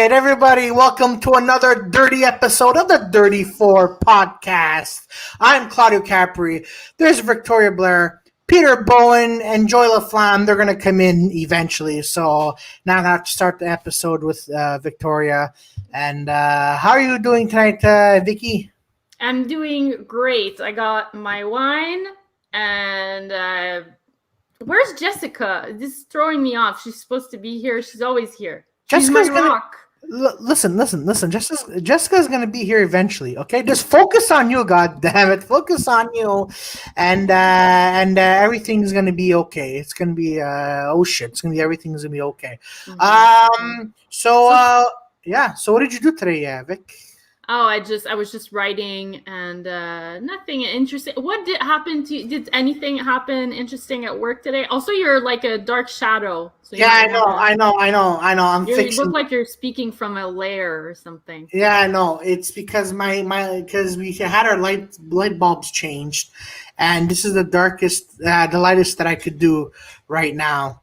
right, everybody, welcome to another dirty episode of the Dirty Four podcast. I'm Claudio Capri. There's Victoria Blair, Peter Bowen, and Joy LaFlamme. They're going to come in eventually. So now I have to start the episode with Victoria. And how are you doing tonight, Vicky? I'm doing great. I got my wine, and where's Jessica? This is throwing me off. She's supposed to be here. She's always here. She's my rock. Listen. Jessica's gonna be here eventually. Okay, just focus on you. God damn it, focus on you, and everything's gonna be okay. It's gonna be everything's gonna be okay. Mm-hmm. So what did you do today, Vic? Oh, I was just writing and nothing interesting. What did happen to you? Did anything happen interesting at work today? Also, you're like a dark shadow. So I know. You look like you're speaking from a lair or something. Yeah, I know. It's because because we had our light bulbs changed, and this is the darkest, the lightest that I could do right now.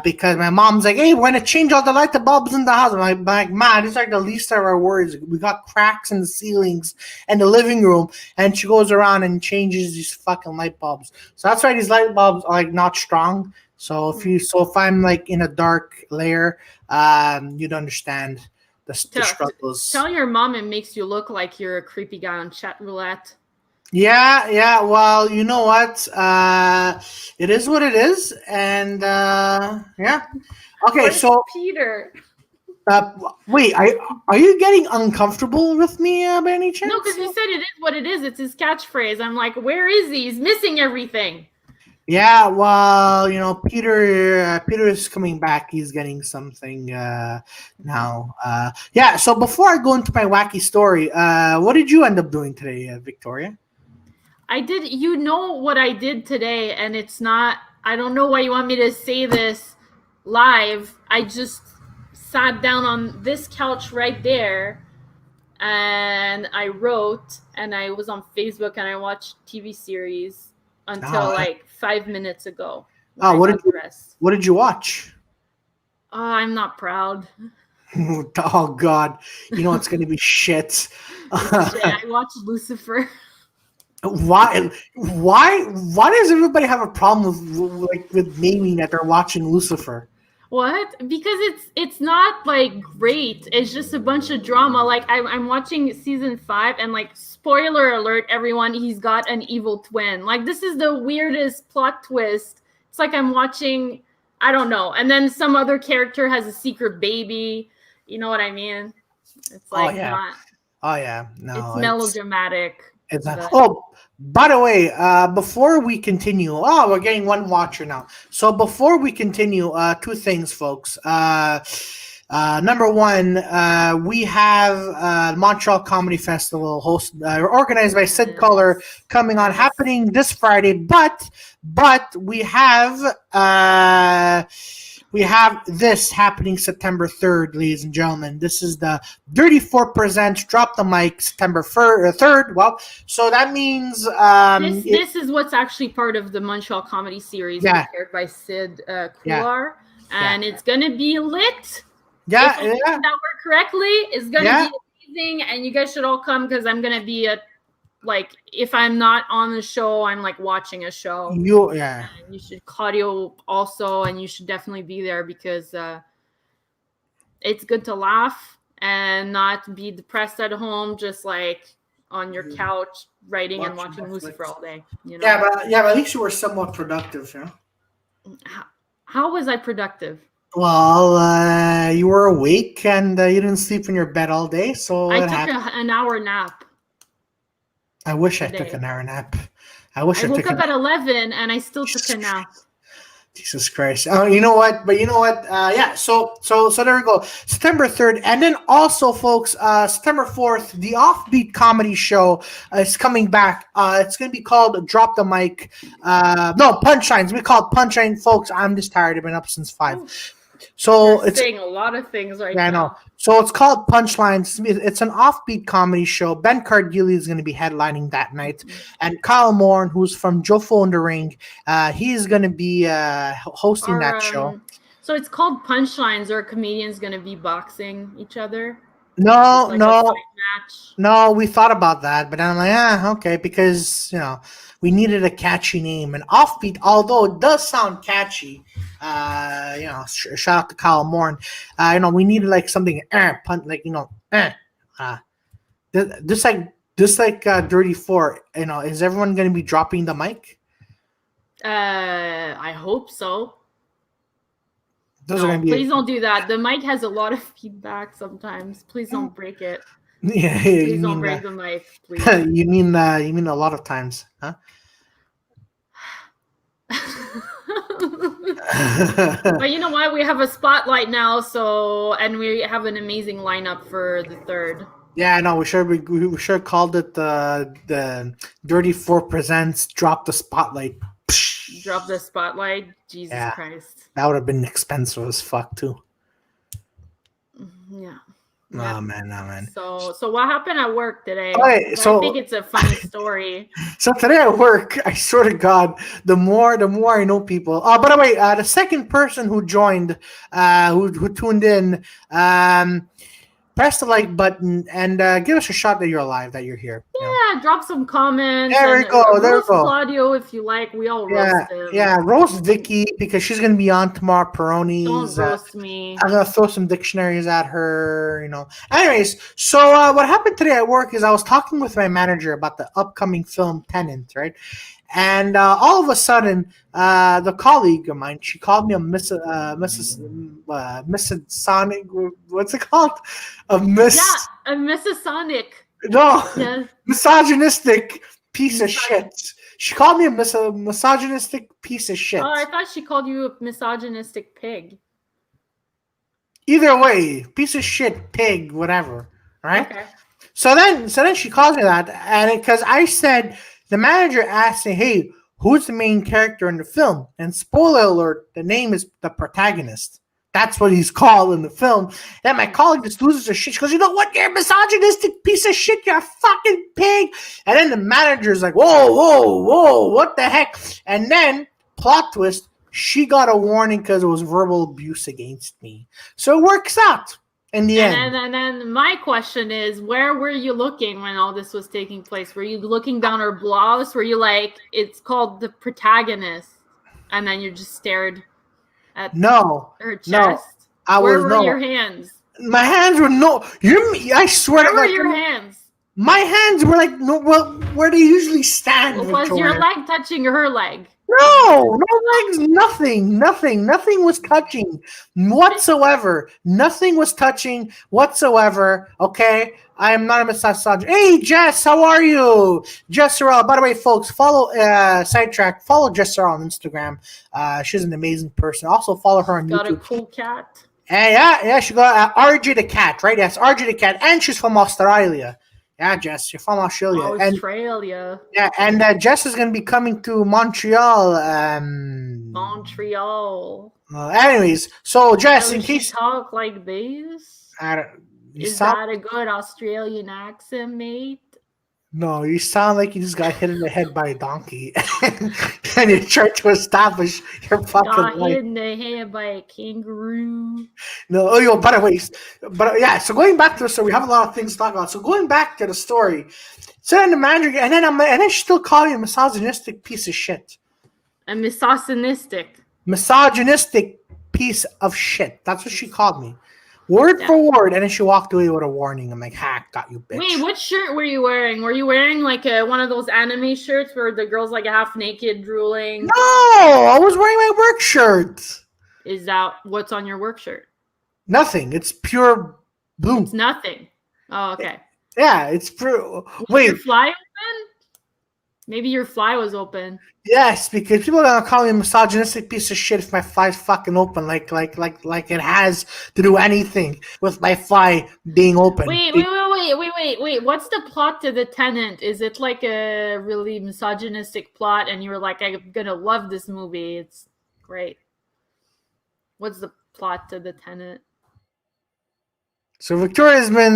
Because my mom's like, hey, we're going to change all the light bulbs in the house. I'm like, man, these are the least of our worries. We got cracks in the ceilings and the living room. And she goes around and changes these fucking light bulbs. So that's why these light bulbs are like not strong. So if I'm like in a dark layer, you'd understand the struggles. Tell your mom it makes you look like you're a creepy guy on chat roulette. Yeah. Well, you know what? It is what it is, and yeah. Okay, Where's so Peter. Wait, are you getting uncomfortable with me by any chance? No, because you said it is what it is. It's his catchphrase. I'm like, where is he? He's missing everything. Yeah, well, Peter is coming back. He's getting something now. Yeah. So before I go into my wacky story, what did you end up doing today, Victoria? I did, what I did today, and it's not, I don't know why you want me to say this live. I just sat down on this couch right there, and I wrote, and I was on Facebook, and I watched TV series until like 5 minutes ago. What did you watch? Oh, I'm not proud. Oh, God. You know it's going to be shit. I watched Lucifer. Why does everybody have a problem with naming that they're watching Lucifer? What? Because it's not like great. It's just a bunch of drama. Like I'm watching season 5, and like, spoiler alert, everyone, he's got an evil twin. Like, this is the weirdest plot twist. It's like I'm watching, I don't know. And then some other character has a secret baby. You know what I mean? It's like not. Oh yeah, no. It's melodramatic. It's not. Oh, by the way, before we continue, we're getting one watcher now. So before we continue, two things, folks. Number one, we have Montreal Comedy Festival organized by Sid Color coming on, happening this Friday. But we have this happening September 3rd, ladies and gentlemen. This is the Dirty Four Presents Drop the Mic September 3rd. Well, so that means... this is what's actually part of the Montreal Comedy Series prepared by Sid Coular. And it's going to be lit. Yeah. If I that word correctly, it's going to be amazing. And you guys should all come, because I'm going to be if I'm not on the show, I'm like watching a show. And you should, Claudio also, and you should definitely be there, because it's good to laugh and not be depressed at home, just like on your couch writing and watching Lucifer all day. Yeah, but at least you were somewhat productive. How was I productive? Well, you were awake and you didn't sleep in your bed all day, so I took an hour nap. I wish I took an hour nap. I woke up at 11 and I still took a nap. Jesus Christ. Oh, you know what? Yeah. So there we go. September 3rd. And then also, folks, September 4th, the Offbeat Comedy Show is coming back. It's going to be called Drop the Mic. No, Punchlines. We call it Punchline, folks. I'm just tired. I've been up since 5. So it's saying a lot of things right now. I know. So it's called Punchlines. It's an offbeat comedy show. Ben Cardilli is going to be headlining that night, and Kyle Moore, who's from Jofo in the Ring, he's going to be hosting that show. So it's called Punchlines, or comedians going to be boxing each other? No, like no, a fight match? no. We thought about that, but then I'm like, okay, because we needed a catchy name, and Offbeat, although it does sound catchy. Shout out to Kyle Morn. We needed like something punt, like just like Dirty Four. Is everyone going to be dropping the mic? I hope so. Please don't do that. The mic has a lot of feedback sometimes. Please don't break it. Yeah, please don't break the mic. Please. you mean a lot of times, huh? But you know what? We have a spotlight now, and we have an amazing lineup for the third. Yeah, no, we should called it the Dirty Four Presents Drop the Spotlight. Drop the Spotlight. Jesus Christ. That would have been expensive as fuck too. Yeah. Oh man. So what happened at work today? Okay, I think it's a funny story. So today at work, I swear to God, the more I know people. Oh, by the way, the second person who joined, who tuned in, press the like button and give us a shot that you're alive, that you're here. Yeah, drop some comments. There we go. Roast Claudio if you like. We all roast him. Yeah, roast Vicky because she's gonna be on tomorrow. Peroni's. Don't roast me. I'm gonna throw some dictionaries at her. Anyways, so what happened today at work is I was talking with my manager about the upcoming film Tenant, right? And all of a sudden, the colleague of mine, she called me a Mrs. Sonic. What's it called? A Mrs. Sonic. No, yes. Misogynistic piece of shit. She called me a misogynistic piece of shit. Oh, I thought she called you a misogynistic pig. Either way, piece of shit, pig, whatever. Right? Okay. So then she calls me that, and because I said. The manager asked me, hey, who's the main character in the film? And spoiler alert, the name is the protagonist. That's what he's called in the film. Then my colleague just loses her shit. She goes, you know what? You're a misogynistic piece of shit. You're a fucking pig. And then the manager's like, whoa, what the heck? And then, plot twist, she got a warning because it was verbal abuse against me. So it works out. In the end. And then my question is, where were you looking when all this was taking place? Were you looking down her blouse? Were you like, it's called The Protagonist, and then you just stared at her chest? No, Where were your hands? My hands were I swear. Where were your hands? My hands were like where they usually stand. Was your leg touching her leg? No legs, nothing was touching whatsoever. Nothing was touching whatsoever. Okay, I am not a misogynist. Hey, Jess, how are you? Jess Sorrell. By the way, folks, follow Sidetrack. Follow Jess Sorrell on Instagram. She's an amazing person. Also follow her on YouTube. Got a cool cat. Yeah, she got RJ the cat, right? Yes, RJ the cat, and she's from Australia. Yeah, Jess, you're from Australia. Australia. And Jess is going to be coming to Montreal. Montreal. Anyways, so Jess, in case talk like this, is that a good Australian accent, mate? No, you sound like you just got hit in the head by a donkey, and you're trying to establish your fucking life. Got hit in the head by a kangaroo. No, by the way, So going back to the story, we have a lot of things to talk about. So going back to the story, so then the manager, and then she still called me a misogynistic piece of shit. A misogynistic piece of shit. That's what she called me. Word for word, and then she walked away with a warning. I'm like, got you, bitch. Wait, what shirt were you wearing? Were you wearing like one of those anime shirts where the girl's like half naked drooling? No, I was wearing my work shirt. Is that what's on your work shirt? Nothing. It's pure blue. It's nothing. Oh, okay. Yeah, it's pure. Was your fly open? Maybe your fly was open. Yes, because people are gonna call me a misogynistic piece of shit if my fly's fucking open, like it has to do anything with my fly being open. Wait. What's the plot to The Tenant? Is it like a really misogynistic plot, and you were like, I'm gonna love this movie? It's great. What's the plot to The Tenant? So Victoria's been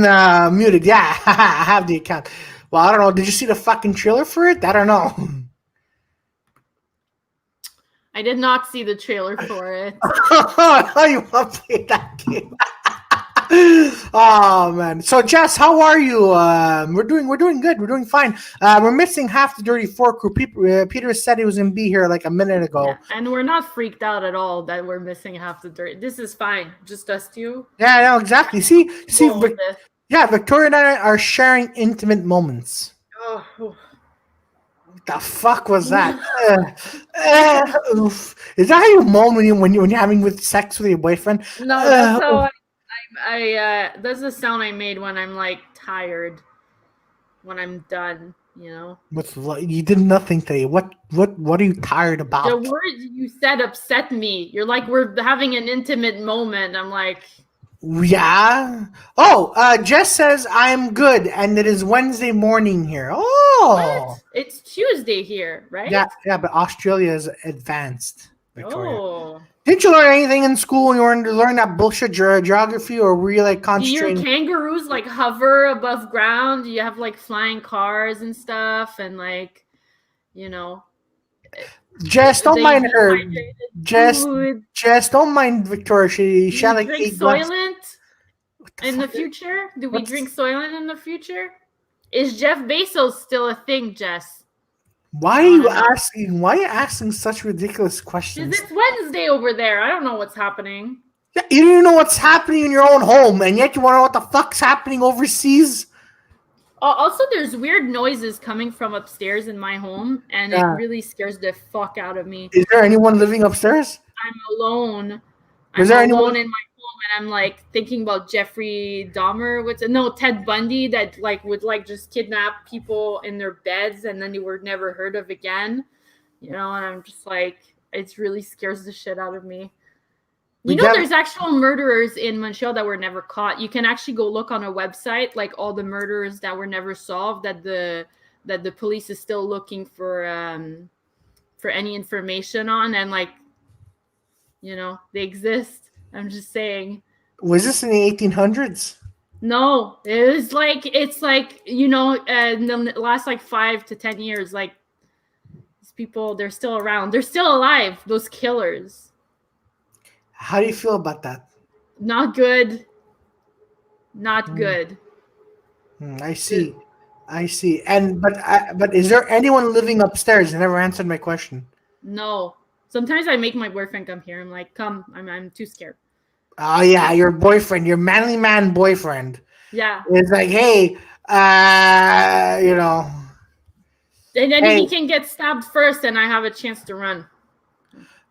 muted. Yeah, I have the account. Well, I don't know. Did you see the fucking trailer for it? I don't know. I did not see the trailer for it. You want to play that game? Oh man! So Jess, how are you? We're doing good. We're doing fine. We're missing half the Dirty Four crew. Peter said he was gonna be here like a minute ago. Yeah, and we're not freaked out at all that we're missing half the Dirty. This is fine. Just us two. Yeah, no, exactly. See, Victoria and I are sharing intimate moments. Oh. What the fuck was that? Is that how you moan when you're having sex with your boyfriend? No, that's how that's the sound I made when I'm like tired, when I'm done, you know. You did nothing today. What are you tired about? The words you said upset me. You're like, we're having an intimate moment. I'm like, yeah. Oh, Jess says I'm good, and it is Wednesday morning here. Oh, what? It's Tuesday here, right? Yeah, but Australia is advanced, Victoria. Oh. Didn't you learn anything in school when you were to learn that bullshit geography, or were you like concentrating? Do your kangaroos like hover above ground? Do you have like flying cars and stuff, and like, you know? Jess, don't mind her. Jess, don't mind Victoria. She had like drink 8 glasses. Soylent in the future? Do we drink Soylent in the future? Is Jeff Bezos still a thing, Jess? Why are you asking such ridiculous questions? Because it's Wednesday over there. I don't know what's happening. Yeah, you don't even know what's happening in your own home, and yet you want to know what the fuck's happening overseas? Also, there's weird noises coming from upstairs in my home, and it really scares the fuck out of me. Is there anyone living upstairs? I'm alone. Is there anyone in my home, and I'm like thinking about Jeffrey Dahmer. Ted Bundy that like would like just kidnap people in their beds, and then they were never heard of again. You know, and I'm just like, it really scares the shit out of me. There's actual murderers in Montreal that were never caught. You can actually go look on a website, like all the murders that were never solved, that the police is still looking for any information on, and like, you know, they exist. I'm just saying. Was this in the 1800s? No, it's like you know, in the last like 5 to 10 years, like these people, they're still around. They're still alive. Those killers. How do you feel about that? Not good. Not good. I see. But is there anyone living upstairs? You never answered my question. No. Sometimes I make my boyfriend come here. I'm like, come. I'm too scared. Oh yeah, your boyfriend, your manly man boyfriend. Yeah. It's like, hey, you know. And then he can get stabbed first, and I have a chance to run.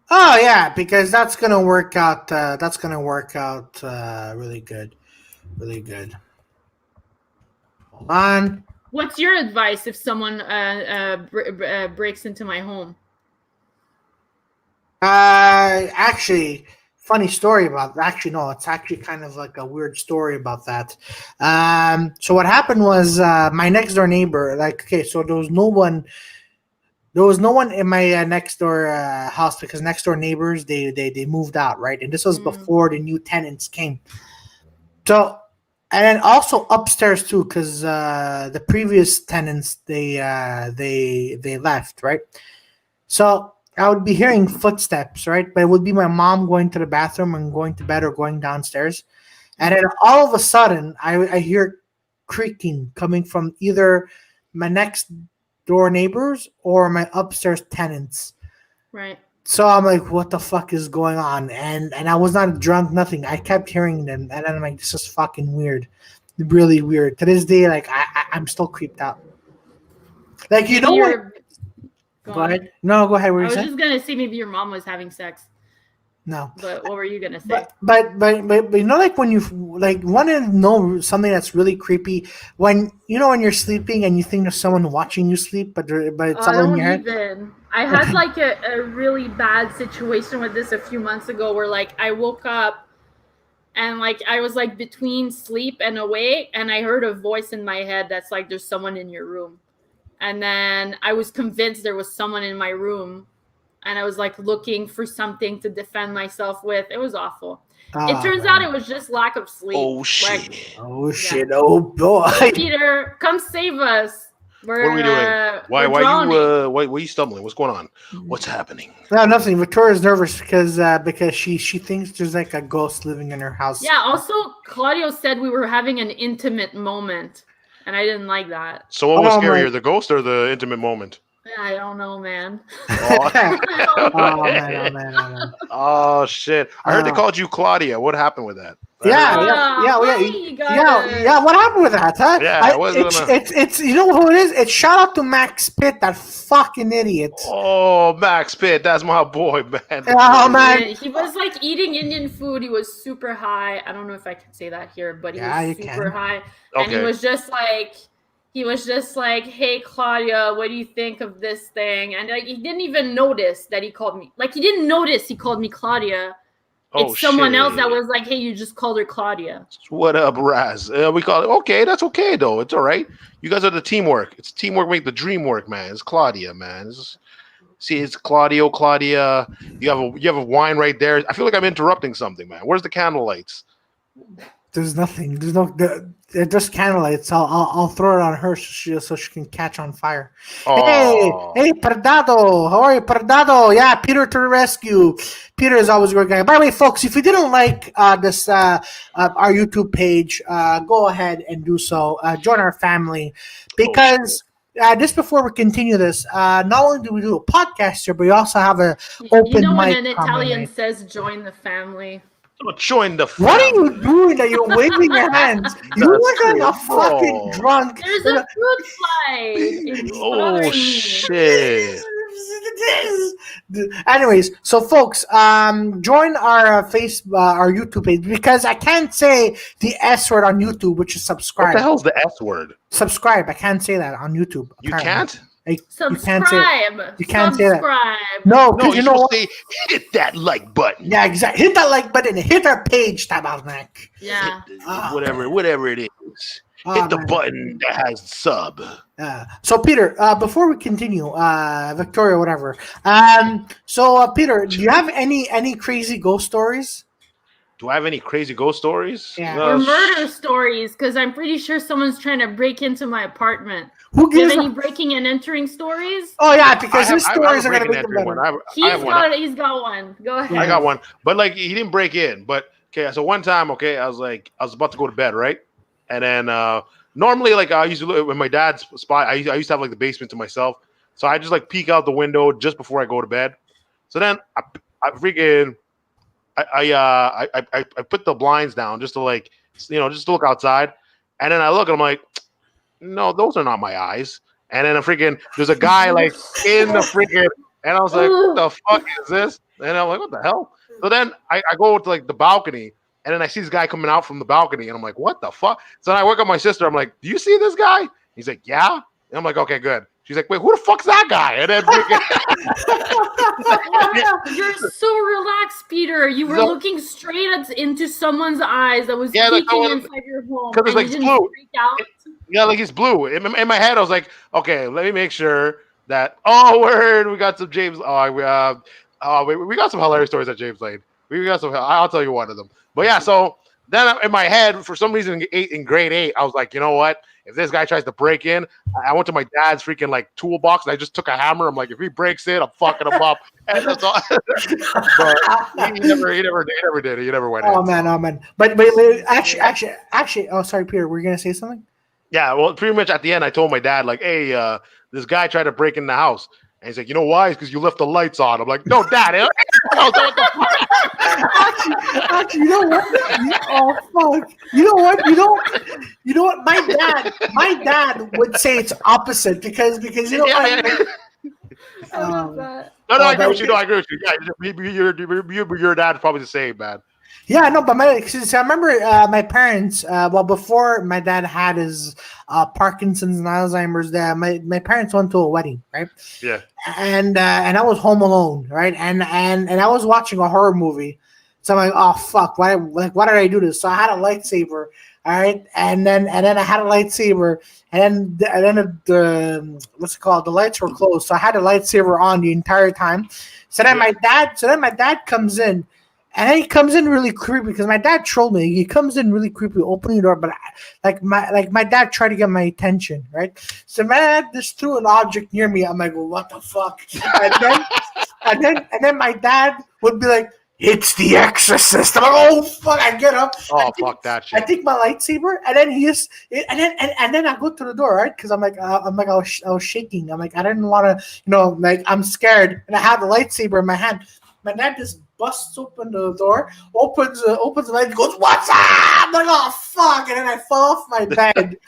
Oh yeah, because that's gonna work out. Really good, really good. Hold on. What's your advice if someone breaks into my home? Actually, funny story about. Actually, no, it's actually kind of like a weird story about that. So what happened was my next door neighbor. Like, okay, so there was no one. There was no one in my next door house because next door neighbors they moved out, right? And this was before the new tenants came. So, and then also upstairs too, because the previous tenants they left, right? So I would be hearing footsteps, right? But it would be my mom going to the bathroom and going to bed or going downstairs, and then all of a sudden I hear creaking coming from either my next door neighbors or my upstairs tenants. Right. So I'm like, what the fuck is going on? And I was not drunk, nothing. I kept hearing them, and then I'm like, this is fucking weird, really weird. To this day, like I'm still creeped out. Like, you know what? Go ahead. No, go ahead. What I was just gonna say maybe your mom was having sex. No. But what were you gonna say? But you know, like when you like want to know something that's really creepy, when when you're sleeping and you think there's someone watching you sleep, but it's all in your head. I had like a really bad situation with this a few months ago, where like I woke up and like I was like between sleep and awake, and I heard a voice in my head that's like, "There's someone in your room," and then I was convinced there was someone in my room. And I was like looking for something to defend myself with. It was awful. It turns out it was just lack of sleep. Oh shit! Like, oh shit! Oh boy! Peter, come save us. What are we doing? Why are you stumbling? What's going on? What's happening? No, nothing. Victoria's nervous because she thinks there's like a ghost living in her house. Yeah. Also, Claudio said we were having an intimate moment, and I didn't like that. So what was scarier, the ghost or the intimate moment? I don't know, man. Man. Oh shit! I heard they called you Claudia. What happened with that? Yeah. What happened with that? Huh? Yeah, it's you know who it is? It's shout out to Max Pitt, that fucking idiot. Oh, Max Pitt, that's my boy, man. Oh man, he was like eating Indian food. He was super high. I don't know if I can say that here, but he was super high, and he was just like, "Hey, Claudia, what do you think of this thing?" And like, he didn't even notice that he called me. Like, he didn't notice he called me Claudia. It's someone else that was like, "Hey, you just called her Claudia." What up, Raz? We call it. Okay, that's okay though. It's all right. You guys are the teamwork. It's teamwork make the dream work, man. It's Claudia, man. It's Claudio, Claudia. You have a wine right there. I feel like I'm interrupting something, man. Where's the candle lights? There's nothing. They're just candlelights. I'll throw it on her so she can catch on fire. Oh. Hey, Perdado. How are you, Perdado? Yeah, Peter to the rescue. Peter is always a great guy. By the way, folks, if you didn't like this our YouTube page, go ahead and do so. Join our family because. Just before we continue this, not only do we do a podcast here, but we also have an open mic. When an Italian says "join the family." Join the family. What are you doing? That you're waving your hands? You look like a fucking drunk. There's a fruit fly. Oh shit! Anyways, so folks, join our our YouTube page because I can't say the S word on YouTube, which is subscribe. What the hell's the S word? Subscribe. I can't say that on YouTube. You can't. Subscribe. You can't say that. No, you know what? Say, hit that like button. Yeah, exactly. Hit that like button. Hit our page, Tabarnak. Yeah. Whatever it is. Hit the button that has sub. So Peter, before we continue, Victoria, whatever. So Peter, do you have any crazy ghost stories? Do I have any crazy ghost stories? Yeah. Or murder stories? Because I'm pretty sure someone's trying to break into my apartment. Who gives any breaking and entering stories? Oh yeah, because his stories are gonna make them better. He's got one. Go ahead. I got one, but like he didn't break in. But okay, so one time, I was about to go to bed, right? And then normally, like I used to look in my dad's spot. I used to have like the basement to myself, so I just like peek out the window just before I go to bed. So then I put the blinds down just to just to look outside, and then I look and I'm like, no, those are not my eyes. And then there's a guy like in the freaking, and I was like, what the fuck is this? And I'm like, what the hell? So then I go to like the balcony, and then I see this guy coming out from the balcony, and I'm like, what the fuck? So then I wake up my sister. I'm like, do you see this guy? He's like, yeah. And I'm like, okay, good. She's like, wait, who the fuck's that guy? And then you're so relaxed, Peter. You were looking straight into someone's eyes that was peeking inside your home. Because it's like blue. Yeah, like he's blue. In my head, I was like, okay, let me make sure that. Oh, word, we got some James. We got some hilarious stories at James Lane. We got some. I'll tell you one of them. But yeah, so then in my head, for some reason, in grade 8, I was like, you know what? If this guy tries to break in, I went to my dad's freaking like toolbox and I just took a hammer. I'm like, if he breaks in, I'm fucking him up. And that's all. But he never did. He never went in. Oh man. But actually. Oh, sorry, Peter. Were you gonna say something? Yeah. Well, pretty much at the end, I told my dad like, hey, this guy tried to break in the house. And he's like, you know why? It's because you left the lights on. I'm like, no, Dad. Actually, you know what? Oh fuck! You know what? You know what? My dad would say it's opposite because you know what? I love that. No, I agree with you. Yeah, your dad's probably the same, man. Yeah, no, but I remember my parents. Before my dad had his Parkinson's and Alzheimer's, my parents went to a wedding, right? Yeah. And I was home alone, right? And I was watching a horror movie, so I'm like, oh fuck, why did I do this? So I had a lightsaber, all right, and then I had a lightsaber, and then the what's it called? The lights were closed, so I had a lightsaber on the entire time. So then my dad comes in. And then he comes in really creepy because my dad trolled me. He comes in really creepy, opening the door, but my dad tried to get my attention, right? So my dad just threw an object near me. I'm like, well, what the fuck? And then my dad would be like, it's the Exorcist. I'm like, oh fuck! I get up. Fuck that shit. I take my lightsaber, and then and then I go to the door, right? Because I was shaking. I'm like, I didn't want to, like I'm scared, and I have the lightsaber in my hand. My dad just busts open the door, opens the light, goes, "What's up?" I'm like, "Oh fuck!" And then I fall off my bed,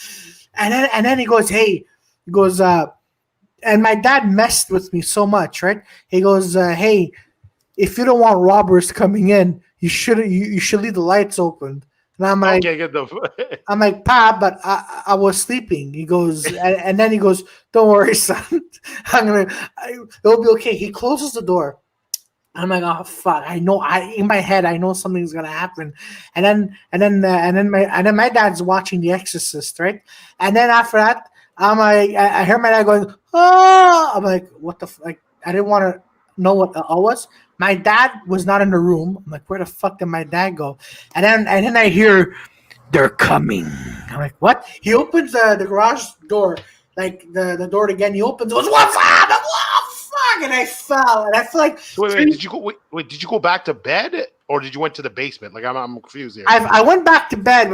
and then he goes, "Hey," he goes, and my dad messed with me so much, right? He goes, "Hey, if you don't want robbers coming in, you should leave the lights open." And I'm like, I'm like, "Pa, but I was sleeping." He goes, and then he goes, "Don't worry, son. It'll be okay." He closes the door. I'm like, oh fuck! I know. In my head, I know something's gonna happen, and then my dad's watching The Exorcist, right? And then after that, I'm like, I hear my dad going, oh! I'm like, what the like? I didn't want to know what the was. My dad was not in the room. I'm like, where the fuck did my dad go? And then I hear, they're coming. I'm like, what? He opens the garage door, like the door again. He opens, goes, what's up? I'm like, oh fuck! And I fell, and I feel like. Wait, did you go back to bed, or did you went to the basement? Like I'm confused here. I went back to bed,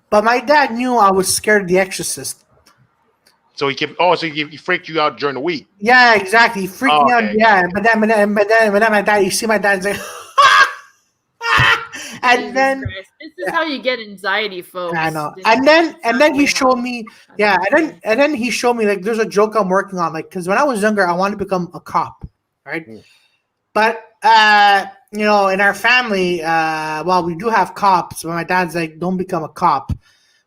but my dad knew I was scared of The Exorcist. So he freaked you out during the week. Yeah, exactly. He freaked me out. Yeah, but then my dad, you see my dad's like, and then Christ. This is how you get anxiety, folks. I know. And then he showed me, and then he showed me like there's a joke I'm working on, like because when I was younger, I wanted to become a cop, right? But in our family, we do have cops, but my dad's like, don't become a cop.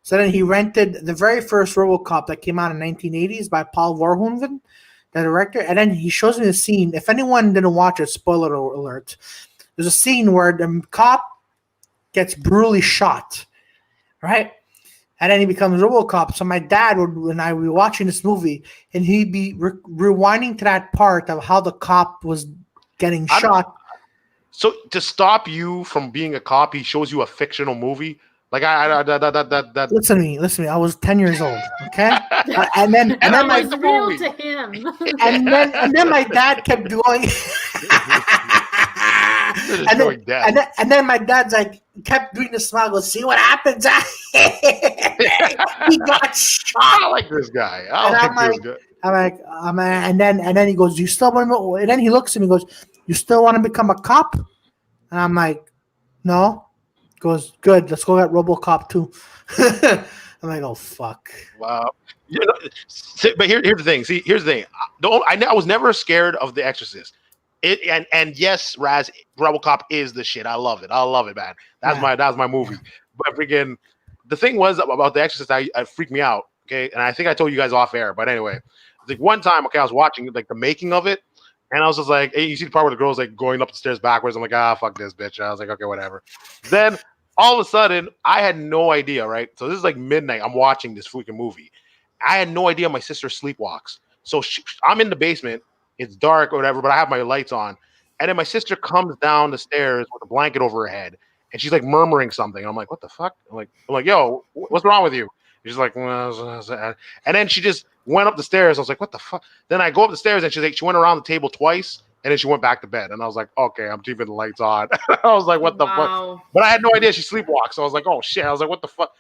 So then he rented the very first RoboCop that came out in 1980s by Paul Verhoeven, the director. And then he shows me the scene. If anyone didn't watch it, spoiler alert. There's a scene where the cop gets brutally shot, right? And then he becomes RoboCop. So my dad would be watching this movie, and he'd be rewinding to that part of how the cop was getting shot. So to stop you from being a cop, he shows you a fictional movie. Like that. Listen to me. I was 10 years old. Okay, and then my real to him. and then my dad kept going. and then my dad's like kept doing the smile. Goes, see what happens. He got shot. I like this guy. And then he goes, you still want to? And then he looks at me and goes, you still want to become a cop? And I'm like, no. Goes, good, let's go get RoboCop 2. I'm like, oh fuck. Wow. But here's the thing. See, here's the thing. I was never scared of The Exorcist. And yes, Raz, RoboCop is the shit. I love it, man. That's my movie. But freaking, the thing was about The Exorcist, I freaked me out. Okay, and I think I told you guys off air. But anyway, like one time, I was watching like the making of it. And I was just like, hey, you see the part where the girl's like going up the stairs backwards. I'm like, fuck this bitch. I was like, okay, whatever. Then all of a sudden, I had no idea, right? So this is like midnight. I'm watching this freaking movie. I had no idea my sister sleepwalks. So I'm in the basement. It's dark or whatever, but I have my lights on. And then my sister comes down the stairs with a blanket over her head. And she's like murmuring something. I'm like, what the fuck? I'm like, yo, what's wrong with you? She's like, and then she just went up the stairs. I was like, what the fuck? Then I go up the stairs and she's like, she went around the table twice and then she went back to bed. And I was like, okay, I'm keeping the lights on. I was like, what the fuck? But I had no idea she sleepwalks. So I was like, oh shit. I was like, what the fuck?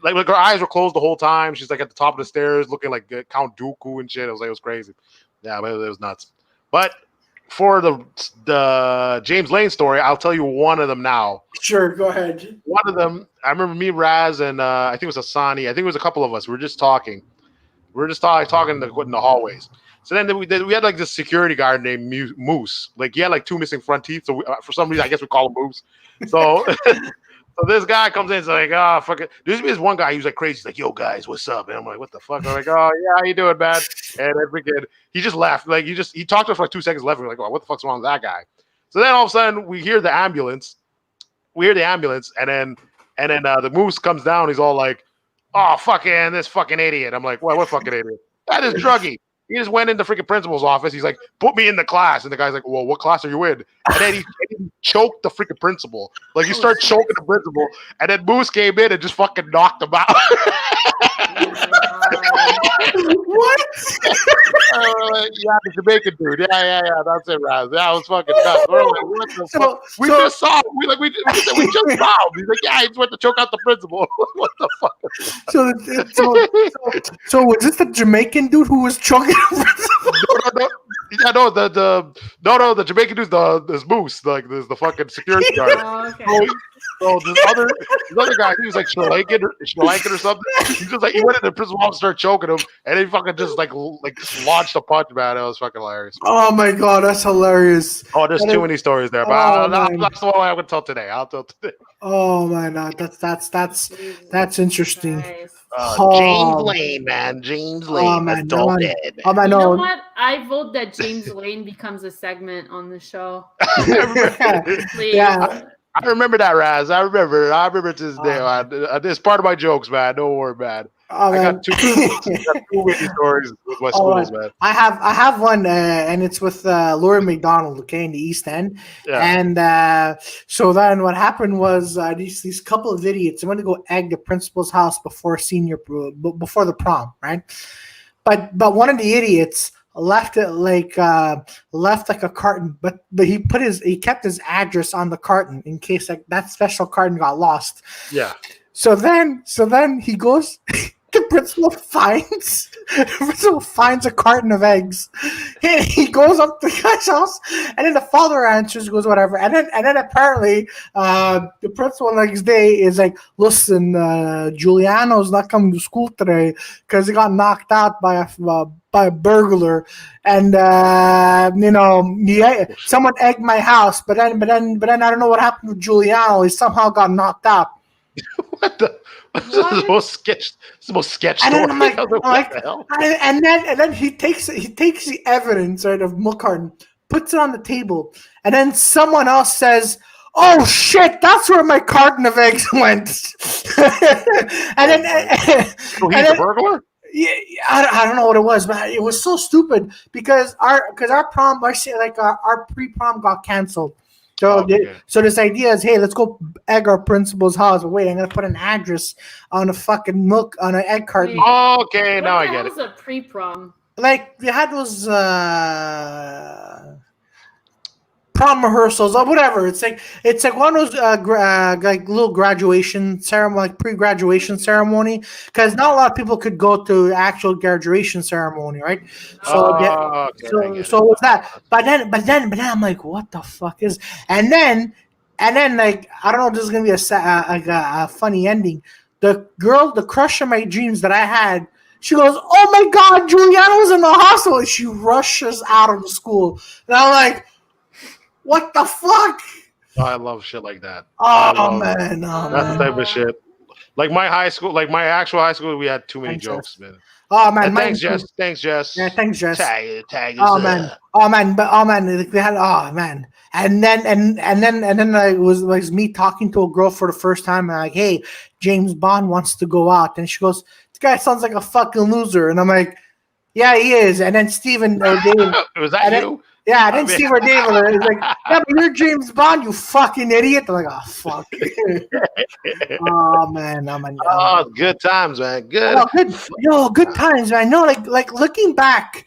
Like her eyes were closed the whole time. She's like at the top of the stairs looking like Count Dooku and shit. I was like, it was crazy. Yeah, but it was nuts. But for the James Lane story, I'll tell you one of them now. Sure, go ahead. One of them, I remember me, Raz, and I think it was Asani. I think it was a couple of us. We were just talking. We were just talking in the hallways. So then we had like this security guard named Moose. Like he had like 2 missing front teeth. So for some reason, I guess we call him Moose. So so this guy comes in, it's like, fuck it. There's this one guy, he was like crazy. He's like, yo, guys, what's up? And I'm like, what the fuck? I'm like, oh, yeah, how you doing, man? And I freaking, he just laughed. Like, he talked to us for like 2 seconds left. We're like, oh, what the fuck's wrong with that guy? So then all of a sudden, we hear the ambulance. And then the Moose comes down. He's all like, oh, fucking, this fucking idiot. I'm like, what fucking idiot? That is Druggy. He just went in the freaking principal's office. He's like, put me in the class. And the guy's like, well, what class are you in? And then he choked the freaking principal. Like, he started choking the principal. And then Moose came in and just fucking knocked him out. What? Yeah, the Jamaican dude. Yeah. That's it, Raz. That was fucking nuts. We're like, what the fuck? We just saw him. We just saw him. He's like, yeah, he just went to choke out the principal. What the fuck? So was this the Jamaican dude who was choking the principal? No. Yeah, no, the Jamaican dude's this Moose, like this the fucking security guard. Oh, okay. So this other guy, he was like Sri Lankan or something. He just like he went in the prison and started choking him, and he fucking just like launched a punch, man. It was fucking hilarious. Oh my god, that's hilarious. Oh, there's too many stories there, but that's the one I'm gonna tell today. I'll tell today. Oh my god, that's interesting. Nice. James Lane, man. James Lane. Oh man, no. You know what? I vote that James Lane becomes a segment on the show. Yeah. I remember that, Raz. I remember to this day. It's part of my jokes, man. Don't worry, man. I got two witty stories with my schools, man. I have one, and it's with Laurie McDonald, okay, in the East End. Yeah. And so then what happened was these couple of idiots went to go egg the principal's house before the prom, right? But one of the idiots left like a carton, but he kept his address on the carton in case like that special carton got lost. Yeah. So then he goes. The principal finds a carton of eggs. He goes up to the guy's house, and then the father answers, goes whatever, and then apparently the principal the next day is like, listen, Giuliano's not coming to school today because he got knocked out by a burglar, and someone egged my house, but then I don't know what happened with Giuliano. He somehow got knocked out. What the? This is the most sketch story. And then and then he takes the evidence right of milk carton, puts it on the table, and then someone else says, "Oh shit, that's where my carton of eggs went." And then so he's a burglar? Yeah, I don't know what it was, but it was so stupid because our prom, our pre-prom got canceled. So, so this idea is, hey, let's go egg our principal's house. But wait, I'm gonna put an address on a fucking milk on an egg carton. Okay, now I get it. What was a pre-prom? Like we had those prom rehearsals or whatever. It's like one of those like little graduation ceremony, like pre-graduation ceremony, because not a lot of people could go to actual graduation ceremony, right? So so it was that. But then I'm like, what the fuck is? And then like I don't know if this is gonna be a funny ending. The crush of my dreams that I had. She goes, oh my God, Giuliano's in the hospital. And she rushes out of the school. And I'm like, what the fuck? Oh, I love shit like that. Oh, man. That's the type of shit. Like my actual high school, we had too many jokes, man. Oh man, thanks, Jess. Yeah, thanks, Jess. Tag man. They had and then it was me talking to a girl for the first time, and I'm like, hey, James Bond wants to go out, and she goes, this guy sounds like a fucking loser, and I'm like, yeah, he is. And then Steven or Dave, was that you? Yeah, I didn't see where David was like, yeah, but you're James Bond, you fucking idiot. I'm like, oh, fuck. Oh, man. Good times, man. Good times, man. No, like looking back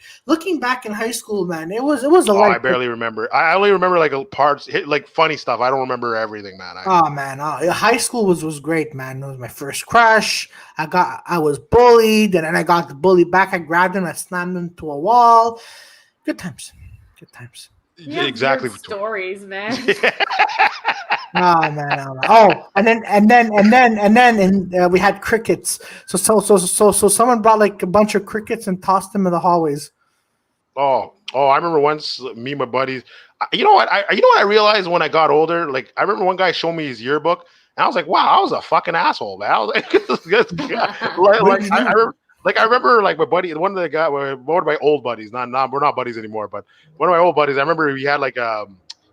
in high school, man, it was a I barely remember. I only remember like parts, like funny stuff. I don't remember everything, man. High school was great, man. It was my first crush. I was bullied, and then I got the bully back. I grabbed him, I slammed him to a wall. Good times. Yeah, exactly. Stories, man. Oh man. Oh, and then we had crickets. So someone brought like a bunch of crickets and tossed them in the hallways. Oh, I remember once me and my buddies. You know what I realized when I got older? Like I remember one guy showed me his yearbook, and I was like, wow, I was a fucking asshole, man. I was like, I remember like my buddy, one of my old buddies, we're not buddies anymore, but one of my old buddies, I remember he had like he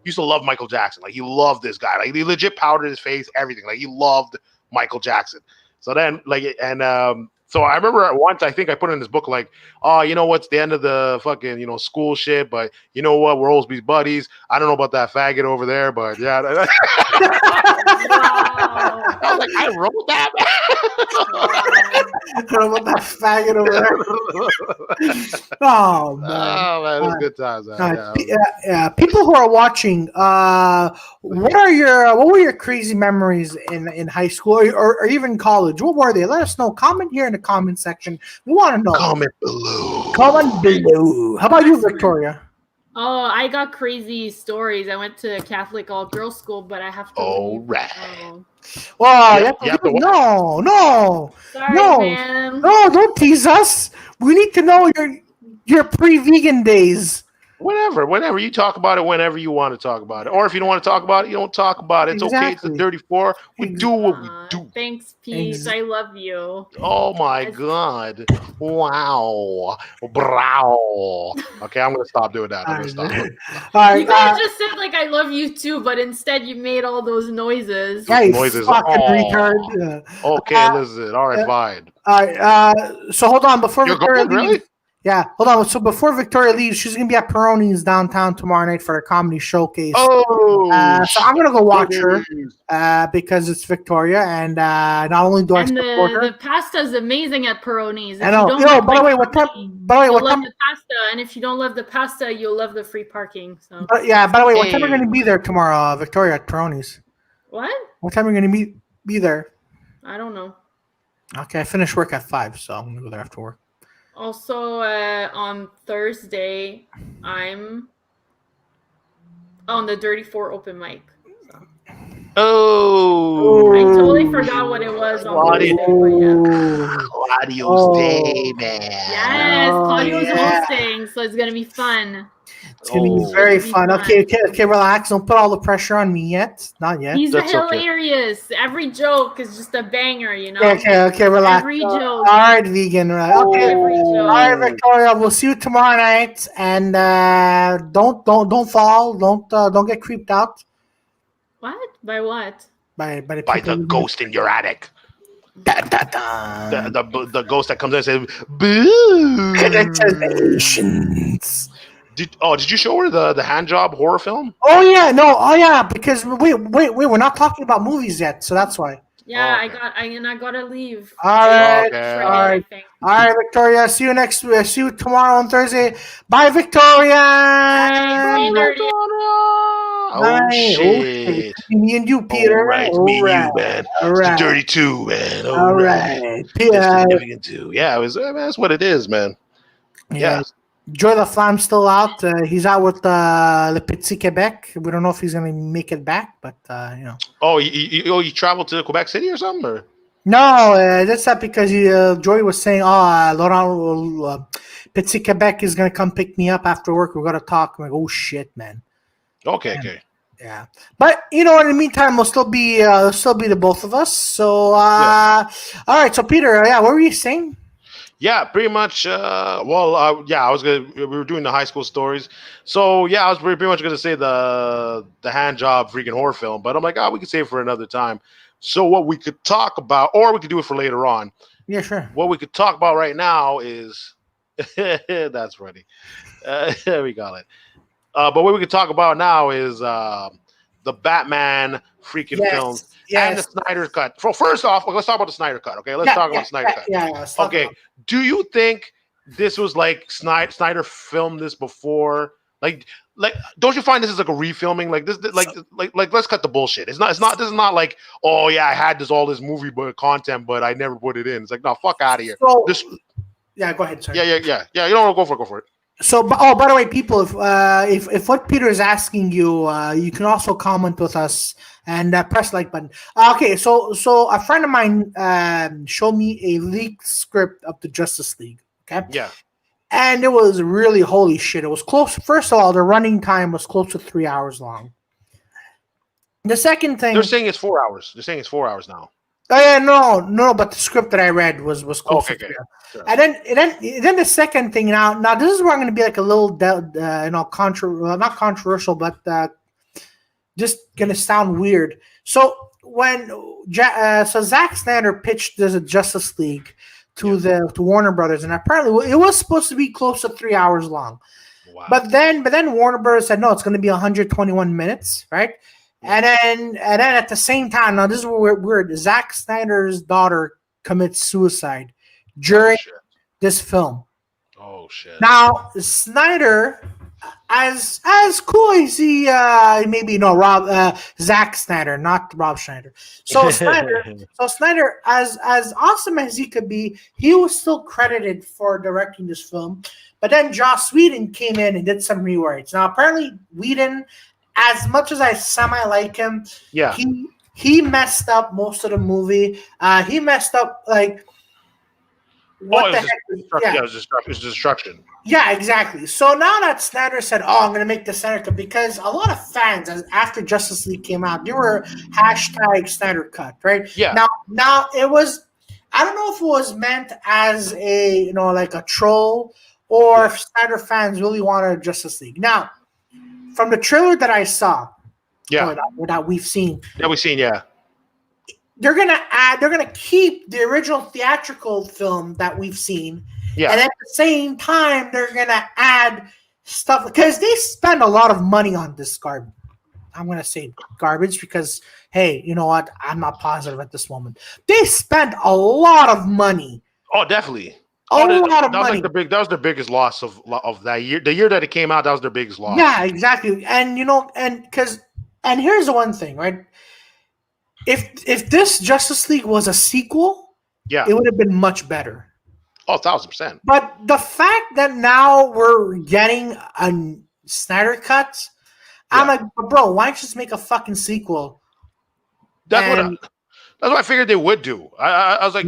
used to love Michael Jackson. Like he loved this guy. Like he legit powdered his face, everything. Like he loved Michael Jackson. So then So I remember at once, I think I put in this book like, oh, you know what's the end of the fucking, school shit, but you know what, we'll always be buddies. I don't know about that faggot over there, but yeah. Wow. I was like, I wrote that. I don't know about that faggot over there. Oh man, Oh man, it was good times. Yeah. People who are watching, what were your crazy memories in high school or even college? What were they? Let us know. Comment here in the comment section. We want to know. Comment below. Comment below. How about you, Victoria? Oh, I got crazy stories. I went to a Catholic all-girls school, but I have to All leave. right. Oh. Well, no. Sorry, man. No, don't tease us. We need to know your pre-vegan days. Whenever you talk about it, whenever you want to talk about it, or if you don't want to talk about it, you don't talk about it. It's okay. It's the Dirty Four. We do what we do. Thanks, Pete. I love you. Oh my God! Wow! Brow. Okay, I'm gonna stop doing that. I'm gonna stop. Right, you could have just said like "I love you too," but instead you made all those noises. Yeah, noises. Fucking retard. Okay, listen. All right, fine. All right. So hold on before Victoria leaves. Really? Yeah, hold on. So before Victoria leaves, she's gonna be at Peroni's downtown tomorrow night for a comedy showcase. Oh, so I'm gonna go watch her because it's Victoria, and not only do I support her, the pasta is amazing at Peroni's. I know. By the way, what time? The pasta, and if you don't love the pasta, you'll love the free parking. So. By the way, what time are we gonna be there tomorrow, Victoria, at Peroni's? What? What time are we gonna be there? I don't know. Okay, I finish work at 5, so I'm gonna go there after work. Also, on Thursday, I'm on the Dirty Four open mic. So. Oh, I totally forgot what it was on Thursday. Claudio's day, man. Yes, Claudio's hosting, so it's gonna be fun. It's gonna be very fun. Okay, relax. Don't put all the pressure on me yet. Not yet. He's hilarious. Okay. Every joke is just a banger, you know. Okay, relax. Every joke. All right, vegan. Right. Okay. Every joke. All right, Victoria. We'll see you tomorrow night. And don't fall. Don't get creeped out. What? By what? By the ghost in your attic. The ghost that comes in and says, "Boo." Congratulations. Did you show her the hand job horror film? Oh yeah, because wait, we're not talking about movies yet, so that's why. Yeah, I gotta leave. All right, Victoria. See you tomorrow on Thursday. Bye, Victoria. Bye, Oh shit! Me and you, Peter. All right, me and you, man. All right. It's 32, man. All right. Significant too. Yeah, it was. That's what it is, man. Yeah. Joy LaFlamme's still out. He's out with Le Petit Quebec. We don't know if he's going to make it back, but you know. Oh, you traveled to Quebec City or something? Or? No, that's not because Joy was saying, Laurent Petit Quebec is going to come pick me up after work. We're going to talk. I'm like, oh shit, man. Okay. Yeah, but in the meantime, we'll still be the both of us. So, all right. So, Peter, what were you saying? Yeah, pretty much. We were doing the high school stories. So yeah, I was pretty much gonna say the hand job freaking horror film, but I'm like, we could save it for another time. So what we could talk about, or we could do it for later on. Yeah, sure. What we could talk about right now is that's funny. We got it. But what we could talk about now is the Batman freaking films and the Snyder Cut. First off, let's talk about the Snyder Cut. Okay, let's talk about the Snyder Cut. Okay, do you think this was like Snyder filmed this before? Like, don't you find this is like a refilming? Like this, like let's cut the bullshit. It's not. This is not like, oh yeah, I had all this movie content, but I never put it in. It's like, no, fuck out of here. So, go ahead. Sorry. Yeah. You don't go for it. So, by the way, people, if what Peter is asking you, you can also comment with us and press like button. Okay, so a friend of mine showed me a leaked script of the Justice League. Okay. Yeah. And it was really holy shit. It was close. First of all, the running time was close to 3 hours long. The second thing, they're saying it's 4 hours. They're saying it's 4 hours now. Oh yeah, no, but the script that I read was close to 3 hours. Sure. And then the second thing. Now this is where I'm going to be like a little, not controversial, but just going to sound weird. So when Zack Snyder pitched this Justice League to Warner Brothers, and apparently it was supposed to be close to 3 hours long. Wow. But then Warner Brothers said no, it's going to be 121 minutes, right? And then at the same time, now this is weird. Zack Snyder's daughter commits suicide during this film. Oh shit! Now Snyder, as cool as he Zack Snyder, not Rob Schneider. So Snyder, as awesome as he could be, he was still credited for directing this film. But then Joss Whedon came in and did some rewrites. Now apparently Whedon, as much as I semi like him, he messed up most of the movie. He messed up like what the heck? It was destruction. Yeah, exactly. So now that Snyder said, "Oh, I'm going to make the Snyder Cut," because a lot of fans, after Justice League came out, they were hashtag Snyder Cut, right? Yeah. Now it was. I don't know if it was meant as a like a troll, or if Snyder fans really wanted Justice League. Now, from the trailer that I saw, or that we've seen, they're gonna keep the original theatrical film that we've seen, and at the same time they're gonna add stuff because they spend a lot of money on this garbage. I'm gonna say garbage because hey, you know what? I'm not positive at this moment. They spent a lot of money. Oh, definitely. That was that was their biggest loss of that year. The year that it came out, that was their biggest loss. Yeah, exactly. And and here's the one thing, right? If this Justice League was a sequel, it would have been much better. Oh, 1,000%. But the fact that now we're getting a Snyder Cut, I'm like, bro, why don't you just make a fucking sequel? That's what I figured they would do. I was like,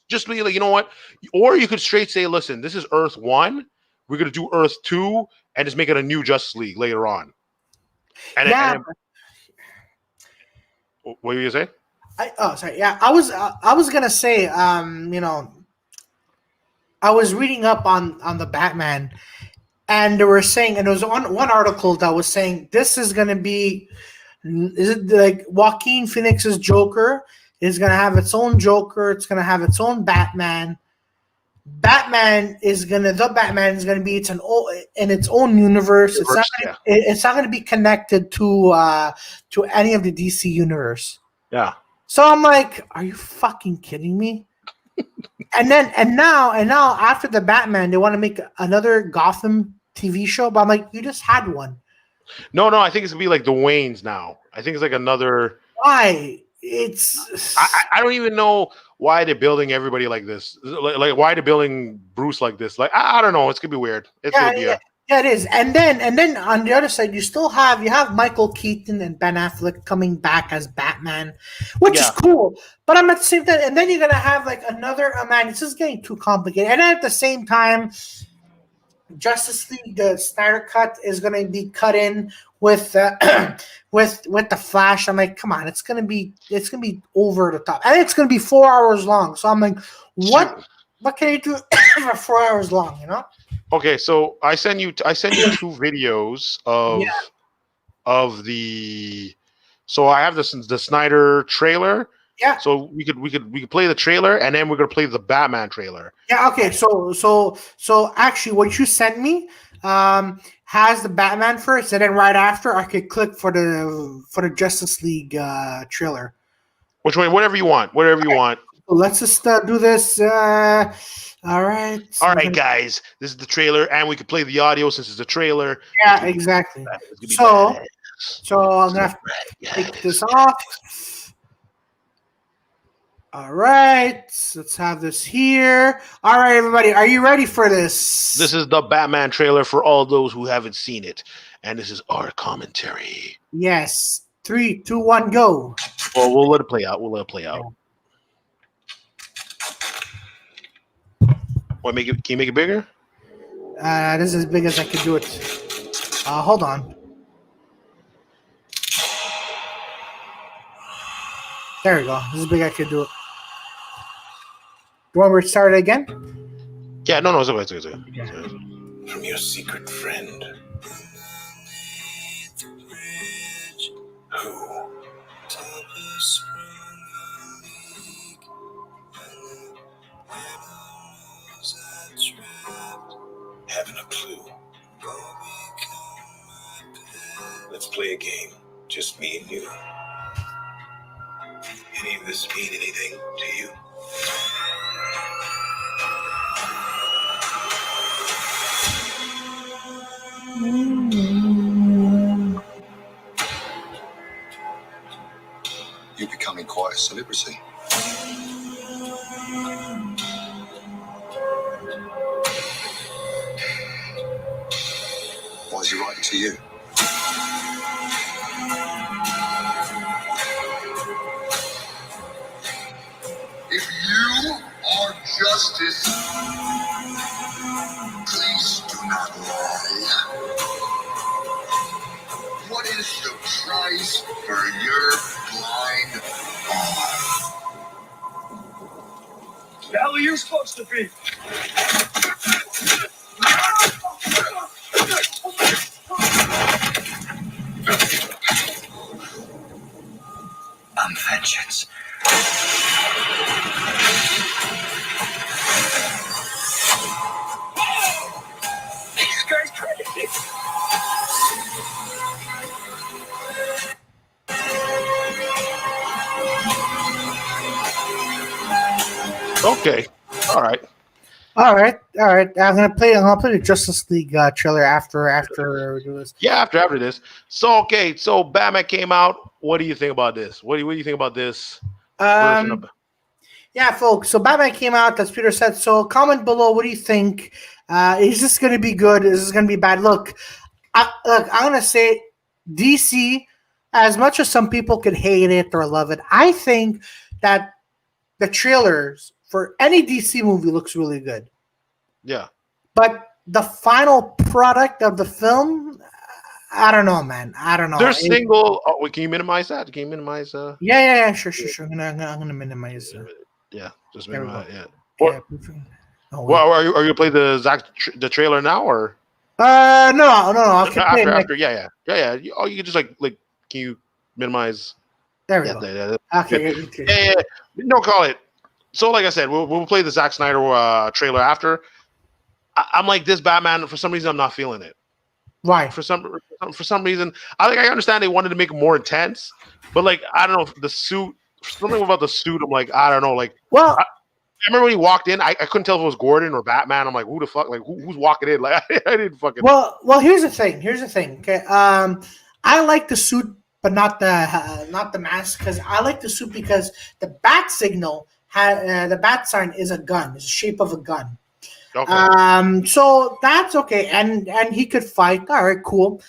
just be like, you know what? Or you could straight say, listen, this is Earth 1. We're going to do Earth 2 and just make it a new Justice League later on. What were you going to say? Sorry. Yeah, I was going to say, I was reading up on the Batman, and they were saying, and there was one article that was saying this is going to be, is it like Joaquin Phoenix's Joker is going to have its own Joker, it's going to have its own Batman. The Batman is going to be in its own universe. It's not going to be connected to any of the DC universe. Yeah. So I'm like, are you fucking kidding me? and now after the Batman, they want to make another Gotham TV show, but I'm like, you just had one. No, I think it's gonna be like the Waynes now. I think it's like another. Why? I don't even know why they're building everybody like this. Like why they're building Bruce like this. Like I don't know. It's gonna be weird. It's gonna be it is. And then on the other side, you have Michael Keaton and Ben Affleck coming back as Batman, which is cool. But I'm at the same time, and then you're gonna have like another man. It's just getting too complicated. And then at the same time, Justice League, the Snyder Cut is gonna be cut in with the Flash. I'm like, come on, it's gonna be over the top, and it's gonna be 4 hours long. So I'm like, what can you do for 4 hours long? You know? Okay, so I send you 2 videos of the. So I have the Snyder trailer. Yeah. So we could play the trailer, and then we're gonna play the Batman trailer. Yeah. Okay. So actually, what you sent me has the Batman first, and then right after, I could click for the Justice League trailer. Which one? Whatever you want. So let's just do this. All right. All right, guys. This is the trailer, and we can play the audio since it's a trailer. Yeah, exactly. So I'm gonna have to take this off. All right, let's have this here. All right, everybody, are you ready for this? This is the Batman trailer for all those who haven't seen it, and this is our commentary. Yes. 3, 2, 1, go. Well, we'll let it play out. What, can you make it bigger? This is as big as I can do it. Hold on. There we go. This is big I can do it. You want me to start it again? Yeah, no, it's okay. From your secret friend. Who? Let's play a game. Just me and you. Any of this mean anything to you? You're becoming quite a celebrity. Why is he writing to you? If you are justice, please do not lie. What is the price for your blind eye? The hell are you supposed to be? I'm vengeance. This guy's crazy. Okay. All right. I'm gonna play the Justice League trailer after we do this. Yeah, after this. So Batman came out. What do you think about this? What do you think about this version of? Yeah, folks. So Batman came out, as Peter said. So comment below. What do you think? Is this going to be good? Is this going to be bad? Look, I'm going to say DC, as much as some people could hate it or love it, I think that the trailers for any DC movie looks really good. Yeah. But the final product of the film, I don't know, man. I don't know. They're single. Oh, wait, can you minimize that? Can you minimize? Yeah. Sure. I'm gonna minimize. Yeah, just minimize. Yeah. Well, are you gonna play the trailer now or? No. I can play after. Yeah. Oh, you can just like can you minimize? There we go. Okay. Yeah. No, call it. So, like I said, we'll play the Zack Snyder trailer after. I'm like, this Batman, for some reason, I'm not feeling it. Why? For some reason, I understand they wanted to make it more intense, but like, I don't know, the suit, something about the suit, I'm like, I don't know, like, well, I remember when he walked in, I couldn't tell if it was Gordon or Batman. I'm like, who the fuck, like, who's walking in? Like, I didn't fucking. Well, here's the thing. Okay, I like the suit, but not the mask, because I like the suit because the bat signal. The bat sign is a gun. It's the shape of a gun. Okay. So that's okay, and he could fight. All right, cool.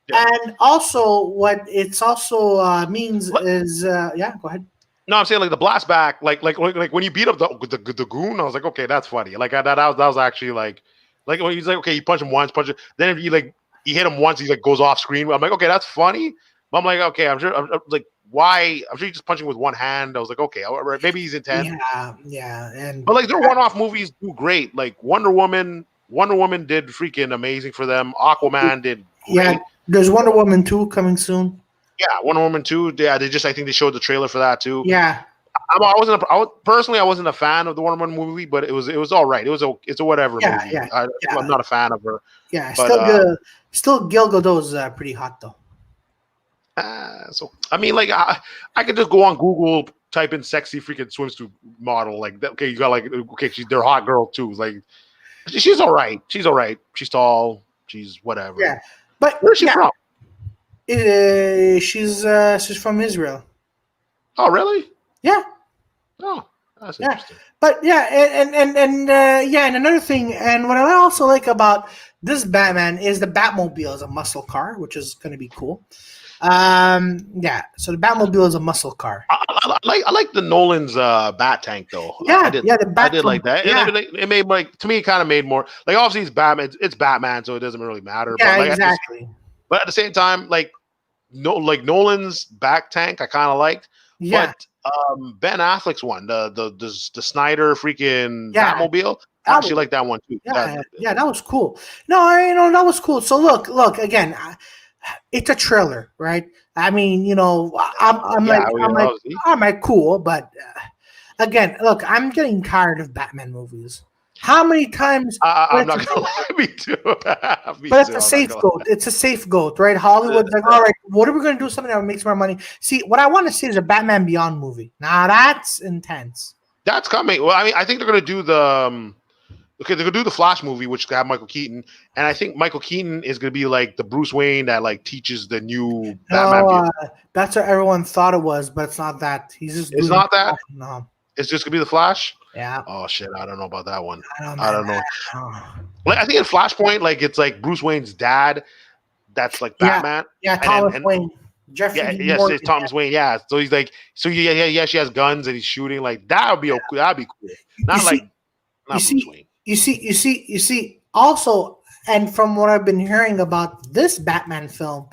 Yeah. And also, what it's also means is, yeah. Go ahead. No, I'm saying like the blast back, like when you beat up the goon, I was like, okay, that's funny. Like that was actually like when he's like, okay, you punch him once, then if you hit him once, he like goes off screen. I'm like, okay, that's funny. But I'm like, okay, I'm like. Why? I'm sure he's just punching with one hand. I was like, okay, maybe he's intense. Yeah. But like their one-off movies do great. Like Wonder Woman did freaking amazing for them. Aquaman did great. Yeah, there's Wonder Woman 2 coming soon. Yeah, Wonder Woman 2. Yeah, I think they showed the trailer for that too. Yeah. I wasn't a fan of the Wonder Woman movie, but it was all right. It's a whatever movie. Yeah. I'm not a fan of her. Yeah, but, still Gal Gadot's pretty hot though. So I mean, like I could just go on Google, type in "sexy freaking swimsuit model." Like, okay, you got they're hot girl too. Like, she's all right. She's tall. She's whatever. Yeah, but where's she from? She's from Israel. Oh, really? Yeah. Oh, that's interesting. But yeah, and another thing, and what I also like about this Batman is the Batmobile is a muscle car, which is going to be cool. So the Batmobile is a muscle car. I like the Nolan's bat tank though. I did like that. Yeah. It made to me it kind of made more like obviously it's Batman, so it doesn't really matter. Yeah, but exactly. But at the same time, like Nolan's back tank, I kind of liked. Yeah. But Ben Affleck's one, the Snyder freaking Batmobile. I actually like that one too. Yeah, that was cool. No, that was cool. So look again. It's a trailer, right? I mean, I'm like, cool, but again, look, I'm getting tired of Batman movies. How many times? I'm not gonna lie, me too. But it's a safe goat. It's a safe goat, right? Hollywood's like, all right, what are we gonna do? Something that makes more money. See, what I want to see is a Batman Beyond movie. Now that's intense. That's coming. Well, I mean, I think they're gonna do the. Okay, they're gonna do the Flash movie, which have Michael Keaton, and I think Michael Keaton is gonna be like the Bruce Wayne that like teaches the new Batman. That's what everyone thought it was, but it's not that. He's just. It's not that. No. It's just gonna be the Flash. Yeah. Oh shit! I don't know about that one. I don't know. Like I think in Flashpoint, like it's like Bruce Wayne's dad. That's like Batman. Yeah, Thomas Wayne. Jeffrey. Yes, it's Thomas Wayne. Yeah. So he's like, yeah. She has guns and he's shooting. Like that would be okay. That'd be cool. Not Bruce Wayne. You see. Also, and from what I've been hearing about this Batman film,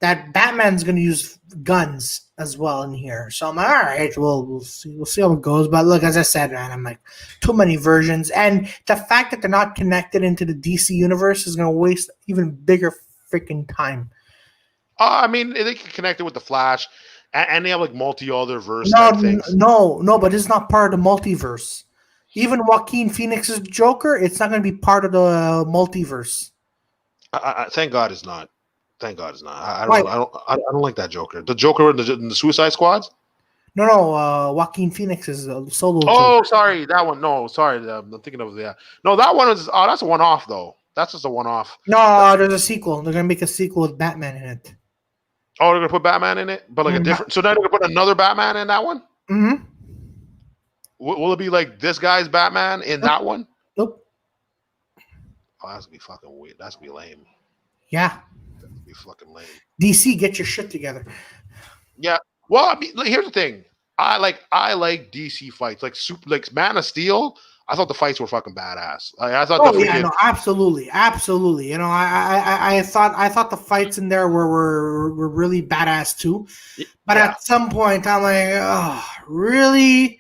that Batman's going to use guns as well in here. So I'm like, all right, we'll see how it goes. But look, as I said, man, I'm like, too many versions, and the fact that they're not connected into the DC universe is going to waste even bigger freaking time. I mean, they can connect it with the Flash, and they have like multi-other verse things. No, but it's not part of the multiverse. Even Joaquin Phoenix's Joker, it's not going to be part of the multiverse. Thank God it's not. Thank God it's not. I don't like that Joker. The Joker in the Suicide Squads. No. Joaquin Phoenix is a solo. Oh, Joker. Sorry, that one. No, sorry. I'm thinking of No, that one is. Oh, that's a one-off though. That's just a one-off. No, there's a sequel. They're gonna make a sequel with Batman in it. Oh, they're gonna put Batman in it, but like a different. So now they're gonna put another Batman in that one. Mm-hmm. Will it be like this guy's Batman in that one? Nope. Oh, that's gonna be fucking weird. That's gonna be lame. Yeah. That's gonna be fucking lame. DC, get your shit together. Yeah. Well, I mean, here's the thing. I like DC fights, like Man of Steel. I thought the fights were fucking badass. I thought. No, absolutely. You know, I thought the fights in there were really badass too. But at some point, I'm like, oh, really?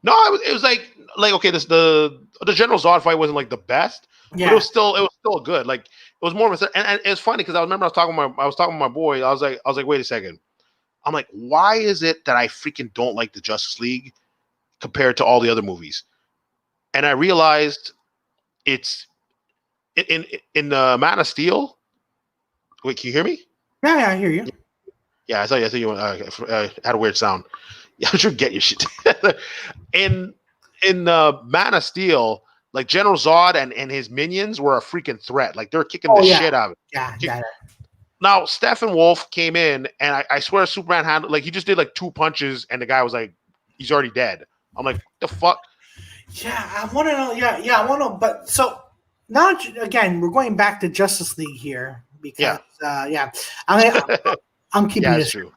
No, it was like okay, the General Zod fight wasn't like the best, but it was still good. Like it was more of a, and it's funny because I remember I was talking with my boy. I was like, wait a second. I'm like, why is it that I freaking don't like the Justice League compared to all the other movies? And I realized it's in Man of Steel. Wait, can you hear me? Yeah, I hear you. Yeah, I thought you had a weird sound. Yeah, I'm sure get your shit. in Man of Steel, like General Zod and his minions were a freaking threat. Like they're kicking the shit out of it. Yeah. Now Steppenwolf came in, and I swear Superman had like he just did like 2 punches, and the guy was like, he's already dead. I'm like, the fuck. Yeah, I want to know. Yeah, I want to know. But so now again, we're going back to Justice League here because I'm keeping this. True.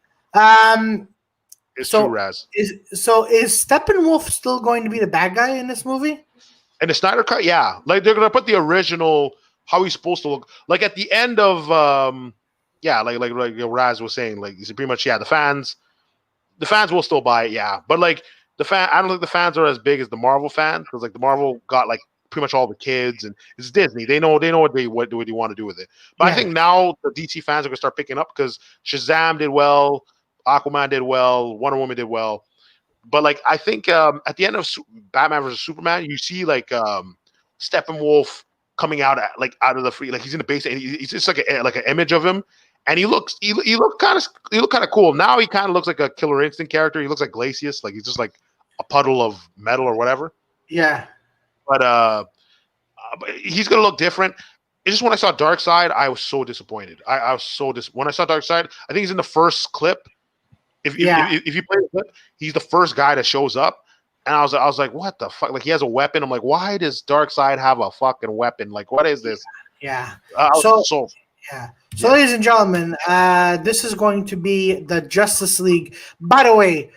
It's so true, Raz. Is Steppenwolf still going to be the bad guy in this movie? In the Snyder Cut, yeah. Like they're gonna put the original how he's supposed to look. Like at the end of like Raz was saying, like it's pretty much the fans will still buy it, but like I don't think the fans are as big as the Marvel fans because like the Marvel got like pretty much all the kids and it's Disney. They know what they want to do with it. But I think now the DC fans are gonna start picking up because Shazam did well. Aquaman did well, Wonder Woman did well, but like I think at the end of Batman versus Superman, you see like Steppenwolf coming out of the free, like he's in the base, and he's just like an image of him, and he looked kind of cool. Now he kind of looks like a Killer Instinct character. He looks like Glacius, like he's just like a puddle of metal or whatever. Yeah, but he's gonna look different. It's just when I saw Darkseid, I was so disappointed. I was so when I saw Darkseid, I think he's in the first clip. If you play the clip, he's the first guy that shows up, and I was like, what the fuck? Like he has a weapon. I'm like, why does Darkseid have a fucking weapon? Like, what is this? Yeah. So, ladies and gentlemen, this is going to be the Justice League. By the way,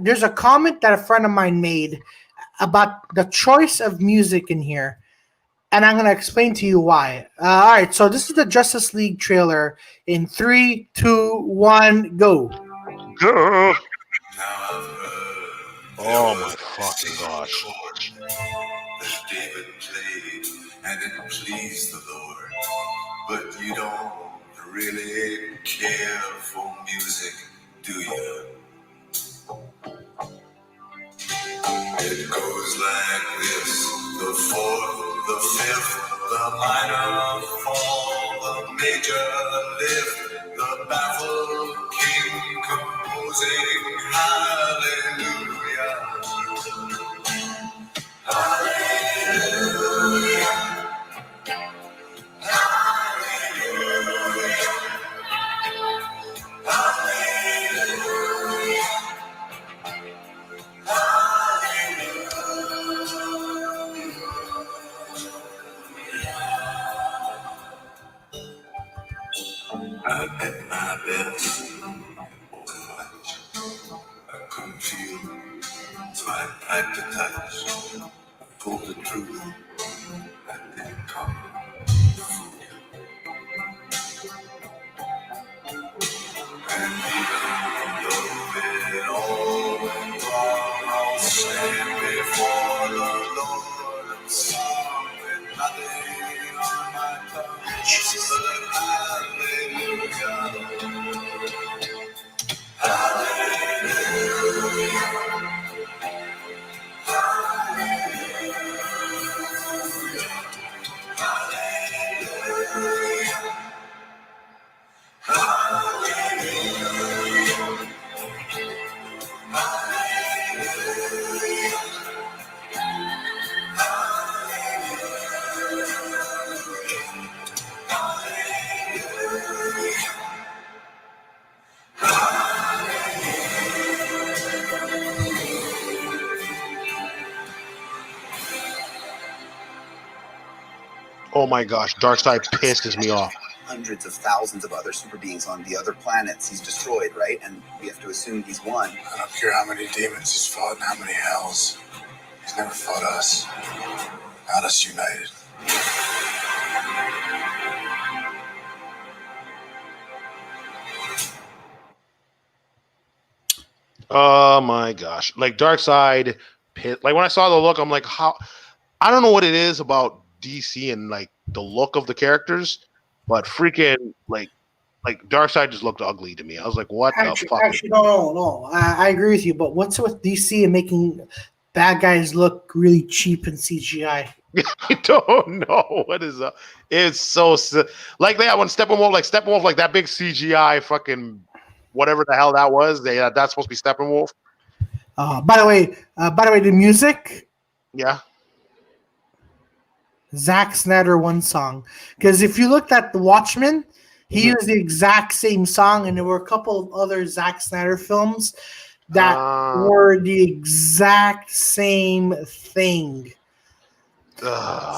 there's a comment that a friend of mine made about the choice of music in here. And I'm going to explain to you why. All right, so this is the Justice League trailer in 3, 2, 1, go. Oh my fucking gosh. That David played and it pleased the Lord. But you don't really care for music, do you? It goes like this: the fourth, the fifth, the minor fall, the major lift, the baffled king composing hallelujah. Hallelujah. Hallelujah. Hallelujah. I'm at my best. Much I couldn't feel, so I tried to touch. Told the truth, I didn't come. And even though it all went wrong, I'll stand before the Lord and song with nothing on my tongue. But hallelujah, hallelujah, Oh my gosh, Darkseid pisses me off. Hundreds of thousands of other super beings on the other planets he's destroyed, right? And we have to assume he's won. I don't care how many demons he's fought and how many hells. He's never fought us. Not us united. Oh my gosh. Like Darkseid, like when I saw the look, I'm like, how? I don't know what it is about DC and like the look of the characters, but freaking like Darkseid just looked ugly to me. I was like, what the fuck? Actually, no. I agree with you, but what's with DC and making bad guys look really cheap in CGI? I don't know what is up. It's so like that when Steppenwolf, like that big CGI fucking whatever the hell that was. That's supposed to be Steppenwolf. By the way, the music. Yeah. Zack Snyder one song, because if you looked at The Watchmen, he used the exact same song, and there were a couple of other Zack Snyder films that were the exact same thing.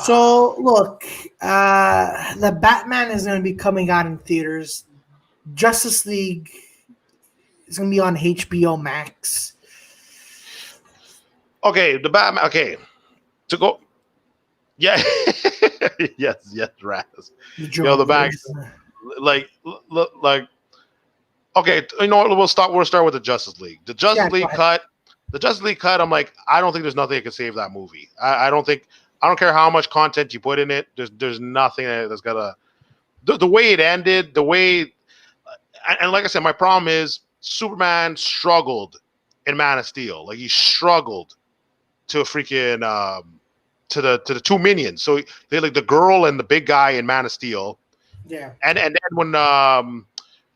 So look, the Batman is going to be coming out in theaters. Justice League is going to be on HBO Max. Okay, the Batman. Okay, to go. Yeah. yes, Raz. The bag. Like. Okay, you know what? We'll start with the Justice League. The Justice League cut. The Justice League cut. I'm like, I don't think there's nothing that can save that movie. I don't care how much content you put in it. There's nothing that's gonna. The way it ended, and like I said, my problem is Superman struggled in Man of Steel. Like he struggled to freaking to the two minions. So they like the girl and the big guy in Man of Steel. Yeah. And then when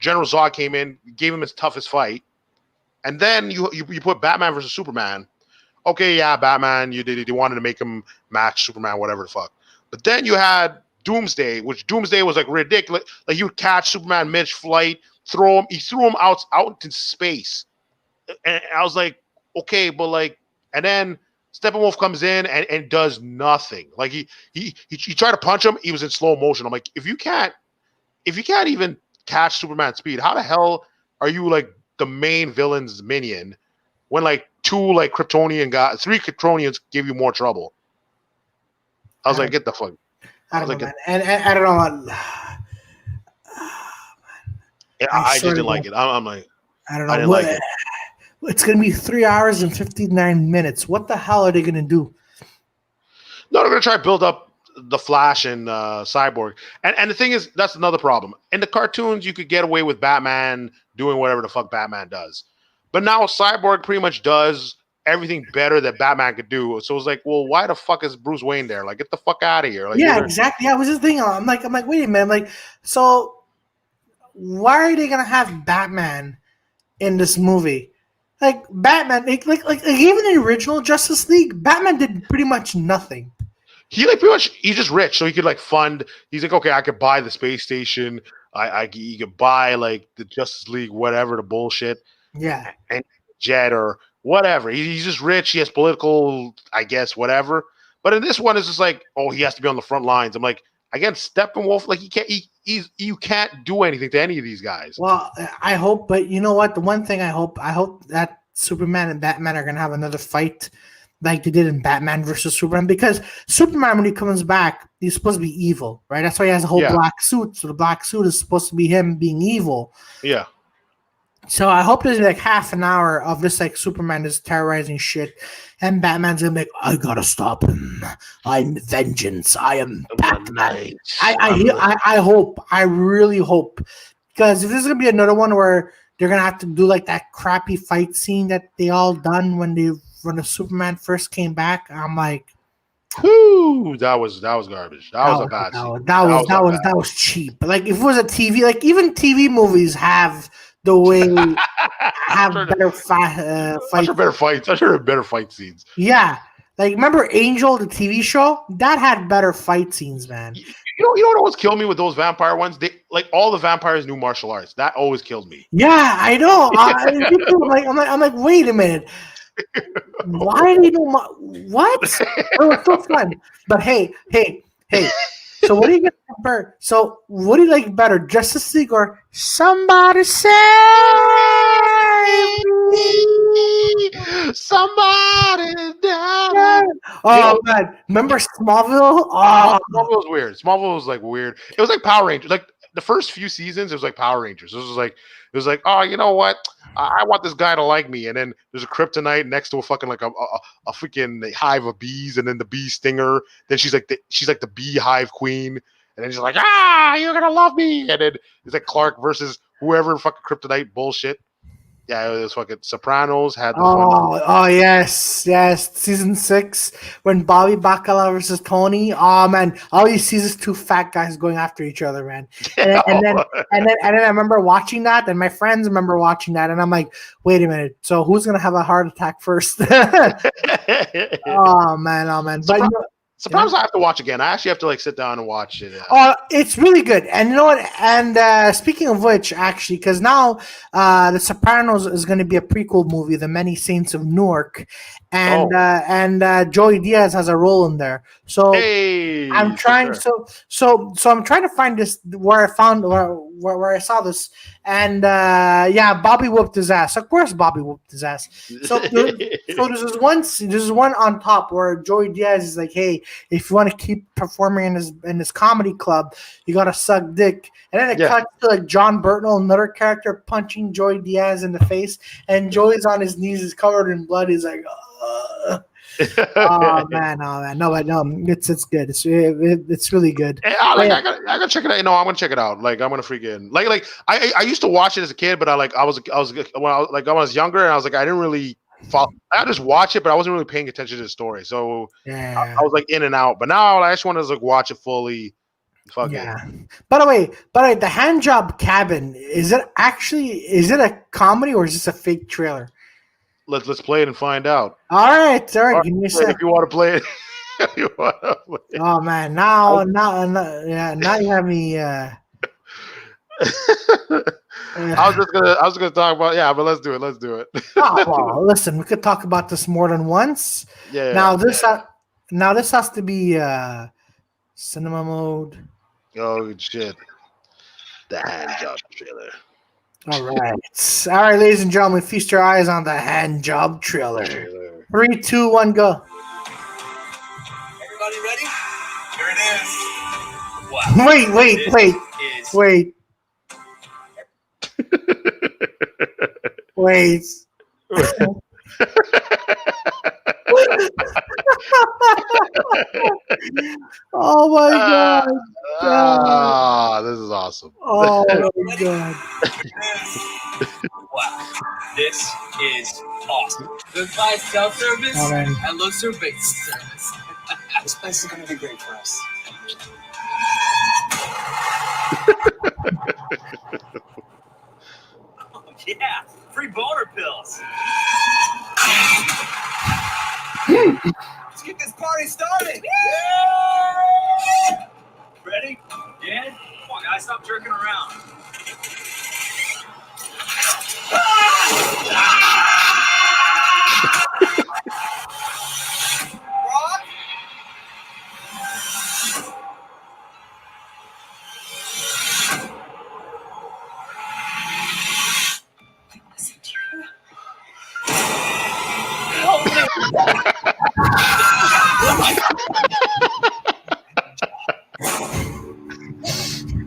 General Zod came in, gave him his toughest fight, and then you put Batman versus Superman. Okay, yeah, Batman. You wanted to make him match Superman, whatever the fuck. But then you had Doomsday, which Doomsday was like ridiculous. Like you would catch Superman mid-flight, throw him. He threw him out into space, and I was like, okay, but like, and then Steppenwolf comes in and does nothing. Like he tried to punch him. He was in slow motion. I'm like, if you can't even catch Superman's speed, how the hell are you like the main villain's minion when like three Kryptonians give you more trouble? I was like, get the fuck. I don't know, man. And I don't know. I just didn't like it. I'm like, I don't know. I didn't like it. It's going to be 3 hours and 59 minutes. What the hell are they going to do? No, they're going to try to build up the Flash and Cyborg. And the thing is, that's another problem. In the cartoons, you could get away with Batman doing whatever the fuck Batman does. But now Cyborg pretty much does everything better that Batman could do. So it was like, well, why the fuck is Bruce Wayne there? Like, get the fuck out of here. Like, yeah, exactly. Yeah, I was just thinking. I'm like, wait a minute. Like, so why are they gonna have Batman in this movie? Like Batman, like even the original Justice League, Batman did pretty much nothing. He like pretty much he's just rich, so he could like fund. He's like, okay, I could buy the space station. He could buy like the Justice League, whatever the bullshit. Yeah, and jet or whatever. He's just rich. He has political, I guess, whatever. But in this one, it's just like, oh, he has to be on the front lines. I'm like, again, Steppenwolf, like you can't do anything to any of these guys. Well, I hope, but you know what? The one thing I hope that Superman and Batman are gonna have another fight, like they did in Batman versus Superman. Because Superman, when he comes back, he's supposed to be evil, right? That's why he has a whole black suit. So the black suit is supposed to be him being evil. Yeah. So I hope there's like half an hour of this like Superman is terrorizing shit, and Batman's gonna be like, I gotta stop him. I'm vengeance. I am Batman. I hope. I really hope, because if this is gonna be another one where they're gonna have to do like that crappy fight scene that they all done when the Superman first came back, I'm like, whoo, that was garbage. That was a bad scene. That was cheap. Like if it was a TV, like even TV movies have the way have better fights. I'm sure better fights. I'm sure better fight scenes. Yeah, like remember Angel, the TV show, that had better fight scenes, man. You know what always killed me with those vampire ones? They like all the vampires knew martial arts. That always killed me. Yeah, I know. I'm like, wait a minute. Why do you know what? It was so fun. But hey. So what do you get better? So what do you like better, Justice League or Somebody Save Me? Somebody down. Oh man, remember Smallville? Oh, Smallville was weird. Smallville was like weird. It was like Power Rangers. Like the first few seasons, it was like Power Rangers. It was like, oh, you know what? I want this guy to like me. And then there's a kryptonite next to a fucking like a freaking hive of bees, and then the bee stinger. Then she's like the beehive queen. And then she's like, you're gonna love me. And then it's like Clark versus whoever fucking kryptonite bullshit. Yeah, it was fucking Sopranos had this one. Oh yes, season 6 when Bobby Bacala versus Tony. Oh man, all you see is two fat guys going after each other, man. And then I remember watching that, and my friends remember watching that, and I'm like, wait a minute, so who's gonna have a heart attack first? Oh man, but. Sometimes I have to watch again. I actually have to like sit down and watch it. It's really good. And you know what? And speaking of which, actually, because now The Sopranos is going to be a prequel movie, The Many Saints of Newark, and Joey Diaz has a role in there. So I'm trying. Sure. So I'm trying to find this where I saw this, and Bobby whooped his ass. Of course, Bobby whooped his ass. So there's one on top where Joey Diaz is like, hey, if you want to keep performing in this comedy club, you gotta suck dick. And then it cuts to like John Burtnell, another character, punching Joey Diaz in the face, and Joey's on his knees, is covered in blood. He's like, oh man, no, it's good. It's really good. I gotta check it out. No, I'm gonna check it out. Like I'm gonna freaking like I used to watch it as a kid, but I was younger, and I was like I didn't really. I just watch it, but I wasn't really paying attention to the story. So I was like in and out. But now I just want to like watch it fully. Fuck it. By the way, the hand job cabin, is it a comedy or is this a fake trailer? Let's play it and find out. All right. Give me a second. If you want to play it. Oh man, now you have me. I was gonna talk about but let's do it. Well, listen, we could talk about this more than once. Yeah. Now this has to be cinema mode. Oh shit! The hand job trailer. All right, ladies and gentlemen, feast your eyes on the hand job trailer. 3, 2, 1, go. Everybody ready? Here it is. Wow. Wait. Wait. Oh my god. This is awesome. Oh my god. Wow. This is awesome. Goodbye self-service hello basic service. This place is going to be great for us. Oh, yeah, free boner pills. Let's get this party started. Yeah! Ready? Yeah? Come on, guys, stop jerking around. Rock?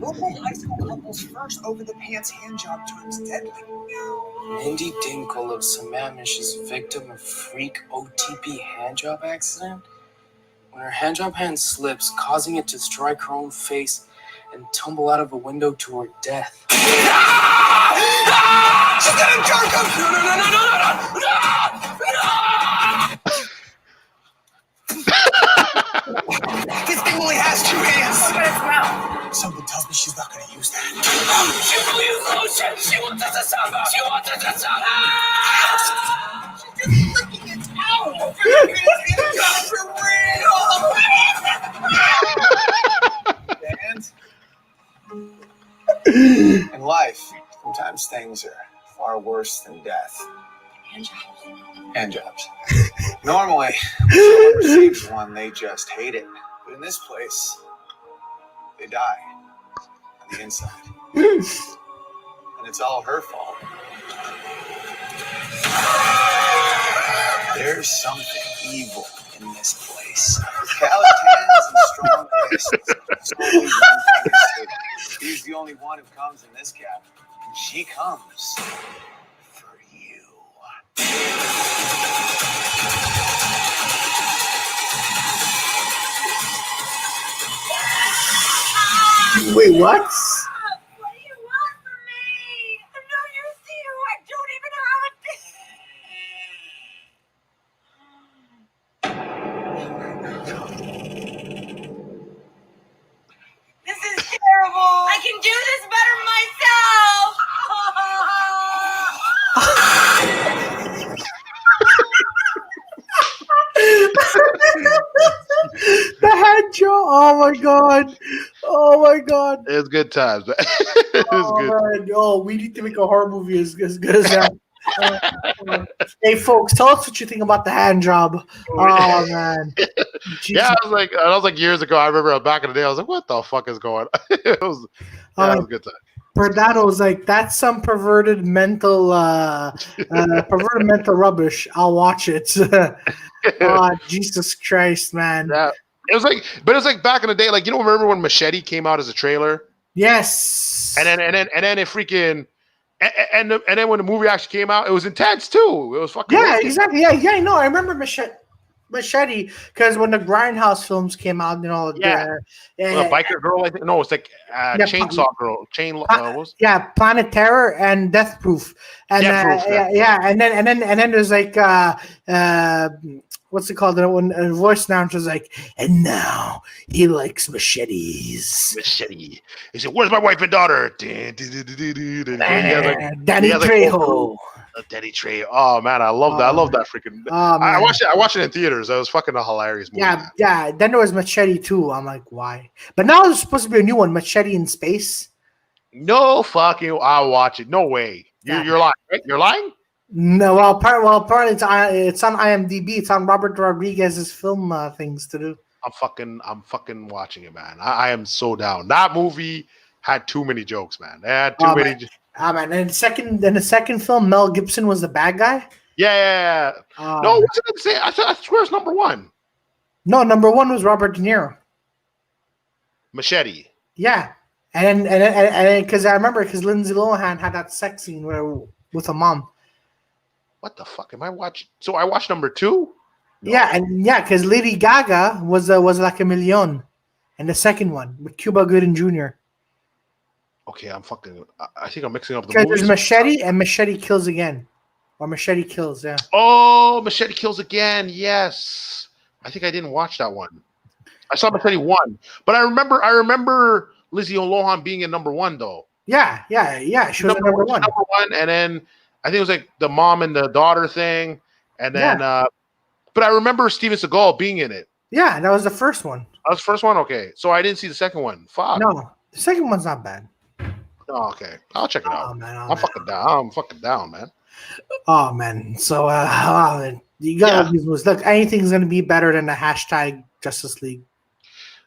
Local high school couples first over-the-pants handjob turns deadly. Mindy Dinkle of Sammamish is victim of freak OTP handjob accident? When her handjob hand slips, causing it to strike her own face and tumble out of a window to her death. She's gonna jerk him! This thing only has 2 hands! Look at its mouth! Something tells me she's not gonna use that. She will use lotion! She wants us to suffer! She wants us to suffer! She's just licking its out! It's got for real! And in life, sometimes things are far worse than death. Hand jobs. Normally, when someone receives one, they just hate it. But in this place, they die on the inside. And it's all her fault. There's something evil in this place. Skeletons and strong fists. Slowly one thing is certain. She's the only one who comes in this cabin. And she comes for you. Wait, what? What do you want from me? I'm no use to you. I don't even have a thing. This is terrible. I can do this better myself. The hand job. Oh my god. Oh my god. It was good times. It was good. Man. Oh, we need to make a horror movie as good as that. Hey folks, tell us what you think about the hand job. Oh man. Yeah, I was like years ago. I remember back in the day. I was like, "What the fuck is going on?" It was a good time. Bernardo was like, "That's some perverted mental rubbish. I'll watch it." Oh, Jesus Christ, man. Yeah, it was like back in the day. Like, you know, remember when Machete came out as a trailer? Yes. And then it freaking. And then when the movie actually came out, it was intense too. It was fucking wicked. Exactly. Yeah. No, I remember Machete because when the Grindhouse films came out, you know, Biker Girl. I think no, it's like Chainsaw Girl. Planet Terror and Death Proof, and and then there's like what's it called? When a voice announcer was like, and now he likes machetes. Machete. He said, "Where's my wife and daughter?" Danny Trejo. Danny Trejo. Oh man, I love that. I love that freaking. I watched it in theaters. It was fucking a hilarious movie. Yeah. Then there was Machete too. I'm like, why? But now there's supposed to be a new one, Machete in Space. No fucking. I'll watch it. No way. You're lying. Right? You're lying. No, apparently it's on IMDb. It's on Robert Rodriguez's film things to do. I'm fucking watching it, man. I am so down. That movie had too many jokes, man. It had too many. Man. And the second film, Mel Gibson was the bad guy. Yeah. No, what's it say? I swear it's number 1. No, number 1 was Robert De Niro. Machete. Yeah, and because I remember because Lindsay Lohan had that sex scene with a mom. What the fuck am I watching? So I watched number 2. No. Yeah, because Lady Gaga was like a million, and the second one with Cuba Gooding Jr. Okay, I think I'm mixing up the because movies. there's Machete and Machete Kills Again. Or Machete Kills, yeah. Oh, Machete Kills again. Yes. I think I didn't watch that one. I saw Machete 1. But I remember Lizzie Lohan being in number 1 though. Yeah. She was number one. Number 1, and then I think it was like the mom and the daughter thing. And then but I remember Steven Seagal being in it. Yeah, that was the first one. That was the first one? Okay. So I didn't see the second one. Fuck. No, the second one's not bad. Oh, okay. I'll check it out. Man, I'm fucking down. I'm fucking down, man. Oh man. So you gotta use those. Look, anything's gonna be better than the hashtag Justice League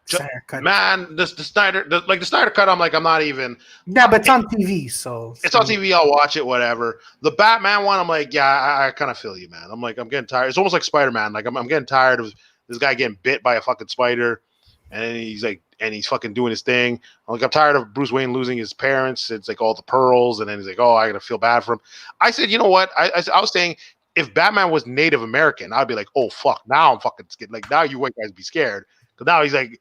Snyder Cut. Man, the Snyder Cut, I'm not even. Yeah, but it's on TV, so it's on TV. I'll watch it, whatever. The Batman one, I'm like, yeah, I kind of feel you, man. I'm getting tired. It's almost like Spider-Man. Like I'm getting tired of this guy getting bit by a fucking spider, and he's fucking doing his thing. I'm tired of Bruce Wayne losing his parents. It's like all the pearls, and then he's like, oh, I gotta feel bad for him. I said, you know what? I was saying, if Batman was Native American, I'd be like, oh fuck, now I'm fucking scared. Like now you white guys be scared, because now he's like,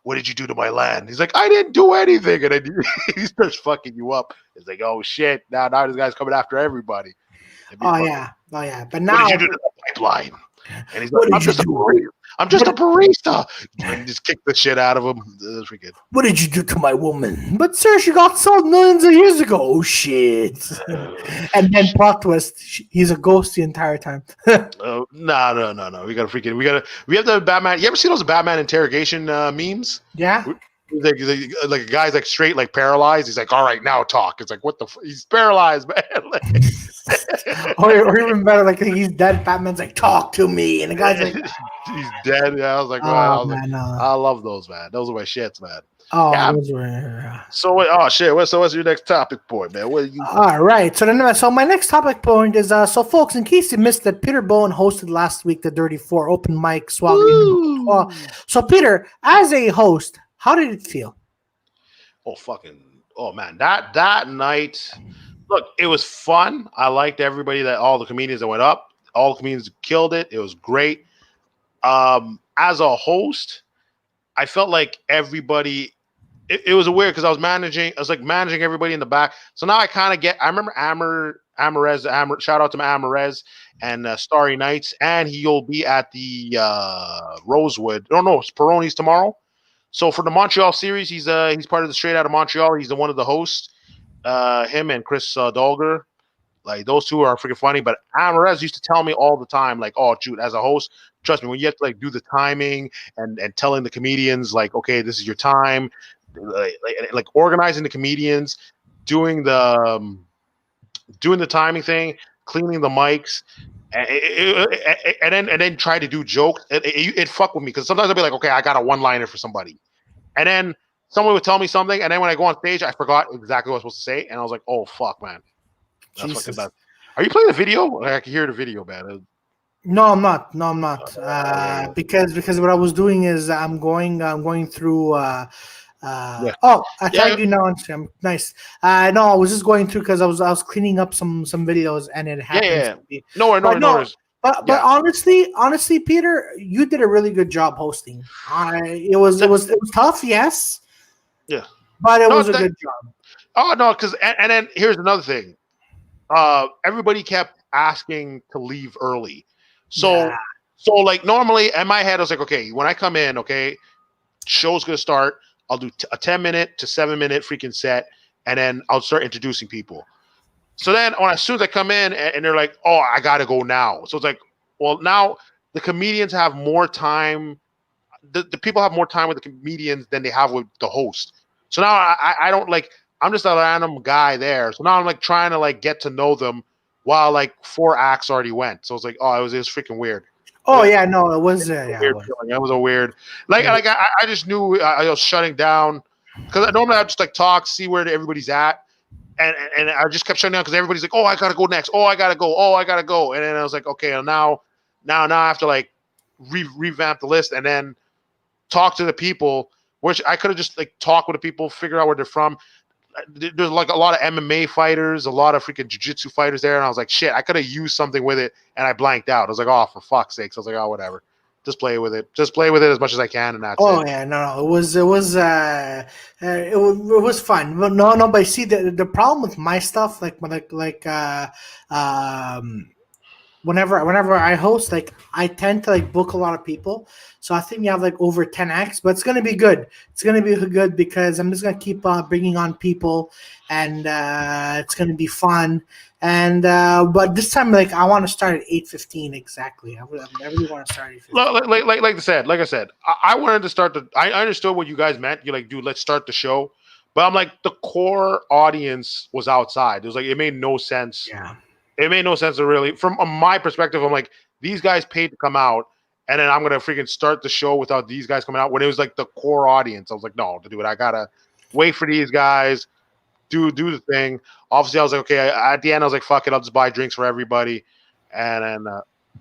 what did you do to my land? He's like, I didn't do anything, and then he starts fucking you up. It's like, oh shit, now this guy's coming after everybody. Oh yeah. But now what did you do to the pipeline? And he's like, I'm just a barista. And just kick the shit out of him. That's pretty good. What did you do to my woman? But sir, she got sold millions of years ago. Oh shit. And then plot twist, he's a ghost the entire time. No. We have the Batman. You ever see those Batman interrogation memes? Yeah. Like a guy's like straight, like paralyzed. He's like, all right, now talk. It's like, what the he's paralyzed, man. or even better, like he's dead. Batman's like, talk to me, and the guy's like, he's dead. Yeah, I was like, I love those, man. Those are my shits, man. Oh, yeah. Those were. So, oh shit. What's your next topic point, man? What you? All right. So my next topic point is so folks, in case you missed that, Peter Bowen hosted last week the Dirty Four open mic swag. So Peter, as a host, how did it feel? Oh man, that night. Look, it was fun. I liked all the comedians that went up. All the comedians killed it. It was great. As a host, I felt like everybody. It was weird because I was managing everybody in the back. So now I kind of get. I remember Amarez. Shout out to Amarez and Starry Nights, and he'll be at the Rosewood. No, it's Peroni's tomorrow. So for the Montreal series, he's part of the Straight Outta Montreal. He's one of the hosts. Him and Chris Dolger, like those two are freaking funny. But Amarez used to tell me all the time, like, oh, shoot, as a host, trust me, when you have to like do the timing and telling the comedians like, okay, this is your time, like organizing the comedians, doing the timing thing, cleaning the mics. And then try to do jokes. It fuck with me because sometimes I'll be like, okay, I got a one-liner for somebody, and then someone would tell me something, and then when I go on stage, I forgot exactly what I was supposed to say, and I was like, oh fuck, man, that's fucking bad. Are you playing the video? I can hear the video, man. No, I'm not. Because what I was doing is I'm going through. Oh, I tagged you now on Instagram. Nice. No, I was just going through because I was cleaning up some videos and it happened. Yeah. No worries. But honestly, Peter, you did a really good job hosting. It was tough, yes. Yeah. But it was a good job. Oh no, because and then here's another thing. Everybody kept asking to leave early. So like normally in my head I was like, okay, when I come in, okay, show's gonna start. I'll do a 10-minute to 7-minute freaking set, and then I'll start introducing people. So then, as soon as I come in, and they're like, "Oh, I gotta go now," so it's like, well, now the comedians have more time. The people have more time with the comedians than they have with the host. So now I don't like. I'm just a random guy there. So now I'm like trying to like get to know them while like 4 acts already went. So it's like, oh, it was freaking weird. Oh yeah, no, it was weird feeling. That was a weird, I just knew I was shutting down because normally I just like talk, see where everybody's at, and I just kept shutting down because everybody's like, oh, I gotta go next, oh, I gotta go, and then I was like, okay, now I have to like revamp the list and then talk to the people, which I could have just like talked with the people, figure out where they're from. There's like a lot of MMA fighters, a lot of freaking jiu-jitsu fighters there, and I was like, shit, I could have used something with it, and I blanked out. I was like, oh, for fuck's sakes. I was like, oh, whatever. just play with it. Just play with it as much as I can, and that's Oh it. yeah, no, it was fun. But no, but see the problem with my stuff, whenever I host, like I tend to like book a lot of people. So I think we have like over 10 acts, but it's gonna be good. It's gonna be good because I'm just gonna keep bringing on people, and it's gonna be fun. And but this time, like I want to start at 8:15 exactly. I really want to start at 8:15. Like I said, I wanted to start the. I understood what you guys meant. You're like, dude, let's start the show. But I'm like, the core audience was outside. It was like it made no sense. Yeah. It made no sense to really, from my perspective. I'm like, these guys paid to come out, and then I'm gonna freaking start the show without these guys coming out. When it was like the core audience, I was like, no, to do it, I gotta wait for these guys. Do the thing. Obviously, I was like, okay. At the end, I was like, fuck it, I'll just buy drinks for everybody, and then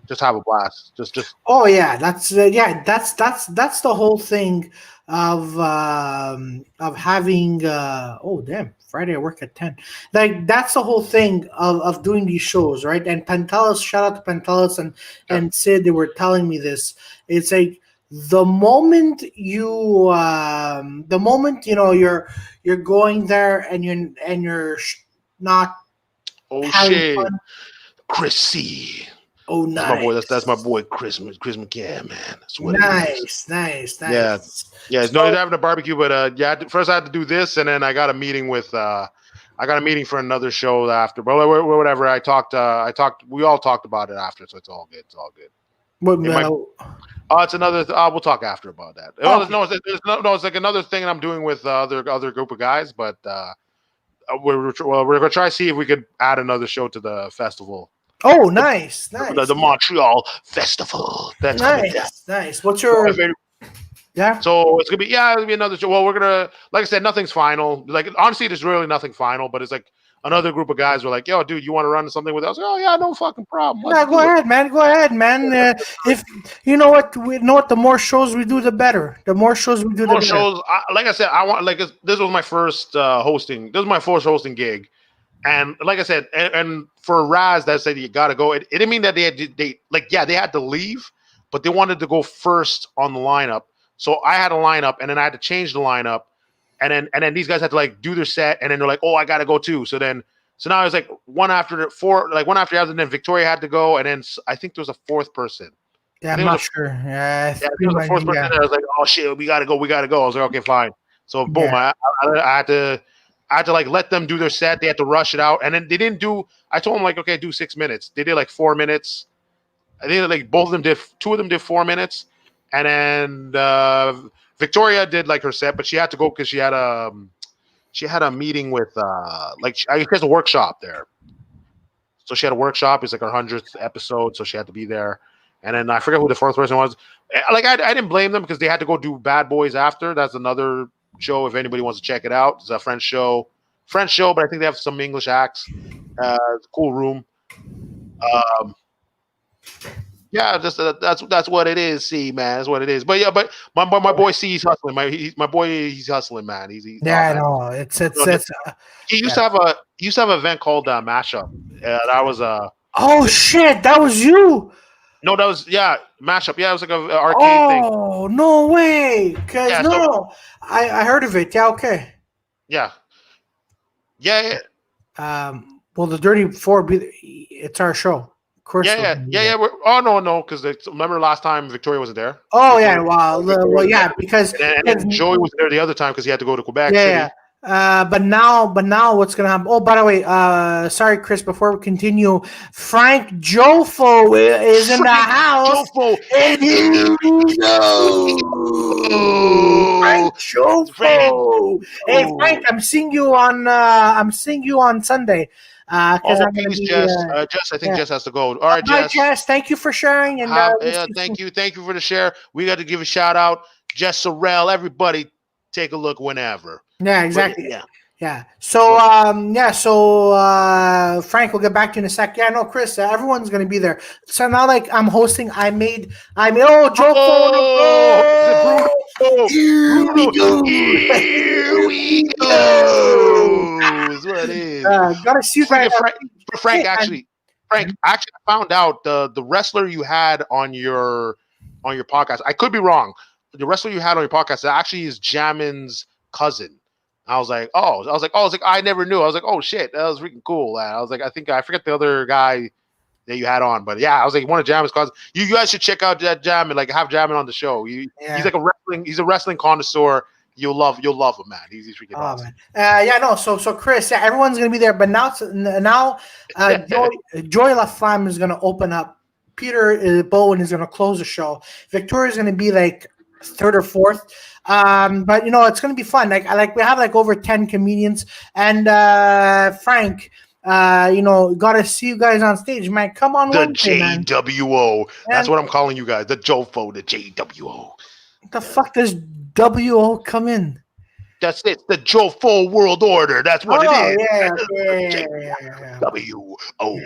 just have a blast. Just. Oh yeah, that's the whole thing of having. Oh damn, Friday I work at 10. Like that's the whole thing of doing these shows, right? And Pantelis, shout out to Pantelis and Sid, they were telling me this. It's like the moment you know you're going there and you're not Oh having shit, fun. Chris C. Oh That's nice. my boy. That's my boy Chris McCann, man. That's what it is. Nice. Yeah. It's no need having a barbecue, but first I had to do this, and then I got a meeting with. I got a meeting for another show after, but whatever. I talked. We all talked about it after, so it's all good. It's all good. It's another. We'll talk after about that. It's like another thing I'm doing with other group of guys, but we're gonna try to see if we could add another show to the festival. Oh, nice. The Montreal Festival. That's nice. What's your? Yeah. So it's gonna be another show. Well, we're gonna, like I said, nothing's final. Like honestly, there's really nothing final, but it's like another group of guys were like, "Yo, dude, you want to run something with us?" Oh yeah, no fucking problem. Yeah, go ahead, man. If you know what, the more shows we do, the better. The more shows we do, the better. Shows. Like I said, I want this was my first hosting. This was my first hosting gig. And like I said, and for Raz that said you got to go, it didn't mean that they had to leave, but they wanted to go first on the lineup. So I had a lineup, and then I had to change the lineup, and then these guys had to like do their set, and then they're like, oh, I got to go too. So now it was like one after the other, and then Victoria had to go, and then I think there was a fourth person. Yeah, I'm not sure. Yeah, there was a fourth person. I was like, oh shit, we gotta go. I was like, okay, fine. So boom, I had to like let them do their set. They had to rush it out, and then they didn't do. I told them like, okay, do 6 minutes. They did like 4 minutes. I think like both of them did. Two of them did 4 minutes, and then Victoria did like her set, but she had to go because she had a meeting with she has a workshop there. So she had a workshop. It's like her 100th episode, so she had to be there. And then I forget who the fourth person was. Like I didn't blame them because they had to go do Bad Boys after. That's another show if anybody wants to check it out. It's a French show, but I think they have some English acts. It's a cool room. That's what it is. See, man, that's what it is. But yeah, but my boy C, he's hustling. My boy, he's hustling, man. He's I know. It's he used to have an event called Mashup. That was oh shit, that was you. No, that was Mashup. Yeah, it was like an arcade thing. Oh no way! I heard of it. Yeah, okay. Yeah. Well, the Dirty Four, it's our show. Of course. Yeah. No, because remember last time Victoria wasn't there. Oh yeah, because and Joey was there the other time because he had to go to Quebec City. Yeah. But now what's gonna happen? Oh, by the way, sorry, Chris. Before we continue, Frank Jofo is in the house. And Frank Jofo. Hey, Frank, I'm seeing you on Sunday. Jess. I think Jess has to go. All right, Jess. Jess, thank you for sharing. And thank you for the share. We got to give a shout out, Jess Sorrell. Everybody, take a look whenever. Yeah, exactly. Yeah. So, Frank, we'll get back to you in a sec. Yeah, no, Chris, everyone's gonna be there. So now, like, I'm hosting. Here we go. Is what it is. Gotta see Frank. Frank, I actually found out the wrestler you had on your on your podcast. I could be wrong. The wrestler you had on your podcast actually is Jamin's cousin. I was like, I never knew. I was like, oh shit, that was freaking cool. I was like, I forget the other guy that you had on, but yeah, I was like, one of Jamin's cousins. You guys should check out that Jamin. Like, have Jamin on the show. He's like he's a wrestling connoisseur. You'll love him, man. He's freaking awesome. So Chris, everyone's gonna be there, but now Joy La Flamme is gonna open up. Peter Bowen is gonna close the show. Victoria's gonna be like third or fourth. But it's gonna be fun. Like we have like over 10 comedians, and Frank, gotta see you guys on stage, man. Come on, the Wednesday, JWO. Man. That's what I'm calling you guys. The Jofo, the JWO. What the fuck does WO come in? That's it. The Jofo World Order. That's what it is. Yeah. W-O. Oh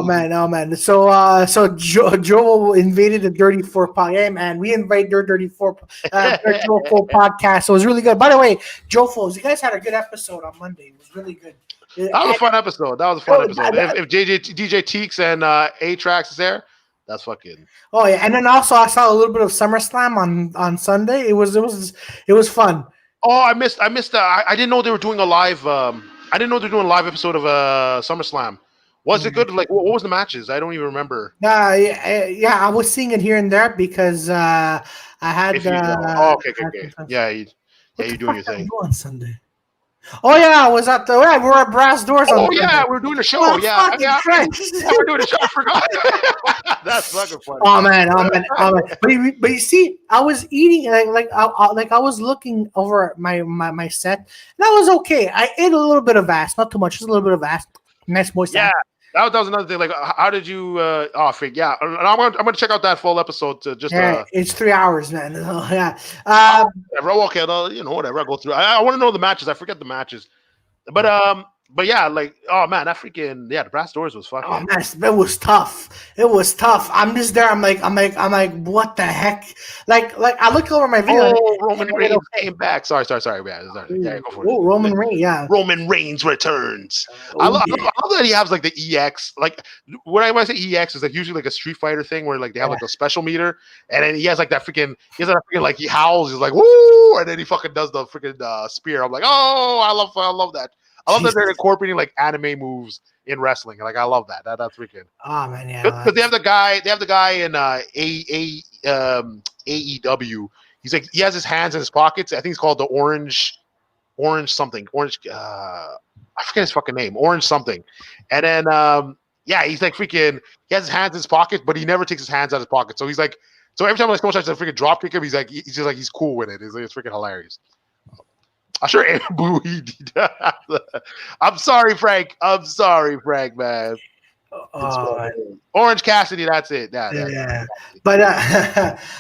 man. So Joe invaded the Dirty Four podcast, and we invite their Dirty Four Jofo podcast. So it was really good. By the way, Jofos, you guys had a good episode on Monday. It was really good. That was a fun episode. If DJ Teeks and A-Trax is there, that's fucking. Oh yeah, and then also I saw a little bit of SummerSlam on Sunday. It was fun. Oh, I missed that. I didn't know they were doing a live. I didn't know they were doing a live episode of SummerSlam. Was it good? Like, what was the matches? I don't even remember. Yeah, I was seeing it here and there because I had. Okay. Yeah, you're doing your thing on Sunday. Oh yeah, I was at we were at Brass Doors. Oh yeah, we were doing a show. Oh, yeah, we're doing a show. I forgot. That's fucking funny. Oh man. But you see, I was eating like I was looking over my set, and that was okay. I ate a little bit of ass, not too much, just a little bit of ass. Nice moist. Yeah. That was another thing. Like, how did you? Yeah, and I'm gonna check out that full episode to just. It's 3 hours, man. Yeah. Okay, whatever. I'll go through. I want to know the matches. I forget the matches, but yeah, like, oh man, that freaking the Brass Doors was fucking. Oh man, it was tough. It was tough. I'm just there. I'm like, what the heck? Like I look over my video. Oh, Roman Reigns came back. Sorry. Yeah, go for it. Oh, Roman Reigns. Yeah. Roman Reigns returns. I love that he has like the EX. Like when I say EX is like usually like a Street Fighter thing where like they have like a special meter, and then he has like that freaking. Like he howls. He's like woo, and then he fucking does the freaking spear. I'm like, oh, I love that. I love that they're incorporating like anime moves in wrestling. Like I love that. That's freaking. Oh man, yeah. Because they have the guy in AEW. He's like he has his hands in his pockets. I think it's called the orange something. Orange. I forget his fucking name. Orange something. And then he's like freaking. He has his hands in his pockets, but he never takes his hands out of his pocket. So he's like. So every time like someone tries to freaking drop kick him, he's just like he's cool with it. It's freaking hilarious. I'm sure Ambu. I'm sorry, Frank, man. Orange Cassidy, that's it. Yeah. But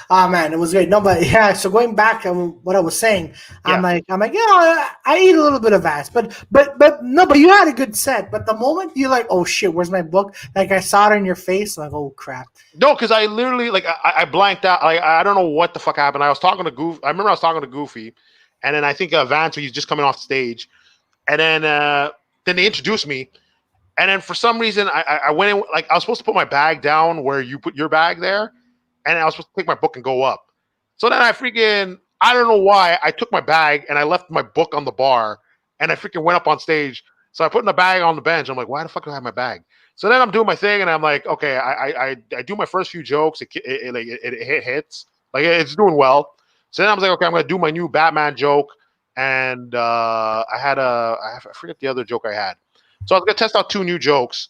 oh man, it was great. No, but yeah. So going back to what I was saying, I'm like, I eat a little bit of ass, but you had a good set. But the moment you're like, oh shit, where's my book? Like I saw it in your face, like, oh crap. No, because I literally like I blanked out. Like I don't know what the fuck happened. I remember I was talking to Goofy. And then I think Vance, he's just coming off stage. And then they introduced me. And then for some reason, I went in, like, I was supposed to put my bag down where you put your bag there. And I was supposed to take my book and go up. So then I don't know why, I took my bag and I left my book on the bar. And I freaking went up on stage. So I put the bag on the bench. I'm like, why the fuck do I have my bag? So then I'm doing my thing. And I'm like, okay, I do my first few jokes. It hits. Like, it's doing well. So then I was like, okay, I'm going to do my new Batman joke. And I forget the other joke I had. So I was going to test out 2 new jokes.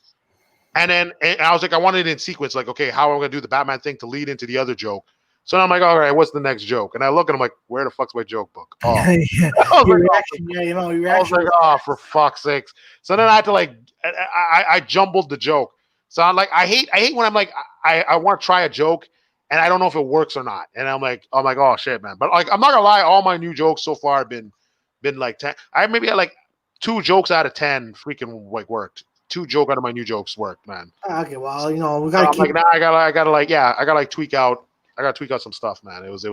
And I was like, I wanted it in sequence. Like, okay, how am I going to do the Batman thing to lead into the other joke? So I'm like, all right, what's the next joke? And I look and I'm like, where the fuck's my joke book? Oh, I was like, oh, for fuck's sakes. So then I had to like, I jumbled the joke. So I'm like, I hate when I'm like, I want to try a joke. And I don't know if it works or not. And I'm like, oh shit, man. But like, I'm not gonna lie, all my new jokes so far have been like 10. I maybe had like 2 jokes out of 10 freaking like worked. 2 joke out of my new jokes worked, man. Okay, well, we gotta keep. Like, now I gotta tweak out some stuff, man. It was.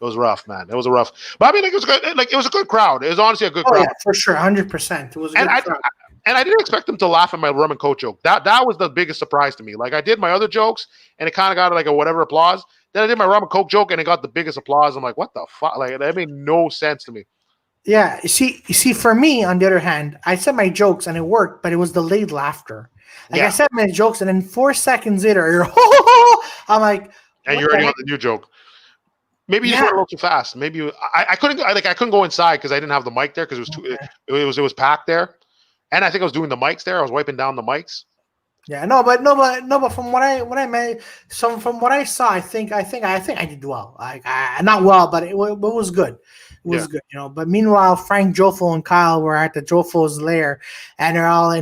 It was rough, man. It was a rough. But I mean, like, it was good. Like, it was a good crowd. It was honestly a good crowd. Yeah, for sure, 100%. It was a good crowd. And I didn't expect them to laugh at my rum and coke joke. That was the biggest surprise to me. Like, I did my other jokes, and it kind of got like a whatever applause. Then I did my rum and coke joke, and it got the biggest applause. I'm like, what the fuck? Like, that made no sense to me. Yeah, you see, for me, on the other hand, I said my jokes and it worked, but it was delayed laughter. Like, I said my jokes, and then 4 seconds later, you're, I'm like, and you're already on the new joke. Maybe you just went a little too fast. Maybe I couldn't go inside because I didn't have the mic there because it was packed there, and I think I was doing the mics there. I was wiping down the mics. Yeah, but from what I saw, I think I did well. Not well, but it was good. It was good, But meanwhile, Frank, Jofo, and Kyle were at the Jofo's lair, and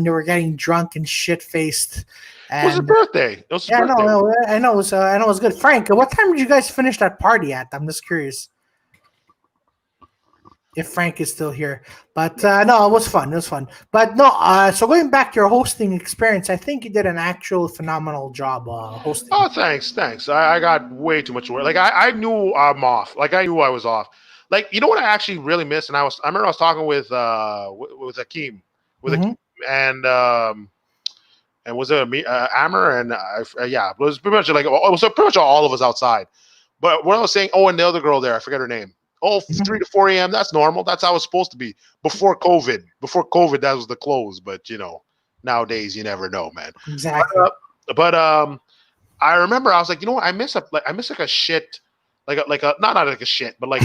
they were getting drunk and shit faced. It was his birthday. It was his birthday. I know. It was good. Frank, what time did you guys finish that party at? I'm just curious if Frank is still here. But no, it was fun. But no, so going back to your hosting experience, I think you did an actual phenomenal job hosting. Oh, thanks. I got way too much work. Like, I knew I'm off. Like, I knew I was off. Like, you know what I actually really missed? And I remember I was talking with Akeem, and was it me, Amber, and it was pretty much like pretty much all of us outside. But what I was saying, and the other girl there, I forget her name. 3 to 4 a.m. That's normal. That's how it's supposed to be before COVID. Before COVID, that was the close. But nowadays you never know, man. Exactly. But I remember I was like, I miss like a shit, not like a shit, but like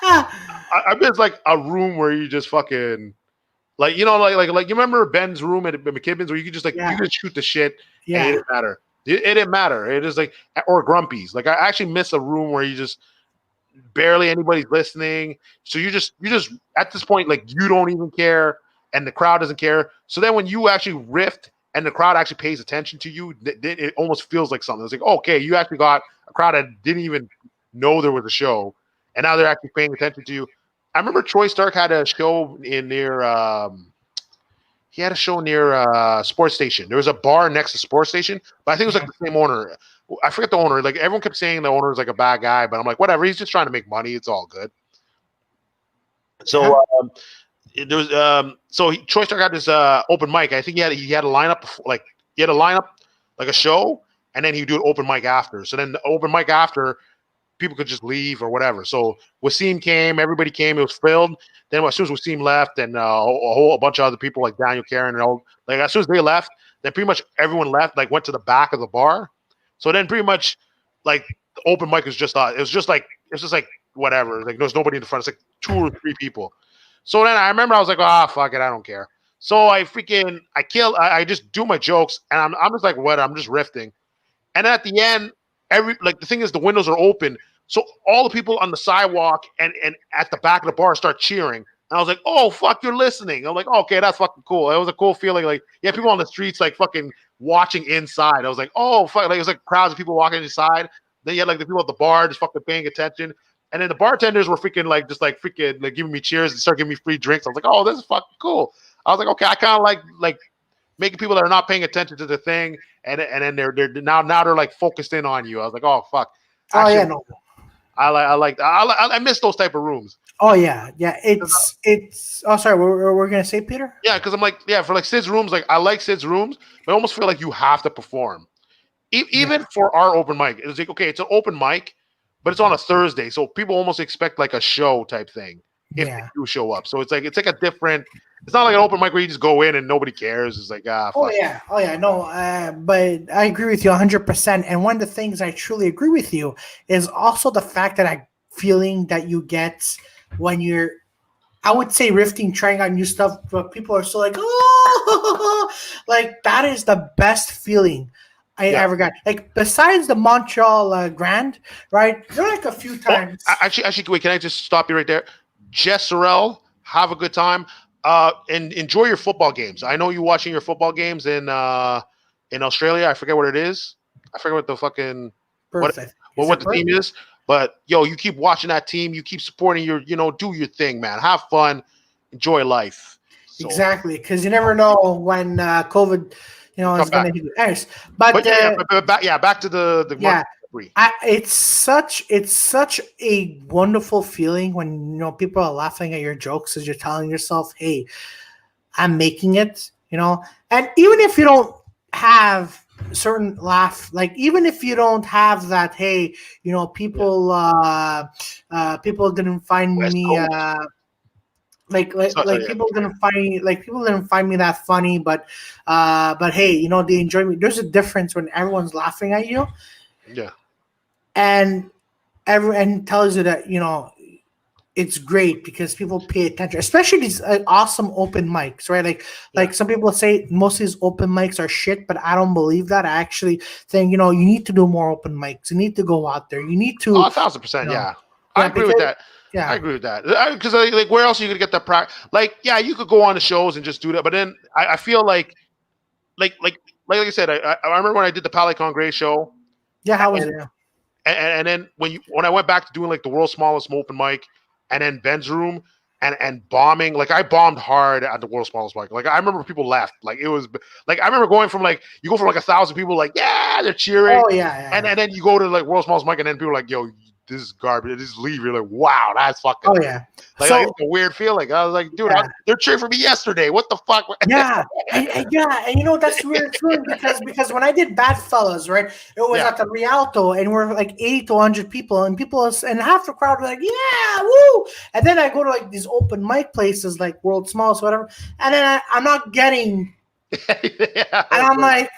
I miss like a room where you just fucking. Like, you remember Ben's room at McKibben's where you could just you could shoot the shit. Yeah. And it didn't matter. It didn't matter. It is like, or Grumpy's. Like, I actually miss a room where you just barely anybody's listening. So you just at this point, like, you don't even care and the crowd doesn't care. So then when you actually riff and the crowd actually pays attention to you, it almost feels like something. It's like, okay, you actually got a crowd that didn't even know there was a show. And now they're actually paying attention to you. I remember Troy Stark had a show near Sports Station. There was a bar next to Sports Station, but I think it was like the same owner. I forget the owner. Like, everyone kept saying the owner is like a bad guy, but I'm like, whatever. He's just trying to make money. It's all good. So Troy Stark had this open mic. I think he had a lineup like a show, and then he'd do an open mic after. So then the open mic after, people could just leave or whatever. So Wasim came, everybody came, it was filled. Then as soon as Wasim left, and a bunch of other people like Daniel Karen and all, like, as soon as they left, then pretty much everyone left, like, went to the back of the bar. So then pretty much like the open mic was just it was just like whatever. Like, there's nobody in the front. It's like 2 or 3 people. So then I remember I was like, fuck it, I don't care. So I just do my jokes, and I'm just like, what? I'm just riffing. And at the end, the thing is, the windows are open, so all the people on the sidewalk and at the back of the bar start cheering. And I was like, oh, fuck, you're listening. I'm like, okay, that's fucking cool. It was a cool feeling. Like, people on the streets, like, fucking watching inside. I was like, oh, fuck. Like, it was like crowds of people walking inside. Then you had like the people at the bar just fucking paying attention. And then the bartenders were freaking like giving me cheers and start giving me free drinks. I was like, oh, this is fucking cool. I was like, okay, I kind of like making people that are not paying attention to the thing, and then they're now they're like focused in on you. I was like, oh, fuck. Actually, I miss those type of rooms. Oh yeah. It's. Oh, sorry. We're gonna say, Peter. Yeah, because I'm like, for like Sid's rooms, like, I like Sid's rooms, but I almost feel like you have to perform. Even for our open mic, it's like, okay, it's an open mic, but it's on a Thursday, so people almost expect like a show type thing if they do show up. So it's like a different. It's not like an open mic where you just go in and nobody cares. It's like, fuck. Oh yeah, no, but I agree with you 100%. And one of the things I truly agree with you is also the fact that feeling that you get when you're, I would say, riffing, trying out new stuff, but people are still like, oh, like, that is the best feeling I ever got. Like, besides the Montreal Grand, right? There are like a few times. Actually, wait, can I just stop you right there? Jess Sorrell, have a good time. And enjoy your football games. I know you watching your football games in Australia. I forget what it is. I forget what the fucking what the team is. But you keep watching that team. You keep supporting do your thing, man. Have fun, enjoy life. So. Exactly, because you never know when COVID, is going to hit. But back to the free. It's such a wonderful feeling when people are laughing at your jokes as you're telling yourself, "Hey, I'm making it." And even if you don't have certain laugh, like even if you don't have that, hey, people people didn't find West me Coast. people didn't find me that funny, but hey, they enjoy me. There's a difference when everyone's laughing at you, Yeah. and everyone tells you that it's great because people pay attention, especially these awesome open mics, right? Like some people say most of these open mics are shit, but I don't believe that. I actually think you need to do more open mics. You need to go out there. You need to 1,000%. Yeah, I agree with that. Yeah, I agree with that because like where else are you gonna get that practice? Like, yeah, you could go on the shows and just do that, but then I feel like I said, I remember when I did the Palicon Gray show. Yeah, how was it? And then when I went back to doing like the world's smallest open mic, and then Ben's room and bombing, like I bombed hard at the world's smallest mic. Like I remember people left. Like it was like I remember going from like you go from like 1,000 people like yeah they're cheering. Oh yeah. And then you go to like world's smallest mic and then people are like yo this is garbage. Just leave. You're like wow that's fucking. Oh yeah. Like it's a weird feeling. I was like, dude, they're cheering for me yesterday. What the fuck? Yeah, and that's weird too because when I did Bad Fellas, right, it was at the Rialto, and we're like 80 to 100 people, and half the crowd were like, yeah, woo! And then I go to like these open mic places like World Smallest, whatever, and then I'm not getting, and I'm like,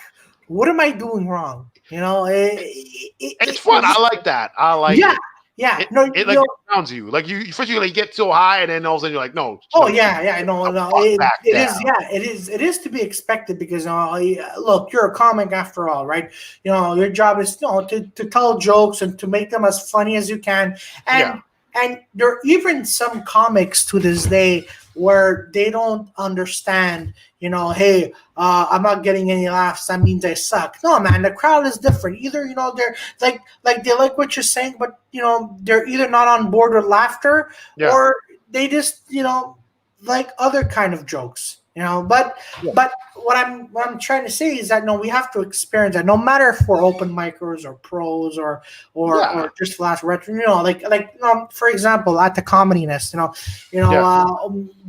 what am I doing wrong? It's fun. I like that. I like it. Yeah, it like grounds you. Like you first you like get so high, and then all of a sudden you're like, no. Oh yeah, no. It is to be expected because look, you're a comic after all, right? Your job is to tell jokes and to make them as funny as you can, and there are even some comics to this day where they don't understand, hey, I'm not getting any laughs. That means I suck. No, man, the crowd is different. Either, they're like they like what you're saying, but they're either not on board with laughter or they just, like other kind of jokes. But what I'm trying to say is that we have to experience that no matter if we're open micers or pros or just flash retro, for example at the Comedy Nest,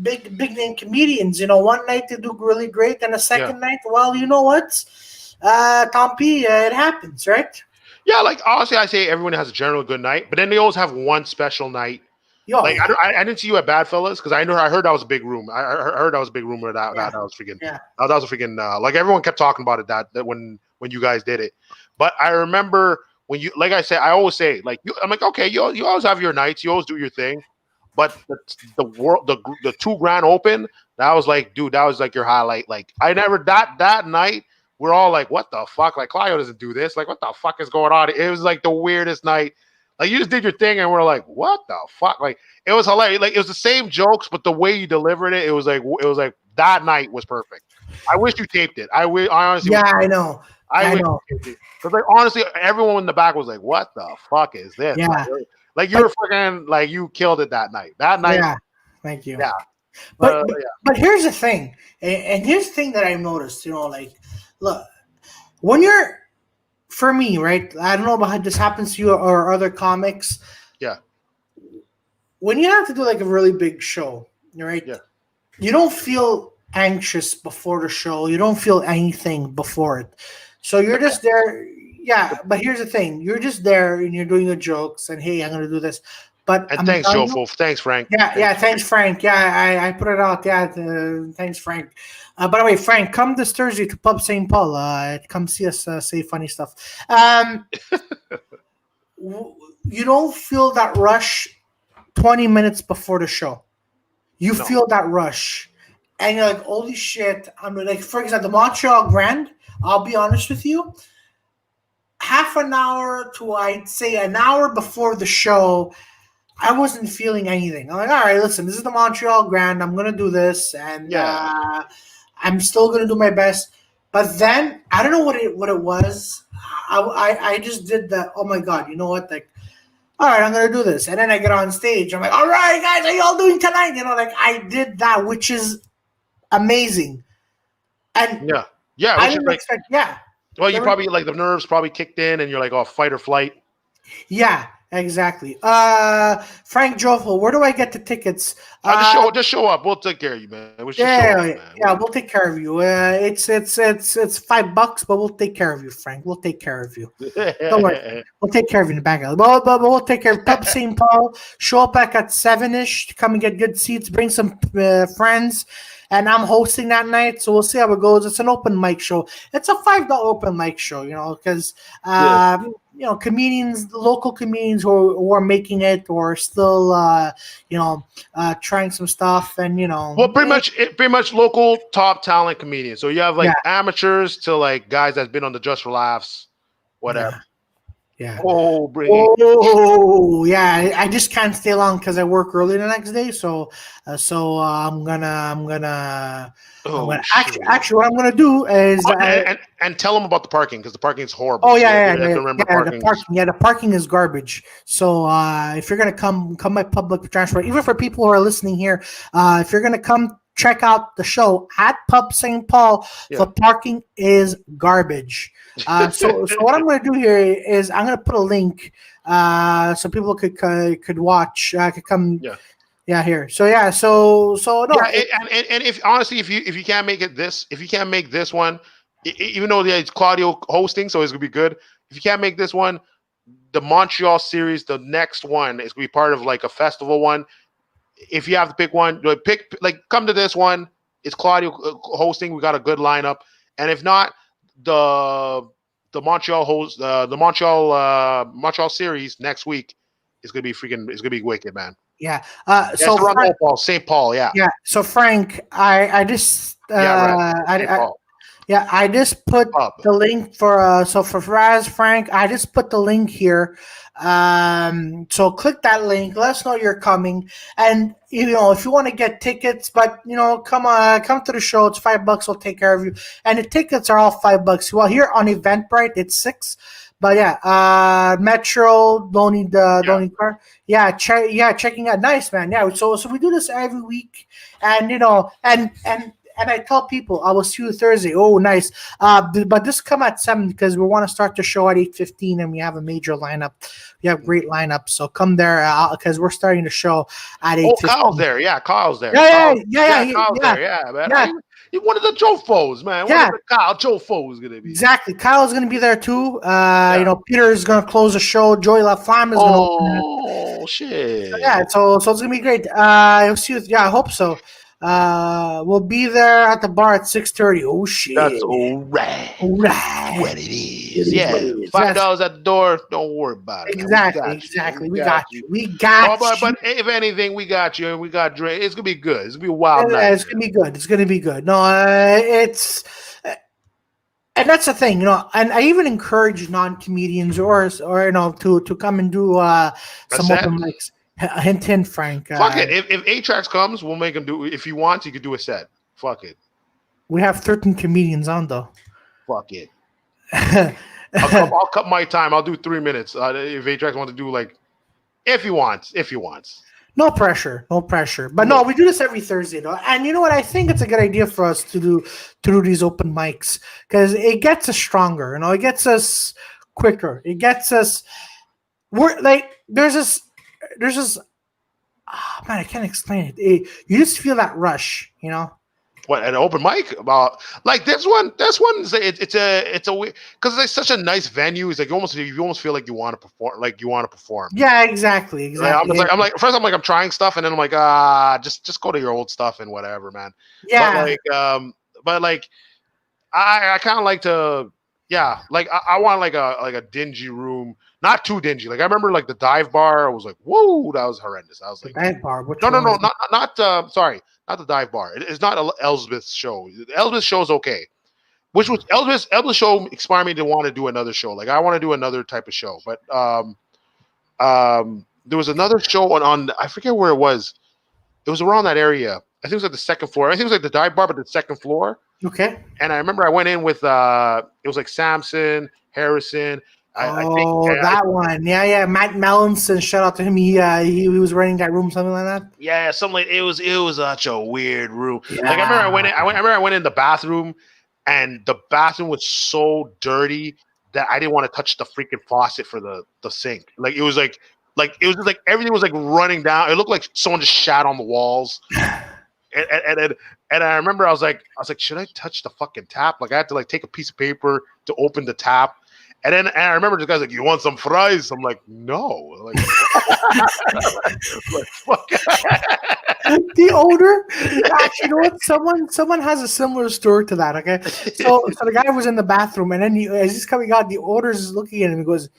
big name comedians, one night they do really great and the second night, well, you know what, Tom P, it happens, right? Yeah, like honestly I say everyone has a general good night, but then they always have one special night. Like I didn't see you at Bad Fellas because I heard that was a big room. I heard that was a big rumor that was freaking that was a freaking like everyone kept talking about it that when you guys did it. But I remember when you, like I said, I always say like I'm like okay you always have your nights, you always do your thing, but the 2 grand open, that was like dude, that was like your highlight. Like I never that night we're all like what the fuck, like Clio doesn't do this, like what the fuck is going on? It was like the weirdest night. Like you just did your thing, and we're like, "What the fuck?" Like it was hilarious. Like it was the same jokes, but the way you delivered it, it was like that night was perfect. I wish you taped it. I honestly. Yeah, I know. I know. Because like honestly, everyone in the back was like, "What the fuck is this?" Yeah. Like you were freaking like you killed it that night. That night. Yeah. Thank you. Yeah. But here's the thing, and here's the thing that I've noticed. Look, when you're. For me, right? I don't know about how this happens to you or other comics. Yeah. When you have to do like a really big show, right? Yeah. You don't feel anxious before the show. You don't feel anything before it. So you're just there. Yeah. But here's the thing. You're just there and you're doing the jokes and hey, I'm going to do this. But thanks, Joe. Thanks, Frank. Yeah. Thanks, Frank. Yeah, I put it out. Yeah. Thanks, Frank. By the way, Frank, come this Thursday to Pub St. Paul. Come see us say funny stuff. You don't feel that rush 20 minutes before the show. You feel that rush. And you're like, holy shit. I'm like, for example, the Montreal Grand, I'll be honest with you, half an hour to, I'd say, an hour before the show, I wasn't feeling anything. I'm like, all right, listen, this is the Montreal Grand. I'm going to do this. And I'm still going to do my best. But then, I don't know what it was. I just did that. Oh, my God. You know what? Like, all right, I'm going to do this. And then I get on stage. I'm like, all right, guys, how y'all doing tonight? Like, I did that, which is amazing. And I didn't expect, Well, you probably like the nerves probably kicked in, and you're like, oh, fight or flight. Yeah, exactly. Frank Joffel, where do I get the tickets? Just show up. We'll take care of you, man. We'll just show up, man. We'll take care of you. It's $5, but we'll take care of you, Frank. We'll take care of you. Don't worry. We'll take care of you in the back. But we'll take care of Pub St. Paul. Show up back at 7-ish to come and get good seats. Bring some friends. And I'm hosting that night, so we'll see how it goes. It's an open mic show. It's a $5 open mic show, because comedians, local comedians who are making it or still, trying some stuff, and Well, pretty much local top talent comedians. So you have like amateurs to like guys that's been on the Just for Laughs, whatever. Yeah. Oh, yeah. I just can't stay long because I work early the next day. So I'm gonna. Actually, what I'm gonna do is and tell them about the parking because the parking is horrible. Oh the parking is garbage. So if you're gonna come by public transport, even for people who are listening here, if you're gonna come check out the show at Pub St. Paul, the parking is garbage. So what I'm going to do here is I'm going to put a link so people could watch, could come. Yeah, here. So no. Yeah, and if honestly, if you can't make this one, even though it's Claudio hosting, so it's gonna be good. If you can't make this one, the Montreal series, the next one is gonna be part of like a festival one. If you have to pick one, come to this one. It's Claudio hosting. We got a good lineup, and if not, the Montreal host, the Montreal series next week is gonna be It's gonna be wicked, man. Yeah. So St. Paul. Yeah. Yeah. So Frank, I just I just put the link for for Raz Frank. I just put the link here. So click that link. Let us know you're coming, and if you want to get tickets, but come to the show. It's $5. We'll take care of you, and the tickets are all $5. Well, here on Eventbrite, it's $6. But Metro don't need car. Checking out. Nice, man. Yeah. So we do this every week, and and I tell people I will see you Thursday. Oh, nice. But this come at 7 because we want to start the show at 8:15, and we have a major lineup. We have great lineup, so come there because we're starting the show at 8:15. Oh, Kyle's there. Yeah, Kyle's there. Kyle's there. Yeah, man. Yeah. He's one of the Joe Foes, man. Yeah. Joe Foe is gonna be exactly. Kyle's gonna be there too. Peter is gonna close the show. Joey LaFlamme is gonna open it. Oh shit! So it's gonna be great. I'll see you. Yeah, I hope so. We'll be there at the bar at 6:30. Oh shit! That's all right. What it is. $5 at the door. Don't worry about it. Exactly. We got you. But if anything, we got you, and we got drink. It's gonna be good. It's gonna be a wild night. It's gonna be good. No, it's. And that's the thing, and I even encourage non-comedians or to come and do some open mics. Hint, Frank. Fuck it. If A-Trax comes, we'll make him do. If he wants, he could do a set. Fuck it. We have 13 comedians on though. Fuck it. I'll cut my time. I'll do 3 minutes. If A-Trax wants to do if he wants. No pressure. But no, we do this every Thursday though. And you know what? I think it's a good idea for us to do these open mics because it gets us stronger. It gets us quicker. It gets us. There's this. Oh, man, I can't explain it. You just feel that rush, What, an open mic about like this one? This one is it's a weird because it's such a nice venue. It's like you almost feel like you want to perform. Yeah, exactly. I'm trying stuff, and then I'm like, just go to your old stuff and whatever, man. Yeah. But I kind of like to, I want like a dingy room, not too dingy. Like I remember like the dive bar. I was like, whoa, that was horrendous. I was like, dive bar. Sorry. Not the dive bar. It's not Elsbeth's show. Elsbeth's show is okay. Which was Elsbeth's show inspired me to want to do another show. Like I want to do another type of show. But there was another show on I forget where it was. It was around that area. I think it was at the second floor. I think it was like the dive bar, but the second floor. Okay. And I remember I went in with it was like Samson, Harrison. One. Yeah. Matt Melanson, shout out to him. He was renting that room, something like that. Yeah, something like it was such a weird room. Yeah. Like I remember I went in the bathroom, and the bathroom was so dirty that I didn't want to touch the freaking faucet for the sink. Like it was like it was just like everything was like running down. It looked like someone just shat on the walls. And I remember I was like, should I touch the fucking tap? Like I had to like take a piece of paper to open the tap. And I remember the guy's like, you want some fries? I'm like, no. Like, fuck. The odor. Actually, you know what? Someone has a similar story to that. Okay, so the guy was in the bathroom, and then as he's coming out, the odor is looking at him. He goes,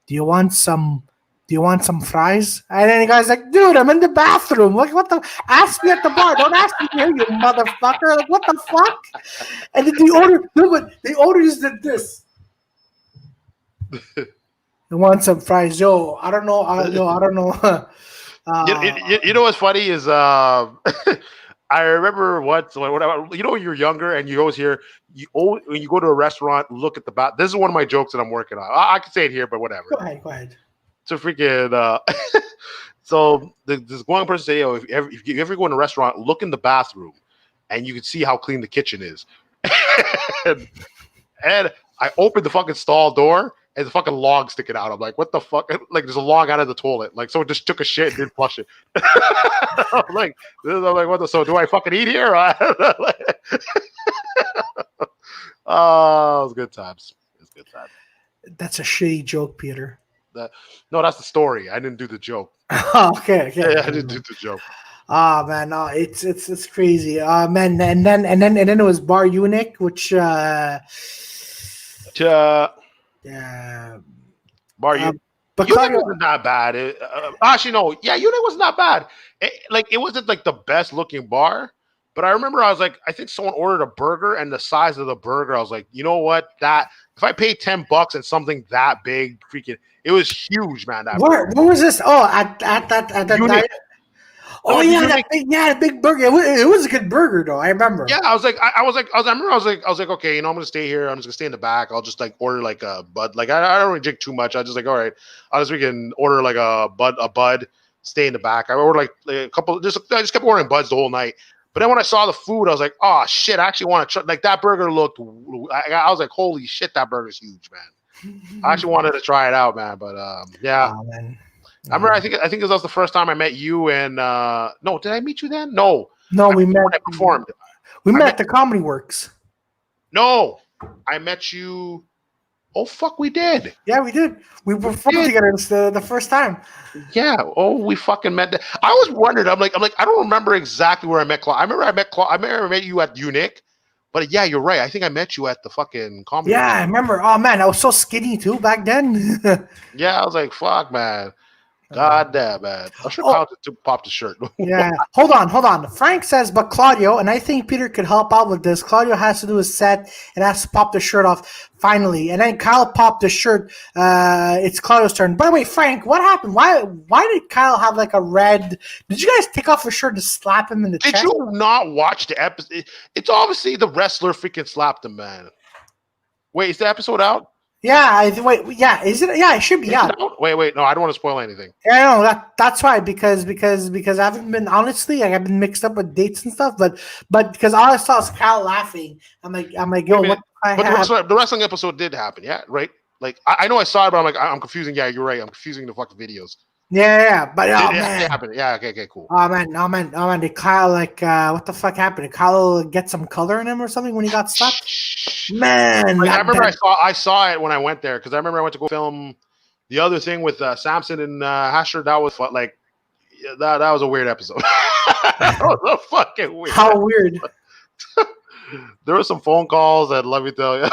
"Do you want some fries?" And then the guy's like, "Dude, I'm in the bathroom. Like, what the? Ask me at the bar. Don't ask me here, you motherfucker. Like, what the fuck?" And then the odor. No, but the odor is this. You want some fries? Yo, I don't know. I don't know. You know what's funny is I remember when you're younger and you always hear when you go to a restaurant, look at the bath. This is one of my jokes that I'm working on. I can say it here, but whatever. Go ahead. So freaking so this one person say, "Yo, if you ever go in a restaurant, look in the bathroom, and you can see how clean the kitchen is." and I opened the fucking stall door. And the fucking log sticking out. I'm like, what the fuck? Like, there's a log out of the toilet. Like, someone just took a shit and didn't flush it. I'm like, what the? So, do I fucking eat here? Oh, it was good times. It's good times. That's a shitty joke, Peter. No, that's the story. I didn't do the joke. Okay. Yeah, I didn't do the joke. Oh man, no, it's crazy. Man, and then it was Bar Eunuch, which Bar Eunuch wasn't that bad. Actually, no. Yeah, Eunuch was not bad. It wasn't like the best looking bar, but I remember I was like, I think someone ordered a burger, and the size of the burger, I was like, you know what? That if I paid $10 and something that big, freaking, it was huge, man. Where was this? Oh, at that night. Oh yeah, the big burger. It was a good burger though. I remember. Yeah, I was like, okay, I'm gonna stay here. I'm just gonna stay in the back. I'll just like order like a bud. Like I don't really drink too much. I just like, all right, we can order like a bud. Stay in the back. I ordered like a couple. I just kept ordering buds the whole night. But then when I saw the food, I was like, oh shit, I actually want to try. Like that burger looked. I was like, holy shit, that burger's huge, man. I actually wanted to try it out, man. But yeah. Oh, man. I remember. I think it was the first time I met you. And no, did I meet you then? No, we met. When I performed. We met at the Comedy Works. No, I met you. Oh fuck, we did. Yeah, we did. We performed together the first time. Yeah. Oh, we fucking met. I was wondering. I'm like, I don't remember exactly where I met Claude. I remember I met you at Eunuch. But yeah, you're right. I think I met you at the fucking Comedy. Yeah, I remember. Oh man, I was so skinny too back then. Yeah, I was like, fuck, man. God damn, man. I should pop the shirt. Yeah. Hold on. Frank says, but Claudio, and I think Peter could help out with this. Claudio has to do his set and has to pop the shirt off finally. And then Kyle popped the shirt. It's Claudio's turn. By the way, Frank, what happened? Why did Kyle have like a red? Did you guys take off the shirt to slap him in the chest? Did you not watch the episode? It's obviously the wrestler freaking slapped him, man. Wait, is the episode out? Yeah, is it? Yeah, it should be out. Wait, no, I don't want to spoil anything. Yeah, no, that's why because I haven't been honestly, like, I've been mixed up with dates and stuff, but because all I saw is Kyle laughing. I'm like, yo, what? The wrestling episode did happen, yeah, right? Like I know I saw it, but I'm like, I'm confusing. Yeah, you're right. I'm confusing the fucking videos. Yeah, but man, it happened. Yeah, okay, cool. Oh man, did Kyle what the fuck happened? Did Kyle get some color in him or something when he got stopped? Man, I remember I saw it when I went there because I remember I went to go film the other thing with Samson and Hasher. That was like that was a weird episode. That was a fucking weird. How weird? There were some phone calls that let me tell you.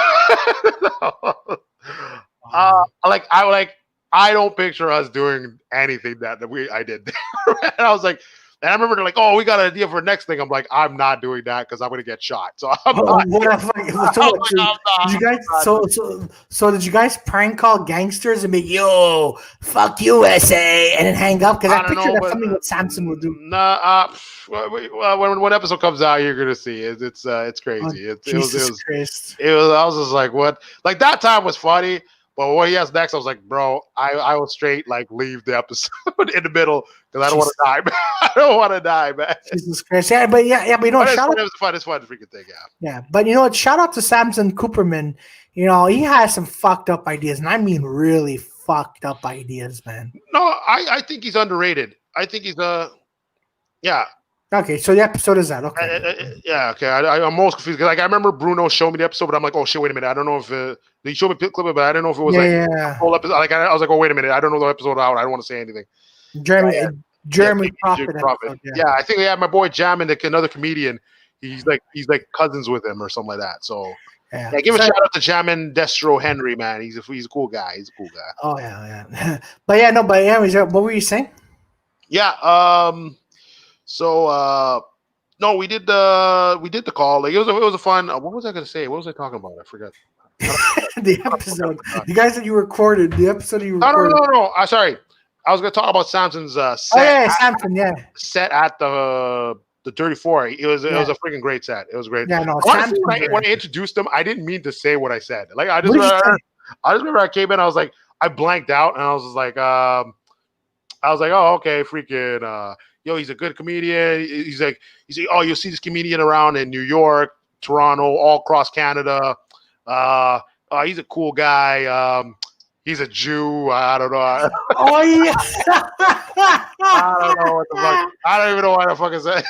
I don't picture us doing anything that I did. And I was like, and I remember they're like, oh, we got an idea for next thing. I'm like, I'm not doing that because I'm going to get shot. So I'm not. Did you guys prank call gangsters and be, yo, fuck USA, and then hang up? Because I picture that's something that Samson would do. Nah, when episode comes out, you're going to see it. It's crazy. Jesus Christ. I was just like, what? Like that time was funny. But what he has next, I was like, bro, I will straight like leave the episode in the middle because I don't want to die, man. I don't want to die, man. Jesus Christ. Yeah, but you know, But it was a fun freaking thing, yeah. Yeah, but you know what? Shout out to Samson Cooperman. You know, he has some fucked up ideas, and I mean really fucked up ideas, man. No, I think he's underrated. I think he's yeah. Okay, so the episode is that okay? Yeah, okay. I'm most confused because like I remember Bruno showed me the episode, but I'm like, oh shit, wait a minute. I don't know if he showed me a clip, but I didn't know if it was a whole episode. Like I was like, oh wait a minute, I don't know the episode out. I don't want to say anything. Jeremy Prophet. Yeah, I think my boy Jamin, another comedian. He's like cousins with him or something like that. So yeah give a shout out to Jamin Destro Henry, man. He's a cool guy. He's a cool guy. Oh yeah. But anyways, what were you saying? Yeah. So no, we did the call. Like it was a fun. What was I gonna say? What was I talking about? I forgot. The episode. You guys said you recorded the episode. No. Sorry. I was gonna talk about Samson's set. Samson. Yeah. Set at the 34. It was a freaking great set. It was great. Yeah, no. Honestly, when I introduced him, I didn't mean to say what I said. Like I just remember I came in. I was like, I blanked out, and I was just like, oh okay, freaking. Yo, he's a good comedian. He's like, oh, you'll see this comedian around in New York, Toronto, all across Canada. He's a cool guy. He's a Jew. I don't know. Oh yeah. I don't know what the fuck. I don't even know what the fuck is that.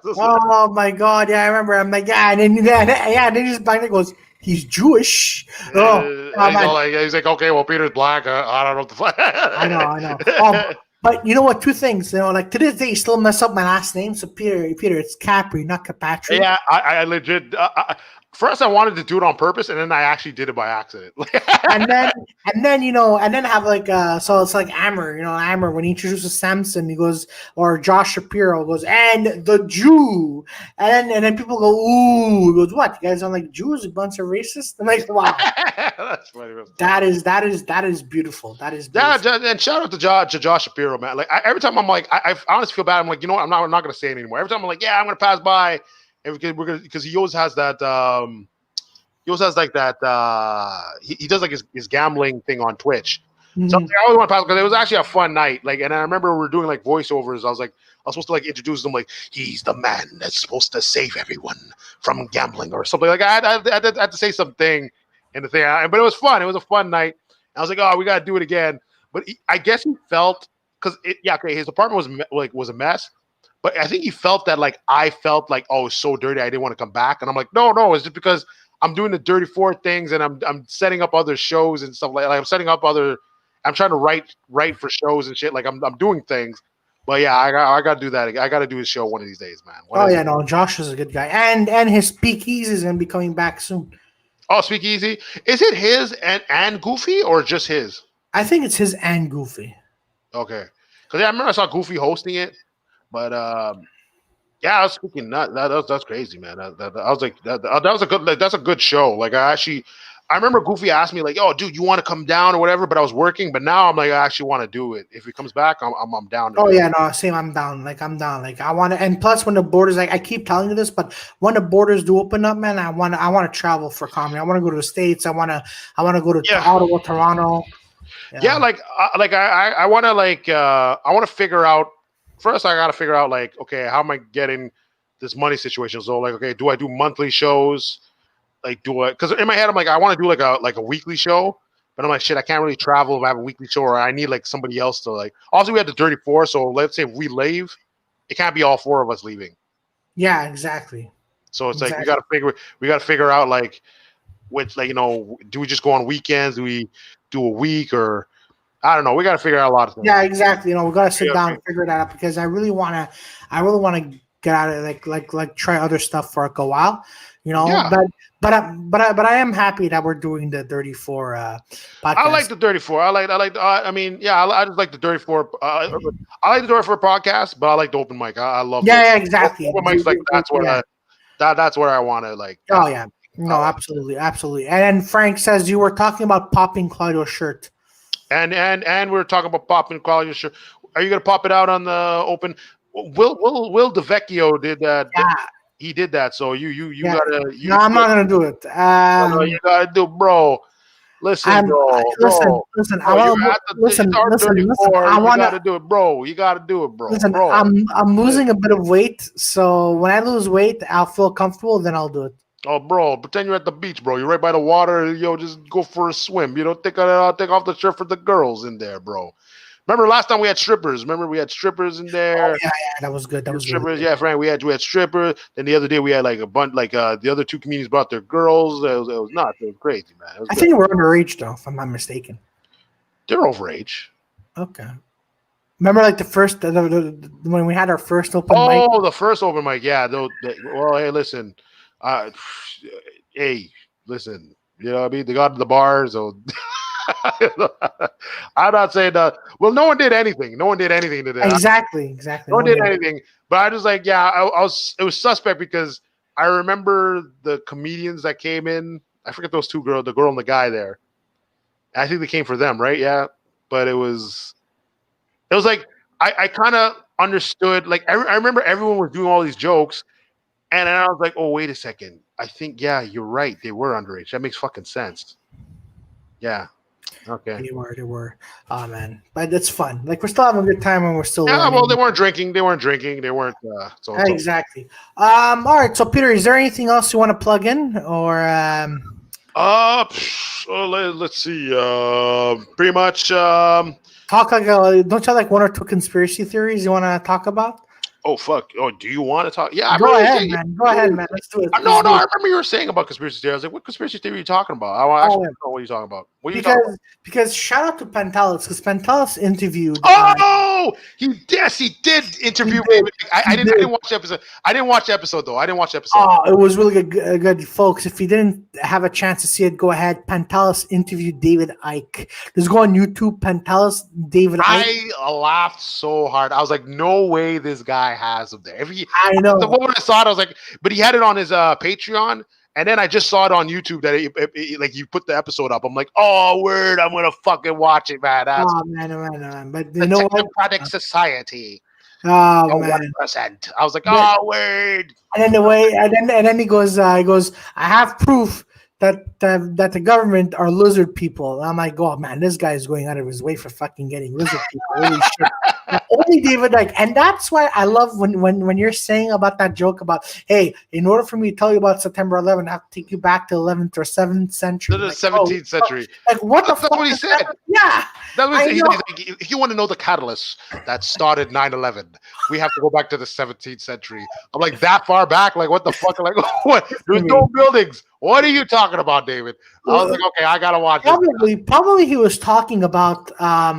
Oh my god! Yeah, I remember. I'm like, yeah, and then just back goes, he's Jewish. He's like, okay, well, Peter's black. I don't know what the fuck. I know. But you know what? Two things. You know, like to this day, you still mess up my last name. So Peter, it's Capri, not Capatri. Yeah, I legit. First, I wanted to do it on purpose, and then I actually did it by accident. and then have like so it's like Amber when he introduces Samson, he goes, or Josh Shapiro goes, and the Jew, and then people go, ooh, he goes, what? You guys aren't like Jews, a bunch of racists? I'm like, wow, that's funny. That is beautiful. That is beautiful. Yeah, and shout out to Josh Shapiro, man. Like every time I'm like, I honestly feel bad. I'm like, you know what? I'm not gonna say it anymore. Every time I'm like, yeah, I'm gonna pass by. Because he always has that. He always has like that. He does like his gambling thing on Twitch. Mm-hmm. So I always want to pass because it was actually a fun night. Like, and I remember we were doing like voiceovers. I was supposed to like introduce them like he's the man that's supposed to save everyone from gambling or something like that. I had to say something in the thing, but it was fun. It was a fun night. And I was like, oh, we got to do it again. But I guess he felt his apartment was a mess. But I think he felt that like I felt like, oh, it's so dirty, I didn't want to come back. And I'm like, no, it's just because I'm doing the Dirty Four things and I'm setting up other shows and stuff like I'm trying to write for shows and shit. Like I'm doing things. But yeah, I got to do that. I got to do his show one of these days, man. Josh is a good guy, and his Speakeasy is gonna be coming back soon. Oh, Speakeasy, is it his and Goofy or just his? I think it's his and Goofy. Okay, because I remember I saw Goofy hosting it. But yeah, I was speaking that's crazy, man. I was like, that's a good show. Like I remember Goofy asked me like, "Oh, dude, you want to come down or whatever?" But I was working. But now I'm like, I actually want to do it. If he comes back, I'm down. Same. I'm down. Like I'm down. Like I want to. And plus, when the borders, like I keep telling you this, but when the borders do open up, man, I want to travel for comedy. I want to go to the States. I want to go to Ottawa, Toronto. Yeah, I want to figure out. First, I got to figure out like, okay, how am I getting this money situation? So like, okay, do I do monthly shows? Like, because in my head, I'm like, I want to do like a weekly show, but I'm like, shit, I can't really travel if I have a weekly show, or I need like somebody else to like. Also, we have the 34, so let's say if we leave, it can't be all four of us leaving. Yeah, exactly. So it's like we got to figure out like which, like, do we just go on weekends? Do we do a week, or I don't know. We got to figure out a lot of things. Yeah, exactly. We got to sit down and figure that out, because I really want to get out of like try other stuff for a while, Yeah. But I am happy that we're doing the 34 podcast. I like the 34. I just like the 34. I like the 34 podcast, but I like the open mic. I love. Yeah, exactly. Open mic's like that's where I want to like. Oh yeah, no, absolutely. And then Frank says you were talking about popping Claudio's shirt. And we're talking about popping Claudio's shirt. Are you gonna pop it out on the open? Will DeVecchio did that. Yeah. He did that. So you gotta. No, I'm not gonna do it. You gotta do, bro. Listen, bro. Listen. Bro, I want listen. I you want gotta do it, bro. You gotta do it, bro. Listen, bro. I'm losing a bit of weight, so when I lose weight, I'll feel comfortable. Then I'll do it. Oh, bro, pretend you're at the beach, bro. You're right by the water. Yo, just go for a swim. You know, take off the shirt for the girls in there, bro. Remember last time we had strippers? Remember we had strippers in there. Oh, yeah, that was good. That was strippers. really good. Yeah, Frank. We had strippers. Then the other day we had like a bunch, like the other two comedians brought their girls. It was nuts. It was crazy, man. I think we're underage though, if I'm not mistaken. They're overage. Okay. Remember, like the first when we had our first open mic. Oh, the first open mic. Yeah. Well, hey, listen. Hey, listen. You know what I mean? They got to the bar, so. I'm not saying that. Well, no one did anything. No one did anything to that. Exactly. No one did anything. But I just like, yeah, I was. It was suspect because I remember the comedians that came in. I forget those two girls, the girl and the guy there. I think they came for them, right? Yeah, but it was like I kind of understood. Like I remember everyone was doing all these jokes, and then I was like, oh, wait a second. I think you're right. They were underage. That makes fucking sense. Yeah. Okay. They were. Oh man, but it's fun. Like we're still having a good time and we're still. Yeah, well, they weren't drinking. They weren't. Exactly. All right. So Peter, is there anything else you want to plug in, or? Let's see. Pretty much. Talk like don't you have like one or two conspiracy theories you want to talk about? Oh fuck! Oh, do you want to talk? Yeah, Go ahead, man. Let's do it. No. I remember you were saying about conspiracy theory. I was like, "What conspiracy theory are you talking about?" I actually don't know what you're talking about. What are you talking about? Because shout out to Pantelis, because Pantelis interviewed. He did interview me. I didn't watch the episode. I didn't watch the episode though. Oh, it was really good, folks. If you didn't have a chance to see it, go ahead. Pantelis interviewed David Icke. Just go on YouTube. Pantelis, David Icke. I laughed so hard. I was like, "No way, this guy has him there." I know. The moment I saw it, I was like, "But he had it on his Patreon." And then I just saw it on YouTube that it, like you put the episode up. I'm like, oh, word! I'm gonna fucking watch it, man. That's man. But the Technocratic Society. Oh man, 1%. I was like, oh, word! And then the way, and then he goes, I have proof that the government are lizard people. And I'm like, oh man, this guy is going out of his way for fucking getting lizard people. Holy shit! Only David Icke, and that's why I love when you're saying about that joke about, hey, in order for me to tell you about September 11th, I have to take you back to 11th or 7th century. The 17th century. Like what the fuck? That's what he said. Yeah. That's what he's like, if you want to know the catalyst that started 9/11, we have to go back to the 17th century. I'm like, that far back? Like, what the fuck? Like, what? There's no buildings. What are you talking about, David? I was like, okay, I gotta watch it. Probably he was talking about how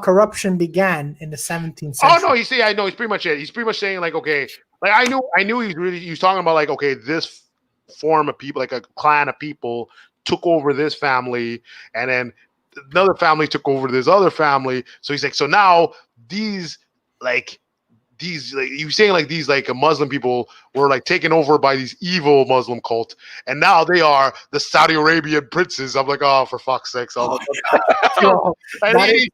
corruption began in the 17th century. Oh no, I know he's pretty much it. He's pretty much saying like, okay, like I knew he was talking about like, okay, this form of people, like a clan of people, took over this family, and then another family took over this other family. So he's like, so now these you saying like these like Muslim people were like taken over by these evil Muslim cult, and now they are the Saudi Arabian princes. I'm like, oh, for fuck's sake! So and he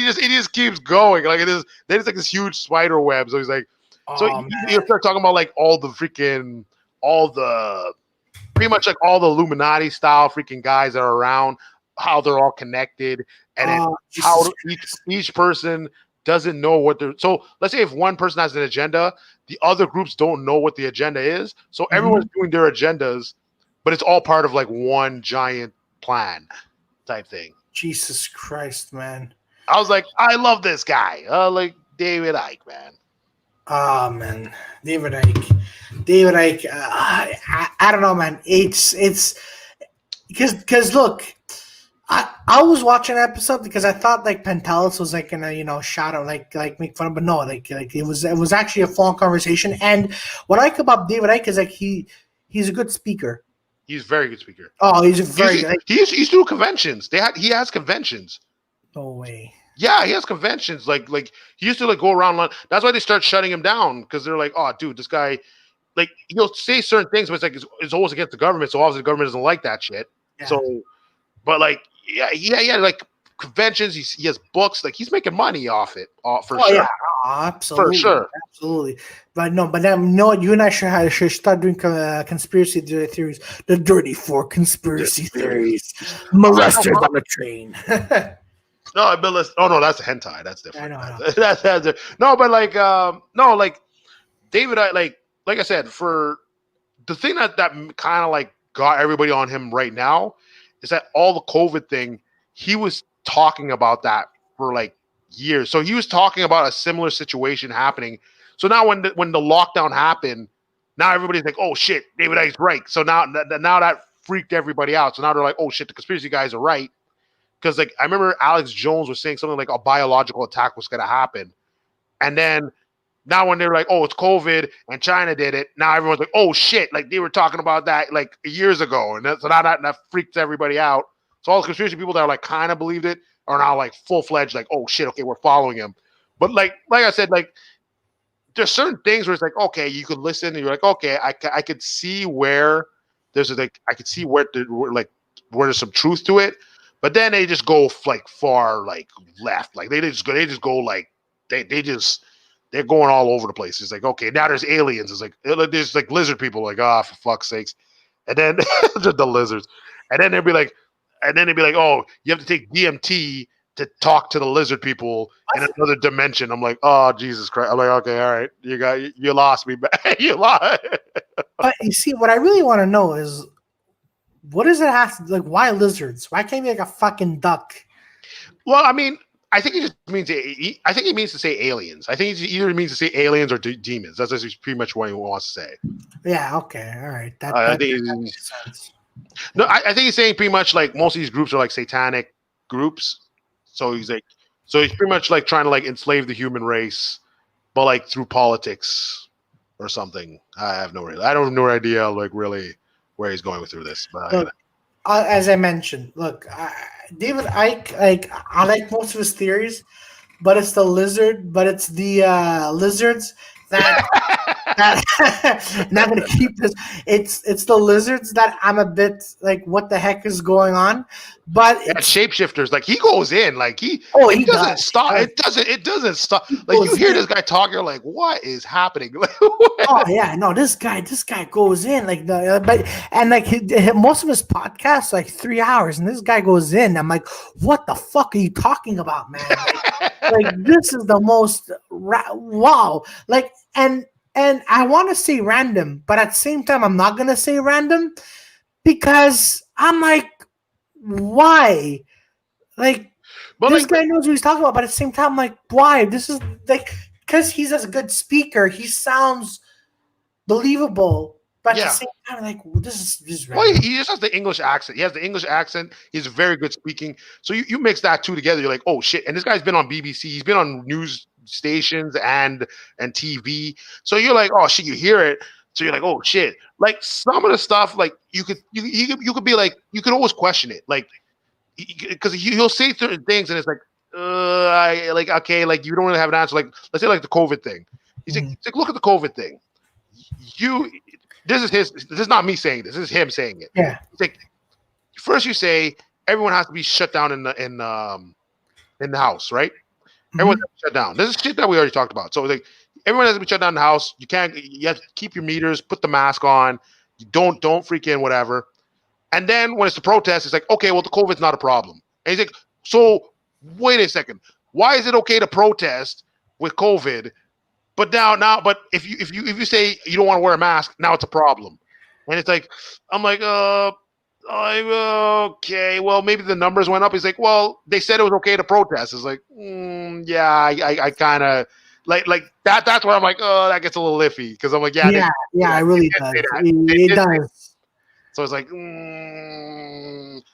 just keeps going. Like it is. Then it's like this huge spider web. So he's like, you start talking about like all the pretty much like all the Illuminati style freaking guys that are around, how they're all connected, and how each person doesn't know what they're. So let's say if one person has an agenda, the other groups don't know what the agenda is. So everyone's doing their agendas, but it's all part of like one giant plan type thing. Jesus Christ, man. I was like, I love this guy. Like David Icke, man. Oh man, David Icke. I don't know, man. It's because look. I was watching an episode because I thought like Pantelis was like gonna shout out like make fun of, but no, like it was actually a full conversation. And what I like about David Icke is like he's a good speaker. He's a very good speaker. Oh, he's very good. He's doing conventions. He has conventions. No way. Yeah, he has conventions. Like he used to like go around. That's why they start shutting him down, because they're like, oh, dude, this guy, like he'll say certain things, but it's like it's always against the government. So obviously the government doesn't like that shit. Yeah. So, but like. Yeah. Like conventions. He has books. Like he's making money off it, for Oh sure. yeah, absolutely, For sure. absolutely. But no, you and I should start doing conspiracy theories. The dirty four conspiracy theories. Molesters on the train. No, I've been listening. Oh no, that's a hentai. That's different. I know. That's no, but like no, like David, like I said, for the thing that kind of like got everybody on him right now is that all the COVID thing. He was talking about that for like years. So he was talking about a similar situation happening. So now when the lockdown happened, now everybody's like, oh shit, David Icke's right. So now that freaked everybody out. So now they're like, oh shit, the conspiracy guys are right. Because like I remember Alex Jones was saying something like a biological attack was going to happen, and then now when they're like, oh, it's COVID and China did it, now everyone's like, oh shit, like they were talking about that like years ago, and so now that freaks everybody out. So all the conspiracy people that are like kind of believed it are now like full fledged, like, oh shit, okay, we're following him. But like I said, like there's certain things where it's like, okay, you could listen and you're like, okay, I could see where there's like I could see where there's some truth to it. But then they just go like far like left. Like they just go like they're going all over the place. It's like, okay, now there's aliens. It's like there's like lizard people, like, for fuck's sakes. And then just the lizards. And then they'd be like, oh, you have to take DMT to talk to the lizard people in another dimension. I'm like, oh Jesus Christ. I'm like, okay, all right, you lost me, you lost. But you see, what I really want to know is, what does it have to, like, why lizards? Why can't it be like a fucking duck? Well, I mean, I think it just means I think he means to say aliens. I think it either means to say aliens or demons. That's pretty much what he wants to say. Yeah. Okay. All right. That makes sense. No, I think he's saying pretty much like most of these groups are like satanic groups. So he's pretty much like trying to like enslave the human race, but like through politics or something. I have no idea like really where he's going through this. But look, as I mentioned, look, David Icke, like I like most of his theories, but it's the lizards that not gonna keep this. It's the lizards that I'm a bit like, what the heck is going on? But shapeshifters, like he goes in, like he doesn't stop. It doesn't stop. Like you hear this guy talk, you're like, what is happening? Oh yeah, no, this guy goes in like most of his podcasts like 3 hours, and this guy goes in. I'm like, what the fuck are you talking about, man? Like this is the most wow. Like and I want to say random, but at the same time, I'm not gonna say random because I'm like, why? Like this guy knows what he's talking about, but at the same time, I'm like, why? This is like, because he's a good speaker, he sounds believable, but at the same time, like, this is well, he just has the English accent. He has the English accent. He's very good speaking. So you mix that two together, you're like, oh shit. And this guy's been on BBC. He's been on news stations and TV. So you're like, oh shit, you hear it. So you're like, oh shit. Like some of the stuff, like you could be like, you could always question it, like because he'll say certain things, and it's like, okay, like you don't really have an answer. Like let's say like the COVID thing. He's like, look at the COVID thing. This is not me saying this. This is him saying it. Yeah. It's like first you say everyone has to be shut down in the house, right? Everyone has to be shut down. This is shit that we already talked about. So like everyone has to be shut down in the house. You have to keep your meters, put the mask on. You don't freak in, whatever. And then when it's the protest, it's like, okay, well the COVID's not a problem. And he's like, so wait a second. Why is it okay to protest with COVID? But but if you say you don't want to wear a mask, now it's a problem. And it's like, I'm like, okay, well maybe the numbers went up. He's like, well, they said it was okay to protest. It's like, yeah, I kind of like that. That's where I'm like, oh, that gets a little iffy because I'm like, yeah, it really does. It does. So it's like,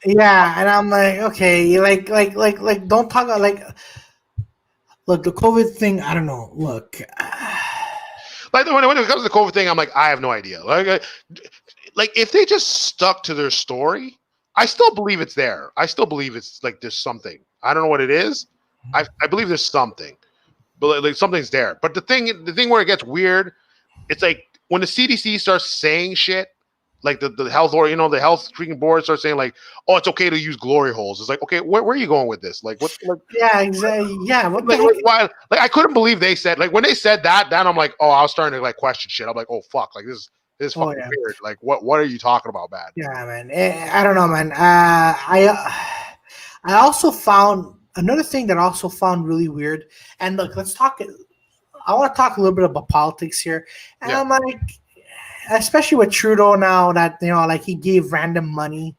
yeah, and I'm like, okay, like, don't talk about like. Look, the COVID thing, I don't know. Look. Like when it comes to the COVID thing, I'm like, I have no idea. Like if they just stuck to their story, I still believe it's there. I still believe it's like there's something. I don't know what it is. I believe there's something. But like something's there. But the thing where it gets weird, it's like when the CDC starts saying shit like the health or the health freaking board starts saying like, oh, it's okay to use glory holes. It's like, okay, where are you going with this? Like what? Like, yeah, exactly. Yeah, what the like, heck? why? Like I couldn't believe they said like when they said that. Then I'm like, oh, I was starting to like question shit. I'm like, oh fuck, like this is fucking weird. Like what are you talking about, man? Yeah, man. I don't know, man. I also found another thing that I also found really weird. And look, let's talk. I want to talk a little bit about politics here. And I'm like, especially with Trudeau now that like he gave random money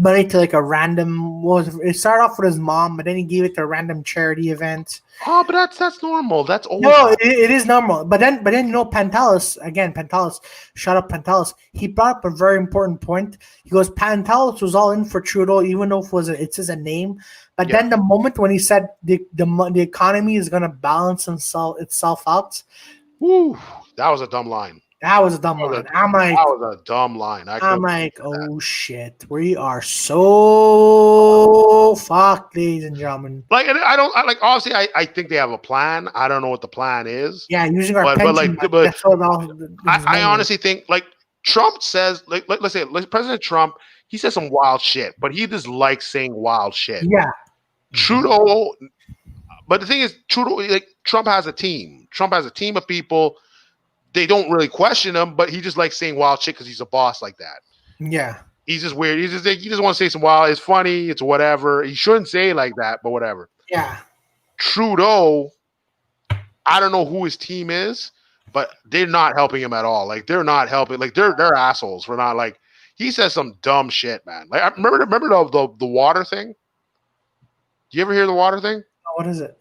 to like a random. It started off with his mom, but then he gave it to a random charity event. Oh, but that's normal. That's old. No, it is normal. But then Pantelis, shut up, Pantelis. He brought up a very important point. He goes, Pantelis was all in for Trudeau, even though it's just a name. But then the moment when he said the economy is going to balance itself out, woo, that was a dumb line. That was a dumb line. That was a dumb line. I'm like, oh shit, we are so fucked, ladies and gentlemen. Like, obviously, I think they have a plan. I don't know what the plan is. Yeah, using our pension. I honestly think like Trump says, like let's say President Trump, he says some wild shit, but he just likes saying wild shit. Yeah. Trudeau, but the thing is, Trump has a team. Trump has a team of people. They don't really question him, but he just likes saying wild shit because he's a boss like that. Yeah. He's just weird. He just want to say some wild. It's funny. It's whatever. He shouldn't say it like that, but whatever. Yeah. Trudeau, I don't know who his team is, but they're not helping him at all. Like they're not helping. Like they're assholes for not like. He says some dumb shit, man. Like I remember the water thing. Do you ever hear the water thing? What is it?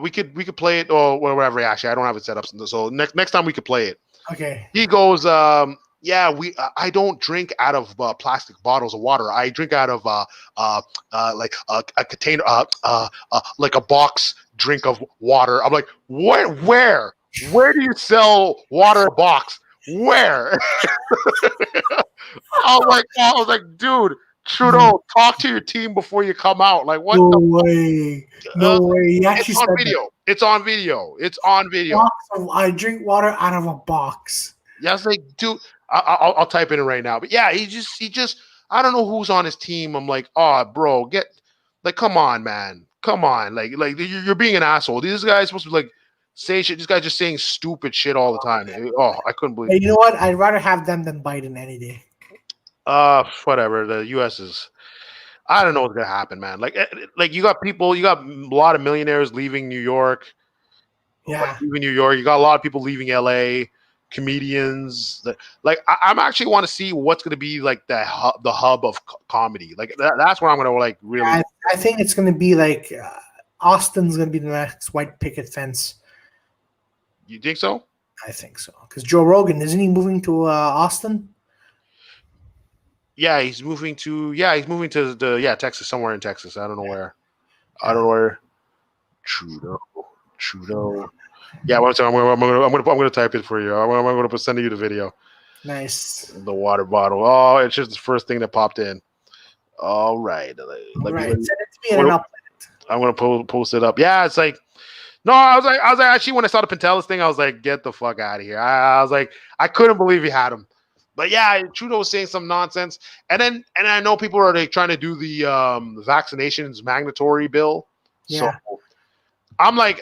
We could play it or whatever. Actually, I don't have it set up, so next time we could play it. Okay. He goes, I don't drink out of plastic bottles of water. I drink out of like a container, like a box drink of water. I'm like, where do you sell water box? Where? I was like, dude. Trudeau, talk to your team before you come out. Like what? No way. He actually it's on video. It's on video. It's on video. I drink water out of a box. Yeah, I was like, dude, I'll type it in right now. But yeah, he just I don't know who's on his team. I'm like, oh, bro, come on, man. Come on. Like you're being an asshole. These guys supposed to be like say shit. This guy's just saying stupid shit all the time. Oh, I couldn't believe it. You know what? I'd rather have them than Biden any day. Whatever. The U.S. is. I don't know what's gonna happen, man. Like you got a lot of millionaires leaving New York. Yeah, leaving New York. You got a lot of people leaving L.A. Comedians. I'm actually want to see what's gonna be like the hub of comedy. Like that's where I'm gonna like really. I think it's gonna be like Austin's gonna be the next white picket fence. You think so? I think so. Because Joe Rogan, isn't he moving to Austin? Yeah, he's moving to Texas, somewhere in Texas. I don't know where. I don't know where. Trudeau. Yeah, I'm gonna type it for you. I'm gonna send you the video. Nice. The water bottle. Oh, it's just the first thing that popped in. All right. Send it to me and I'm gonna post it up. Yeah, it's like. No, I was like actually when I saw the Pantelis thing, I was like, get the fuck out of here. I was like, I couldn't believe he had him. But yeah, Trudeau was saying some nonsense, and I know people are like trying to do the vaccinations mandatory bill. Yeah. So I'm like,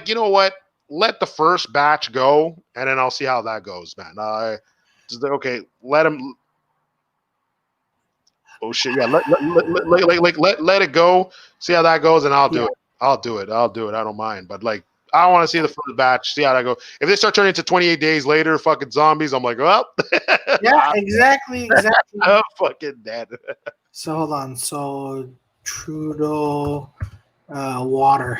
you know what? Let the first batch go, and then I'll see how that goes, man. Okay, let him. Oh shit! Yeah, let it go. See how that goes, and I'll do it. I'll do it. I don't mind. But like, I want to see the first batch, see how that goes. If they start turning into 28 days later, fucking zombies, I'm like, well. Yeah, exactly. I'm fucking dead. So hold on. So Trudeau, water.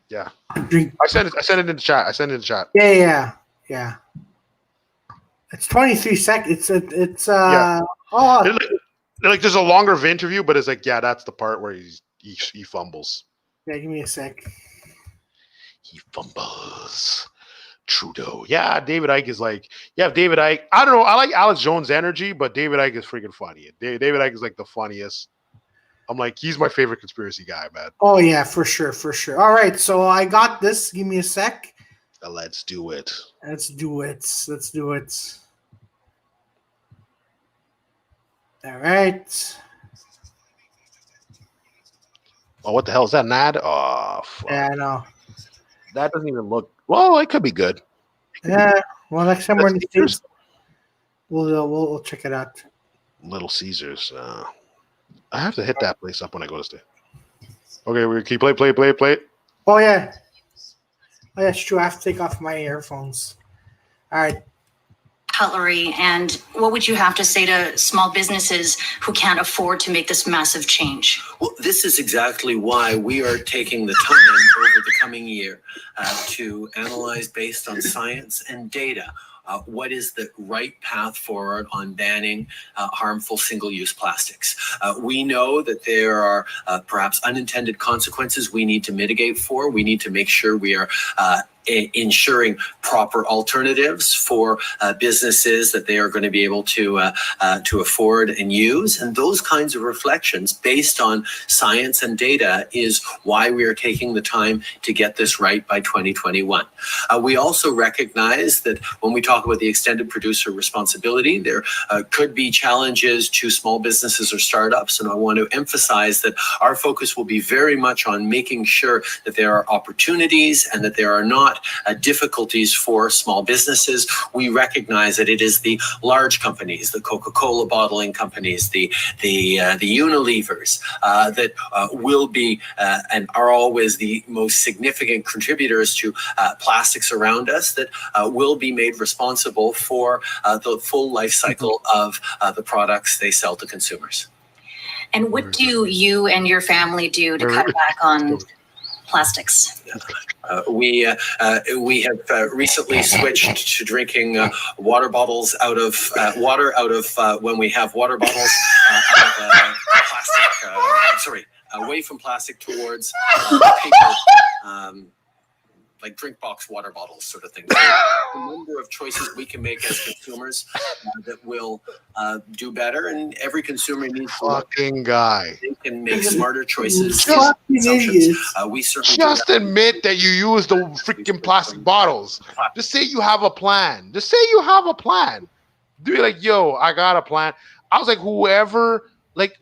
Yeah. Drink. I sent it in the chat. Yeah. It's 23 seconds. It's yeah. Like there's a longer interview, but it's like, yeah, that's the part where he fumbles. Yeah, give me a sec. He fumbles. Trudeau. Yeah, David Icke is like, David Icke. I don't know. I like Alex Jones' energy, but David Icke is freaking funny. David Icke is like the funniest. I'm like, he's my favorite conspiracy guy, man. Oh, yeah, for sure. All right, so I got this. Give me a sec. Let's do it. Let's do it. All right. Oh, what the hell is that? An ad? Oh, fuck. Yeah, I know. That doesn't even look. Well, it could be good. Yeah. Well, next time we're in the States, we'll check it out. Little Caesars. I have to hit that place up when I go to stay. Okay, we keep play. Oh yeah. Oh yeah, it's true. I have to take off my earphones. All right. Cutlery, and what would you have to say to small businesses who can't afford to make this massive change? Well, this is exactly why we are taking the time over the coming year to analyze based on science and data what is the right path forward on banning harmful single-use plastics. We know that there are perhaps unintended consequences we need to mitigate for. We need to make sure we are ensuring proper alternatives for businesses that they are going to be able to afford and use. And those kinds of reflections based on science and data is why we are taking the time to get this right by 2021. We also recognize that when we talk about the extended producer responsibility, there could be challenges to small businesses or startups. And I want to emphasize that our focus will be very much on making sure that there are opportunities and that there are not difficulties for small businesses. We recognize that it is the large companies, the Coca-Cola bottling companies, the Unilevers that will be and are always the most significant contributors to plastics around us that will be made responsible for the full life cycle of the products they sell to consumers. And what do you and your family do to cut back on plastics? We have recently switched to drinking water bottles out of when we have water bottles out of plastic. Away from plastic towards paper. Like drink box water bottles sort of thing. So a number of choices we can make as consumers that will do better, and every consumer needs to fucking guy. They can make smarter choices. We certainly just admit that you use the freaking plastic bottles. Just say you have a plan. Just say you have a plan. Do it like, yo, I got a plan. I was like, whoever, like,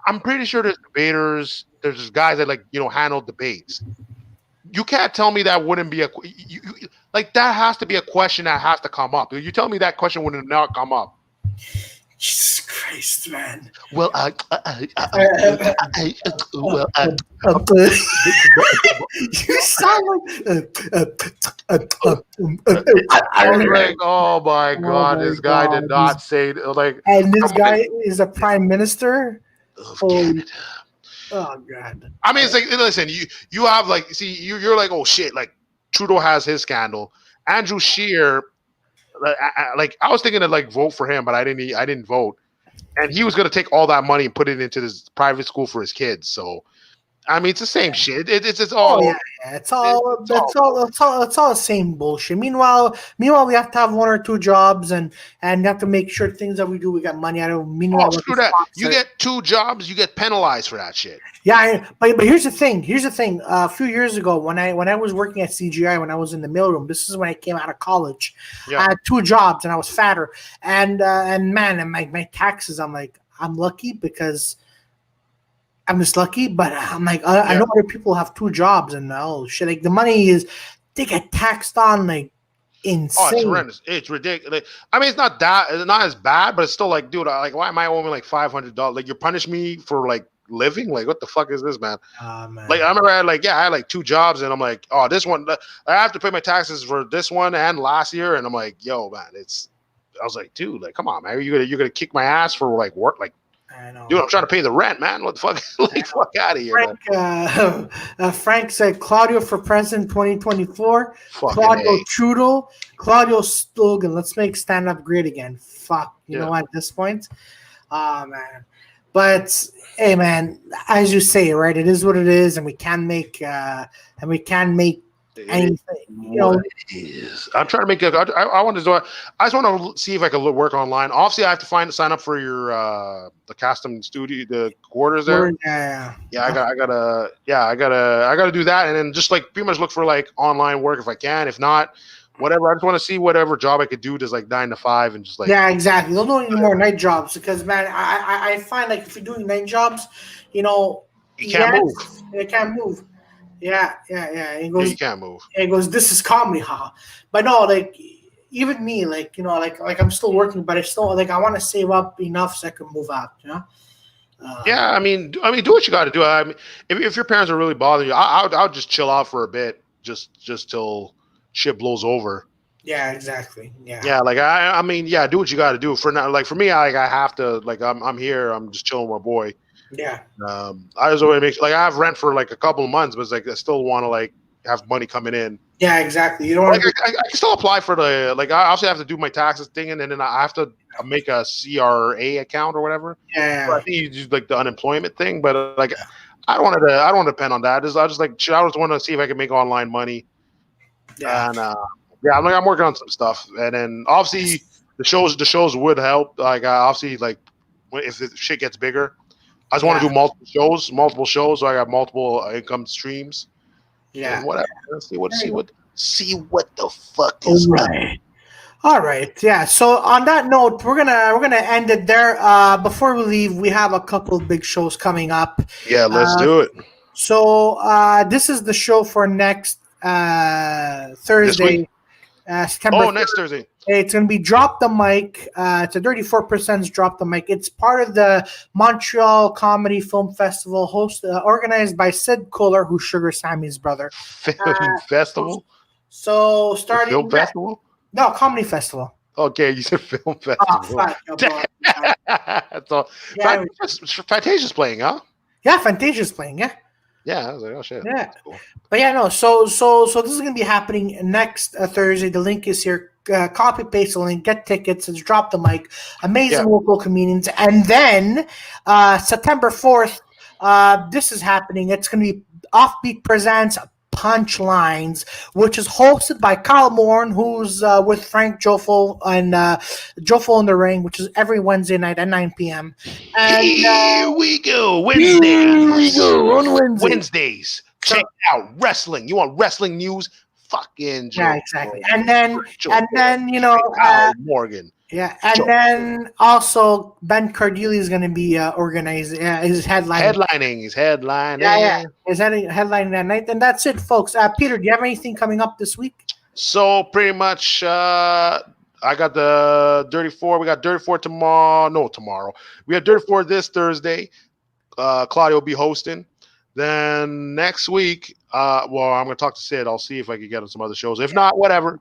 I'm pretty sure there's debaters, there's just guys that handle debates. You can't tell me that wouldn't be like that has to be a question that has to come up. You tell me that question would not come up. Jesus Christ, man. Well, you sound like, oh my God, this guy did not say like. And this guy is a prime minister. Oh God! I mean, it's like, listen, you have like, see, you're like, oh shit, like Trudeau has his scandal. Andrew Scheer, like I was thinking to like vote for him, but I didn't vote, and he was gonna take all that money and put it into this private school for his kids. So, I mean, it's the same shit. It's all. Oh, yeah. It's all the same bullshit. Meanwhile, we have to have one or two jobs and you have to make sure things that we do, we got money out of. Meanwhile, screw that. You get 2 jobs, you get penalized for that shit. Yeah, but here's the thing. A few years ago, when I was working at CGI, when I was in the mailroom, this is when I came out of college. Yeah. I had 2 jobs and I was fatter. And my taxes, I'm like, I'm lucky because I'm just lucky, but I'm like, I know other people have 2 jobs and shit, like the money they get taxed on like insane. Oh, it's horrendous. It's ridiculous. I mean, it's not as bad, but it's still like, dude, like, why am I owing like $500? Like, you punish me for like living? Like, what the fuck is this, man? Man. Like, I remember I had like 2 jobs, and I'm like, oh, this one, I have to pay my taxes for this one and last year, and I'm like, yo, man, I was like, dude, like, come on, man, you're gonna kick my ass for like work, like. I know. Dude, I'm trying to pay the rent, man. What the fuck? Like, fuck out of here. Frank said Claudio for president 2024. Fucking Claudio Trudeau. Claudio slogan. Let's make stand up great again. Fuck. You know what? At this point, man. But hey, man, as you say, right? It is what it is, and we can make anything. You know, I'm trying to make I want to do it. I just want to see if I can work online. Obviously, I have to sign up for your the custom studio, the quarters there. Yeah. I gotta do that, and then just like pretty much look for like online work if I can. If not, whatever. I just want to see whatever job I could do, just like 9 to 5, and just like Yeah, exactly. Don't do any more night jobs because man, I find like if you're doing night jobs, you know, you can't move. You can't move. Yeah. It Yeah, goes. you can't move. It goes. This is comedy, haha. But no, like even me, like like I'm still working, but I still like I want to save up enough so I can move out. You know. Yeah, I mean, do what you got to do. I mean, if your parents are really bothering you, I'll just chill out for a bit, just till shit blows over. Yeah, exactly. Yeah. Yeah, like I mean, yeah, do what you got to do. For now, like for me, I have to like I'm here. I'm just chilling with my boy. Yeah. I just want to make like I have rent for like a couple of months, but it's like I still want to like have money coming in. Yeah, exactly. You don't like, want I can still apply for the like I also have to do my taxes thing, and then I have to make a CRA account or whatever. Yeah. So I think you do like the unemployment thing, but like I don't want to depend on that. I just like I just want to see if I can make online money. Yeah. And I'm working on some stuff, and then obviously the shows would help. Like obviously like if the shit gets bigger, I just want to do multiple shows, so I got multiple income streams. Yeah. And whatever. Let's see what the fuck is right. All right. Yeah. So on that note, we're gonna end it there. Before we leave, we have a couple of big shows coming up. Yeah, let's do it. So this is the show for next Thursday, September. Oh, next Thursday. It's going to be Drop the Mic. It's a 34% Drop the Mic. It's part of the Montreal Comedy Film Festival, organized by Sid Kohler, who's Sugar Sammy's brother. Film festival? So starting... Film festival? No, Comedy Festival. Okay, you said film festival. Oh, fuck. That's all. Yeah, Fantasia's playing, huh? Yeah, Fantasia's playing, yeah. Yeah, I was like, oh shit. Yeah. Cool. But yeah, no, so this is going to be happening next Thursday. The link is here. Copy paste the link, get tickets, it's Drop the Mic, amazing local comedians. And then September 4th, this is happening. It's going to be Offbeat Presents Punchlines, which is hosted by Kyle Morn, who's with Frank Jofo and Jofo in the Ring, which is every Wednesday night at 9 p.m. And here we go, Wednesdays. Here we go on Wednesdays. Check out wrestling. You want wrestling news? Fucking Joe. Yeah, exactly. And then you know Morgan. Yeah, and then also Ben Cardilli is going to be organizing his headlining. He's headlining. Yeah. He's headlining that night, and that's it, folks. Peter, do you have anything coming up this week? So pretty much, I got the Dirty Four. We got Dirty Four tomorrow. No, tomorrow. We got Dirty Four this Thursday. Claudia will be hosting. Then next week, I'm going to talk to Sid. I'll see if I can get on some other shows. If not, whatever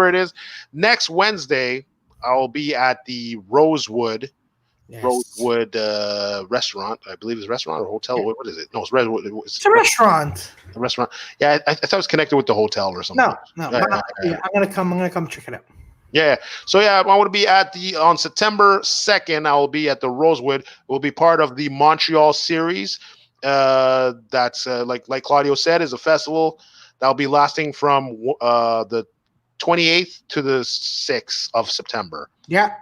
it is. Next Wednesday, I'll be at the Rosewood restaurant. I believe it's a restaurant or hotel. Yeah. What is it? No, it's Redwood. It's a restaurant. A restaurant. Yeah, I thought it was connected with the hotel or something. No. I'm gonna come check it out. Yeah. So yeah, I want to be on September 2nd. I will be at the Rosewood. We'll be part of the Montreal series. That's like Claudio said, is a festival that'll be lasting from the 28th to the 6th of September. Yeah.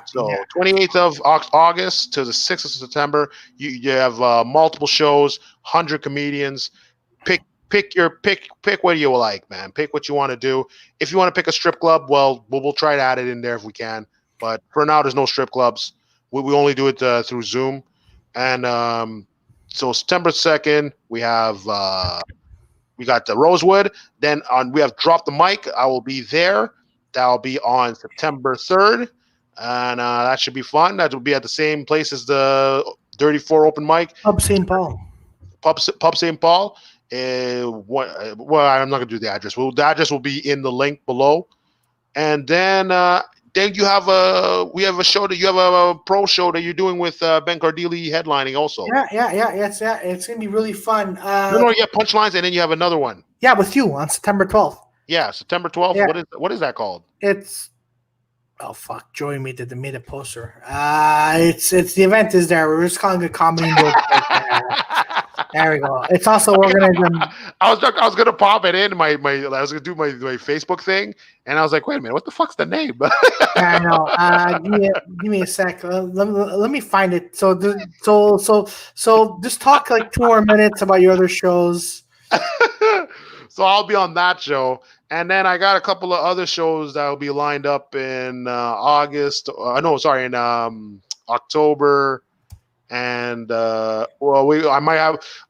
So 28th of August to the 6th of September, you have multiple shows, 100 comedians. Pick what you like, man. Pick what you want to do. If you want to pick a strip club, well, we'll try to add it in there if we can. But for now, there's no strip clubs. We only do it through Zoom. And so September 2nd, we have we got the Rosewood. Then we have Drop the Mic. I will be there. That'll be on September 3rd. And that should be fun. That will be at the same place as the Dirty Four open mic. Pub St. Paul. Pub St. Paul. Well, I'm not going to do the address. The address will be in the link below. And then you have we have a show that you have a pro show that you're doing with Ben Cardilli headlining also. Yeah. It's gonna be really fun. No, you have Punchlines, and then you have another one. Yeah, with you on September 12th. Yeah, September 12th. Yeah. What is that called? It's Joey made a poster. It's the event is there. We're just calling it comedy. There we go. It's also organized. I was gonna pop it in I was gonna do my Facebook thing, and I was like, wait a minute, what the fuck's the name? I know. Give me a sec. Let me find it. So just talk like 2 more minutes about your other shows. So I'll be on that show, And then I got a couple of other shows that will be lined up in August. In October. And I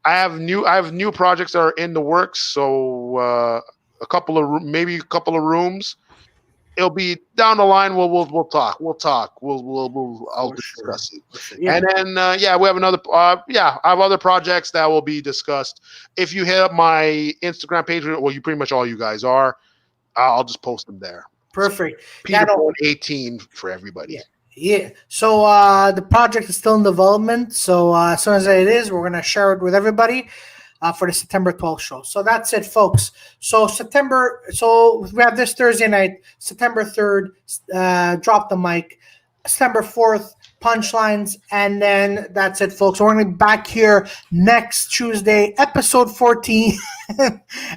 have new projects that are in the works. So a couple of rooms. It'll be down the line. We'll talk. I'll discuss it. Sure. Yeah. And then we have another. I have other projects that will be discussed. If you hit up my Instagram page, well, you pretty much all you guys are. I'll just post them there. Perfect. So, Peter 18 for everybody. Yeah. So the project is still in development. So as soon as it is, we're gonna share it with everybody. For the September 12th show. So that's it, folks. So we have this Thursday night, September 3rd, Drop the Mic, September 4th, Punchlines, and then that's it, folks. We're going to be back here next Tuesday, episode 14.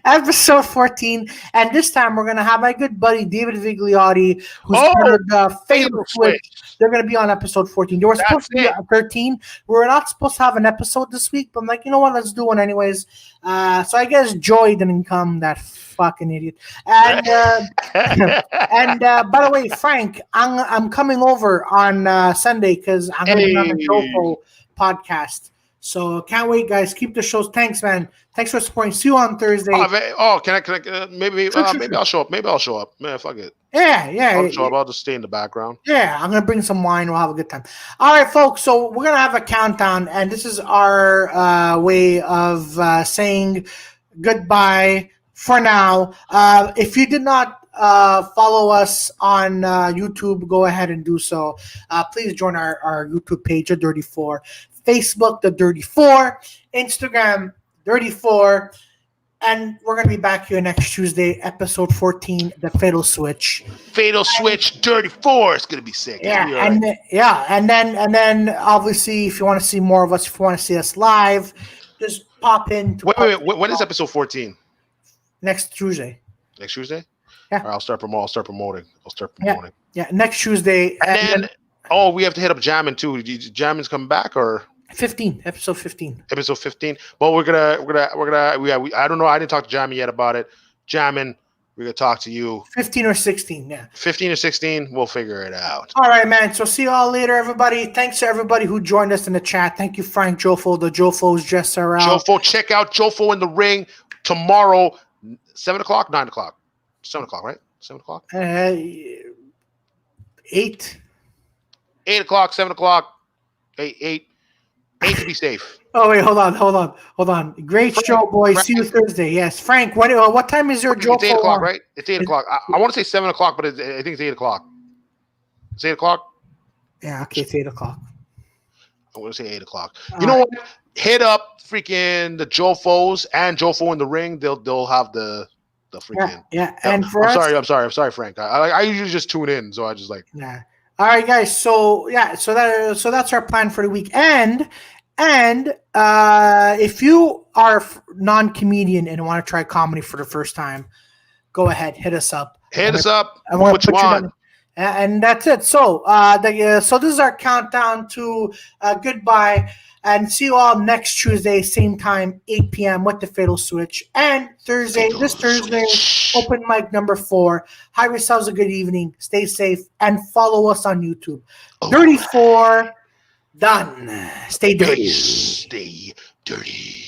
Episode 14. And this time we're going to have my good buddy, David Vigliotti, who's part of the Fatal Switch. They're going to be on episode 14. They were supposed to be on 13. We were not supposed to have an episode this week, but I'm like, you know what? Let's do one anyways. So I guess Joy didn't come, that fucking idiot. And by the way, Frank, I'm coming over on Sunday because I'm going to be on the Jofo podcast. So can't wait, guys. Keep the shows. Thanks, man. Thanks for supporting. See you on Thursday. Can I? Maybe I'll show up. Maybe I'll show up. Man, fuck it. Yeah. I'll show up. I'll just stay in the background. Yeah, I'm gonna bring some wine. We'll have a good time. All right, folks. So we're gonna have a countdown, and this is our way of saying goodbye for now. If you did not follow us on YouTube, go ahead and do so. Please join our YouTube page, The Dirty Four, Facebook, The Dirty Four, Instagram, Dirty Four. And we're going to be back here next Tuesday, episode 14, The Fatal Switch. Fatal Switch, Dirty Four. It's going to be sick. Yeah, and then obviously, if you want to see more of us, if you want to see us live, just pop in. Wait. When is episode 14? Next Tuesday. Next Tuesday? Yeah. All right, I'll start promoting. Yeah, next Tuesday. And then we have to hit up Jammin' too. Jammin's coming back or? Episode 15. Episode 15. Well, we're gonna. I don't know. I didn't talk to Jammin yet about it. Jammin, we're gonna talk to you. 15 or 16, yeah. 15 or 16. We'll figure it out. All right, man. So see you all later, everybody. Thanks to everybody who joined us in the chat. Thank you, Frank Jofo. The Jofos just are out. Jofo, check out Jofo in the Ring tomorrow, 7 o'clock, 9 o'clock, 7 o'clock, right? 7 o'clock. 8. 8 o'clock, 7 o'clock, 8 to be safe. Oh wait, hold on. Great Frank, show, boys. Frank. See you Thursday. Yes, Frank. What time is your Joe? It's 8 o'clock, right? It's 8 o'clock. I want to say 7 o'clock, but I think it's 8 o'clock. It's 8 o'clock. Yeah, okay, it's 8 o'clock. I'm gonna say 8 o'clock. You know what? Hit up freaking the Jofos and Jofo in the Ring. They'll have the freaking And for I'm sorry, Frank. I usually just tune in, so I just like. Yeah. All right, guys. So that's our plan for the week. And if you are non-comedian and want to try comedy for the first time, go ahead, hit us up. Hit us up. What you want. And that's it. So so this is our countdown to goodbye. And see you all next Tuesday, same time, 8 p.m. with the Fatal Switch. And this Thursday, open mic number 4. Have yourselves a good evening. Stay safe. And follow us on YouTube. 34, done. Stay dirty. Stay dirty.